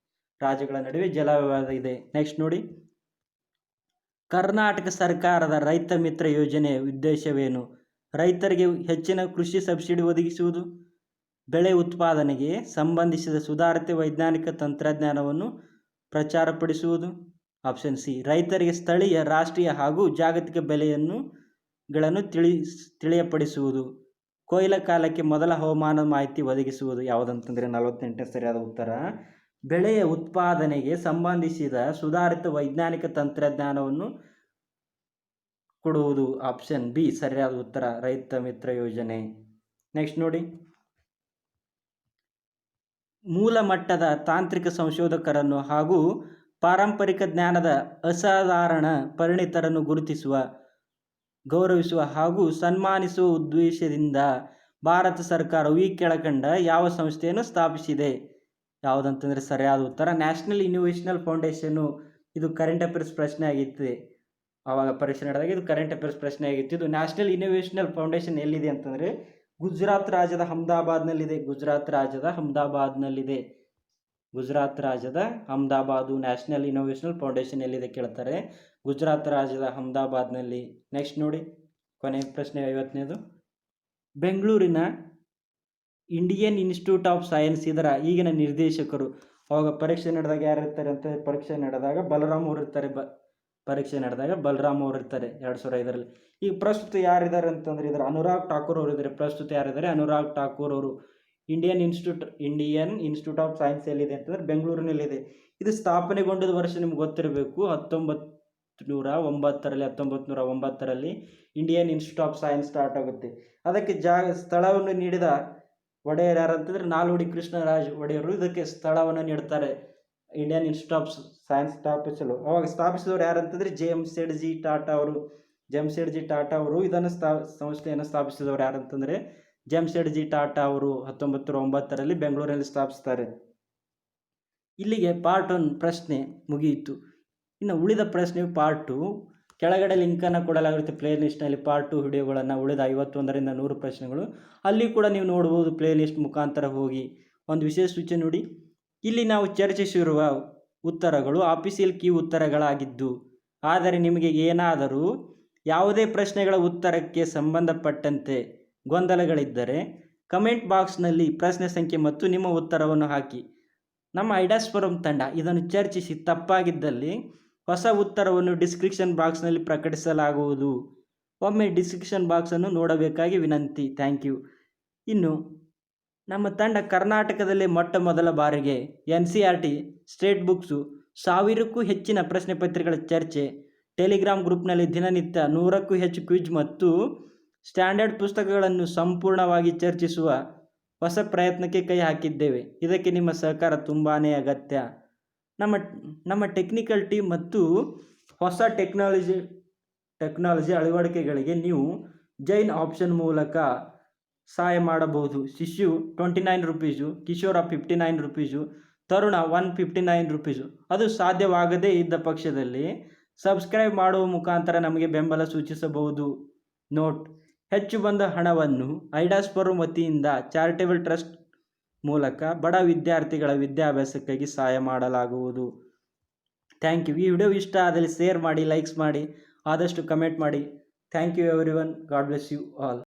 ರಾಜ್ಯಗಳ ನಡುವೆ ಜಲ ವಿವಾದ ಇದೆ. ನೆಕ್ಸ್ಟ್ ನೋಡಿ, ಕರ್ನಾಟಕ ಸರ್ಕಾರದ ರೈತ ಮಿತ್ರ ಯೋಜನೆಯ ಉದ್ದೇಶವೇನು? ರೈತರಿಗೆ ಹೆಚ್ಚಿನ ಕೃಷಿ ಸಬ್ಸಿಡಿ ಒದಗಿಸುವುದು, ಬೆಳೆ ಉತ್ಪಾದನೆಗೆ ಸಂಬಂಧಿಸಿದ ಸುಧಾರಿತ ವೈಜ್ಞಾನಿಕ ತಂತ್ರಜ್ಞಾನವನ್ನು ಪ್ರಚಾರಪಡಿಸುವುದು. ಆಪ್ಷನ್ ಸಿ, ರೈತರಿಗೆ ಸ್ಥಳೀಯ, ರಾಷ್ಟ್ರೀಯ ಹಾಗೂ ಜಾಗತಿಕ ಬೆಲೆಗಳನ್ನು ತಿಳಿಯಪಡಿಸುವುದು. ಕೊಯ್ಲ ಕಾಲಕ್ಕೆ ಮೊದಲ ಹವಾಮಾನ ಮಾಹಿತಿ ಒದಗಿಸುವುದು. ಯಾವುದಂತಂದರೆ 48ನೇ ಸರಿಯಾದ ಉತ್ತರ. ಬೆಳೆಯ ಉತ್ಪಾದನೆಗೆ ಸಂಬಂಧಿಸಿದ ಸುಧಾರಿತ ವೈಜ್ಞಾನಿಕ ತಂತ್ರಜ್ಞಾನವನ್ನು ಕೊಡುವುದು. ಆಪ್ಷನ್ ಬಿ ಸರಿಯಾದ ಉತ್ತರ, ರೈತ ಮಿತ್ರ ಯೋಜನೆ. ನೆಕ್ಸ್ಟ್ ನೋಡಿ, ಮೂಲ ಮಟ್ಟದ ತಾಂತ್ರಿಕ ಸಂಶೋಧಕರನ್ನು ಹಾಗೂ ಪಾರಂಪರಿಕ ಜ್ಞಾನದ ಅಸಾಧಾರಣ ಪರಿಣಿತರನ್ನು ಗುರುತಿಸುವ, ಗೌರವಿಸುವ ಹಾಗೂ ಸನ್ಮಾನಿಸುವ ಉದ್ದೇಶದಿಂದ ಭಾರತ ಸರ್ಕಾರವು ಈ ಕೆಳಕಂಡ ಯಾವ ಸಂಸ್ಥೆಯನ್ನು ಸ್ಥಾಪಿಸಿದೆ? ಯಾವುದಂತಂದರೆ ಸರಿಯಾದ ಉತ್ತರ ನ್ಯಾಷನಲ್ ಇನ್ನೋವೇಷನಲ್ ಫೌಂಡೇಶನ್ನು. ಇದು ಕರೆಂಟ್ ಅಫೇರ್ಸ್ ಪ್ರಶ್ನೆ ಆಗಿತ್ತು, ಆವಾಗ ಪರೀಕ್ಷೆ ನಡೆದಾಗ ಇದು ಕರೆಂಟ್ ಅಫೇರ್ಸ್ ಪ್ರಶ್ನೆ ಆಗಿತ್ತು. ಇದು ನ್ಯಾಷನಲ್ ಇನ್ನೋವೇಷನಲ್ ಫೌಂಡೇಶನ್ ಎಲ್ಲಿದೆ ಅಂತಂದರೆ ಗುಜರಾತ್ ರಾಜ್ಯದ ಅಹಮದಾಬಾದ್ನಲ್ಲಿದೆ. ಗುಜರಾತ್ ರಾಜ್ಯದ ಅಹಮದಾಬಾದ್ನಲ್ಲಿದೆ. ಗುಜರಾತ್ ರಾಜ್ಯದ ಅಹಮದಾಬಾದು. ನ್ಯಾಷನಲ್ ಇನ್ನೋವೇಷನಲ್ ಫೌಂಡೇಶನ್ ಎಲ್ಲಿದೆ ಕೇಳ್ತಾರೆ? ಗುಜರಾತ್ ರಾಜ್ಯದ ಅಹಮದಾಬಾದ್ನಲ್ಲಿ. ನೆಕ್ಸ್ಟ್ ನೋಡಿ, ಕೊನೆಯ ಪ್ರಶ್ನೆ 50ನೇದು. ಬೆಂಗಳೂರಿನ ಇಂಡಿಯನ್ ಇನ್ಸ್ಟಿಟ್ಯೂಟ್ ಆಫ್ ಸೈನ್ಸ್ ಇದರ ಈಗಿನ ನಿರ್ದೇಶಕರು. ಅವಾಗ ಪರೀಕ್ಷೆ ನಡೆದಾಗ ಯಾರು ಇರ್ತಾರೆ ಅಂತ? ಪರೀಕ್ಷೆ ನಡೆದಾಗ ಬಲರಾಮ್ ಅವರು ಇರ್ತಾರೆ. ಪರೀಕ್ಷೆ ನಡೆದಾಗ ಬಲರಾಮ್ ಅವರು ಇರ್ತಾರೆ 2005ರಲ್ಲಿ. ಈಗ ಪ್ರಸ್ತುತ ಯಾರಿದ್ದಾರೆ ಅಂತಂದರೆ ಇದರ ಅನುರಾಗ್ ಠಾಕೂರ್ ಅವರು ಇದ್ದಾರೆ. ಪ್ರಸ್ತುತ ಯಾರಿದ್ದಾರೆ? ಅನುರಾಗ್ ಠಾಕೂರ್ ಅವರು. ಇಂಡಿಯನ್ ಇನ್ಸ್ಟಿಟ್ಯೂಟ್ ಆಫ್ ಸೈನ್ಸ್ ಎಲ್ಲಿದೆ ಅಂತಂದರೆ ಬೆಂಗಳೂರಿನಲ್ಲಿದೆ. ಇದು ಸ್ಥಾಪನೆಗೊಂಡದ ವರ್ಷ ನಿಮ್ಗೆ ಗೊತ್ತಿರಬೇಕು, 1909ರಲ್ಲಿ Indian Institute of Science start ಆಗುತ್ತೆ. ಅದಕ್ಕೆ ಸ್ಥಳವನ್ನು ನೀಡಿದ ಒಡೆಯರ್ ಯಾರಂತಂದರೆ ನಾಲ್ವಡಿ ಕೃಷ್ಣರಾಜ ಒಡೆಯರು ಇದಕ್ಕೆ ಸ್ಥಳವನ್ನು ನೀಡ್ತಾರೆ, ಇಂಡಿಯನ್ ಇನ್ಸ್ಟಿಟ್ಯೂಟ್ ಆಫ್ ಸೈನ್ಸ್ ಸ್ಥಾಪಿಸಲು. ಅವಾಗ ಸ್ಥಾಪಿಸಿದವರು ಯಾರಂತಂದರೆ ಜೆಮ್ಸೆಡ್ಜಿ ಟಾಟಾ ಅವರು ಇದನ್ನು ಸಂಸ್ಥೆಯನ್ನು ಸ್ಥಾಪಿಸಿದವರು ಯಾರಂತಂದರೆ ಜೆಮ್ಸೆಡ್ಜಿ ಟಾಟಾ ಅವರು 1909ರಲ್ಲಿ ಬೆಂಗಳೂರಿನಲ್ಲಿ ಸ್ಥಾಪಿಸ್ತಾರೆ. ಇಲ್ಲಿಗೆ ಪಾರ್ಟ್ 1 ಪ್ರಶ್ನೆ ಮುಗಿಯಿತು. ಇನ್ನು ಉಳಿದ ಪ್ರಶ್ನೆ ಪಾರ್ಟ್ 2. ಕೆಳಗಡೆ ಲಿಂಕನ್ನು ಕೊಡಲಾಗಿರುತ್ತೆ ಪ್ಲೇ ಲಿಸ್ಟ್ನಲ್ಲಿ ಪಾರ್ಟ್ 2 ವಿಡಿಯೋಗಳನ್ನು, ಉಳಿದ 51ರಿಂದ 100 ಪ್ರಶ್ನೆಗಳು ಅಲ್ಲಿ ಕೂಡ ನೀವು ನೋಡ್ಬೋದು ಪ್ಲೇ ಲಿಸ್ಟ್ ಮುಖಾಂತರ ಹೋಗಿ. ಒಂದು ವಿಶೇಷ ಸೂಚನೆ ನೋಡಿ, ಇಲ್ಲಿ ನಾವು ಚರ್ಚಿಸಿರುವ ಉತ್ತರಗಳು ಆಫೀಸಿಯಲ್ ಕೀ ಉತ್ತರಗಳಾಗಿದ್ದು, ಆದರೆ ನಿಮಗೆ ಏನಾದರೂ ಯಾವುದೇ ಪ್ರಶ್ನೆಗಳ ಉತ್ತರಕ್ಕೆ ಸಂಬಂಧಪಟ್ಟಂತೆ ಗೊಂದಲಗಳಿದ್ದರೆ ಕಮೆಂಟ್ ಬಾಕ್ಸ್ನಲ್ಲಿ ಪ್ರಶ್ನೆ ಸಂಖ್ಯೆ ಮತ್ತು ನಿಮ್ಮ ಉತ್ತರವನ್ನು ಹಾಕಿ. ನಮ್ಮ ಐಡಾಸ್ ಫೋರಂ ತಂಡ ಇದನ್ನು ಚರ್ಚಿಸಿ ತಪ್ಪಾಗಿದ್ದಲ್ಲಿ ಹೊಸ ಉತ್ತರವನ್ನು ಡಿಸ್ಕ್ರಿಪ್ಷನ್ ಬಾಕ್ಸ್ನಲ್ಲಿ ಪ್ರಕಟಿಸಲಾಗುವುದು. ಒಮ್ಮೆ ಡಿಸ್ಕ್ರಿಪ್ಷನ್ ಬಾಕ್ಸನ್ನು ನೋಡಬೇಕಾಗಿ ವಿನಂತಿ. Thank you. ಇನ್ನು ನಮ್ಮ ತಂಡ ಕರ್ನಾಟಕದಲ್ಲೇ ಮೊಟ್ಟ ಮೊದಲ ಬಾರಿಗೆ NCERT ಸ್ಟೇಟ್ ಬುಕ್ಸು 1000ಕ್ಕೂ ಹೆಚ್ಚಿನ ಪ್ರಶ್ನೆ ಪತ್ರಿಕೆಗಳ ಚರ್ಚೆ, ಟೆಲಿಗ್ರಾಮ್ ಗ್ರೂಪ್ನಲ್ಲಿ ದಿನನಿತ್ಯ 100ಕ್ಕೂ ಹೆಚ್ಚು ಕ್ವಿಜ್ ಮತ್ತು ಸ್ಟ್ಯಾಂಡರ್ಡ್ ಪುಸ್ತಕಗಳನ್ನು ಸಂಪೂರ್ಣವಾಗಿ ಚರ್ಚಿಸುವ ಹೊಸ ಪ್ರಯತ್ನಕ್ಕೆ ಕೈ ಹಾಕಿದ್ದೇವೆ. ಇದಕ್ಕೆ ನಿಮ್ಮ ಸಹಕಾರ ತುಂಬಾ ಅಗತ್ಯ. ನಮ್ಮ ಟೆಕ್ನಿಕಲ್ ಟೀಮ್ ಮತ್ತು ಹೊಸ ಟೆಕ್ನಾಲಜಿ ಅಳವಡಿಕೆಗಳಿಗೆ ನೀವು ಜೈನ್ ಆಪ್ಷನ್ ಮೂಲಕ ಸಹಾಯ ಮಾಡಬಹುದು. ಶಿಶು 29 ರುಪೀಸು, ಕಿಶೋರ 59 ರುಪೀಸು, ತರುಣ 159 ರುಪೀಸು. ಅದು ಸಾಧ್ಯವಾಗದೇ ಇದ್ದ ಪಕ್ಷದಲ್ಲಿ ಸಬ್ಸ್ಕ್ರೈಬ್ ಮಾಡುವ ಮುಖಾಂತರ ನಮಗೆ ಬೆಂಬಲ ಸೂಚಿಸಬಹುದು. ನೋಟ್: ಹೆಚ್ಚು ಬಂದ ಹಣವನ್ನು ಐಡಾಸ್ ಫೋರಂ ವತಿಯಿಂದ ಚಾರಿಟೇಬಲ್ ಟ್ರಸ್ಟ್ ಮೂಲಕ ಬಡ ವಿದ್ಯಾರ್ಥಿಗಳ ವಿದ್ಯಾಭ್ಯಾಸಕ್ಕಾಗಿ ಸಹಾಯ ಮಾಡಲಾಗುವುದು. Thank you. ಈ ವಿಡಿಯೋ ಇಷ್ಟ ಆದಲ್ಲಿ ಶೇರ್ ಮಾಡಿ, ಲೈಕ್ಸ್ ಮಾಡಿ, ಆದಷ್ಟು ಕಮೆಂಟ್ ಮಾಡಿ. Thank you everyone. God bless you all.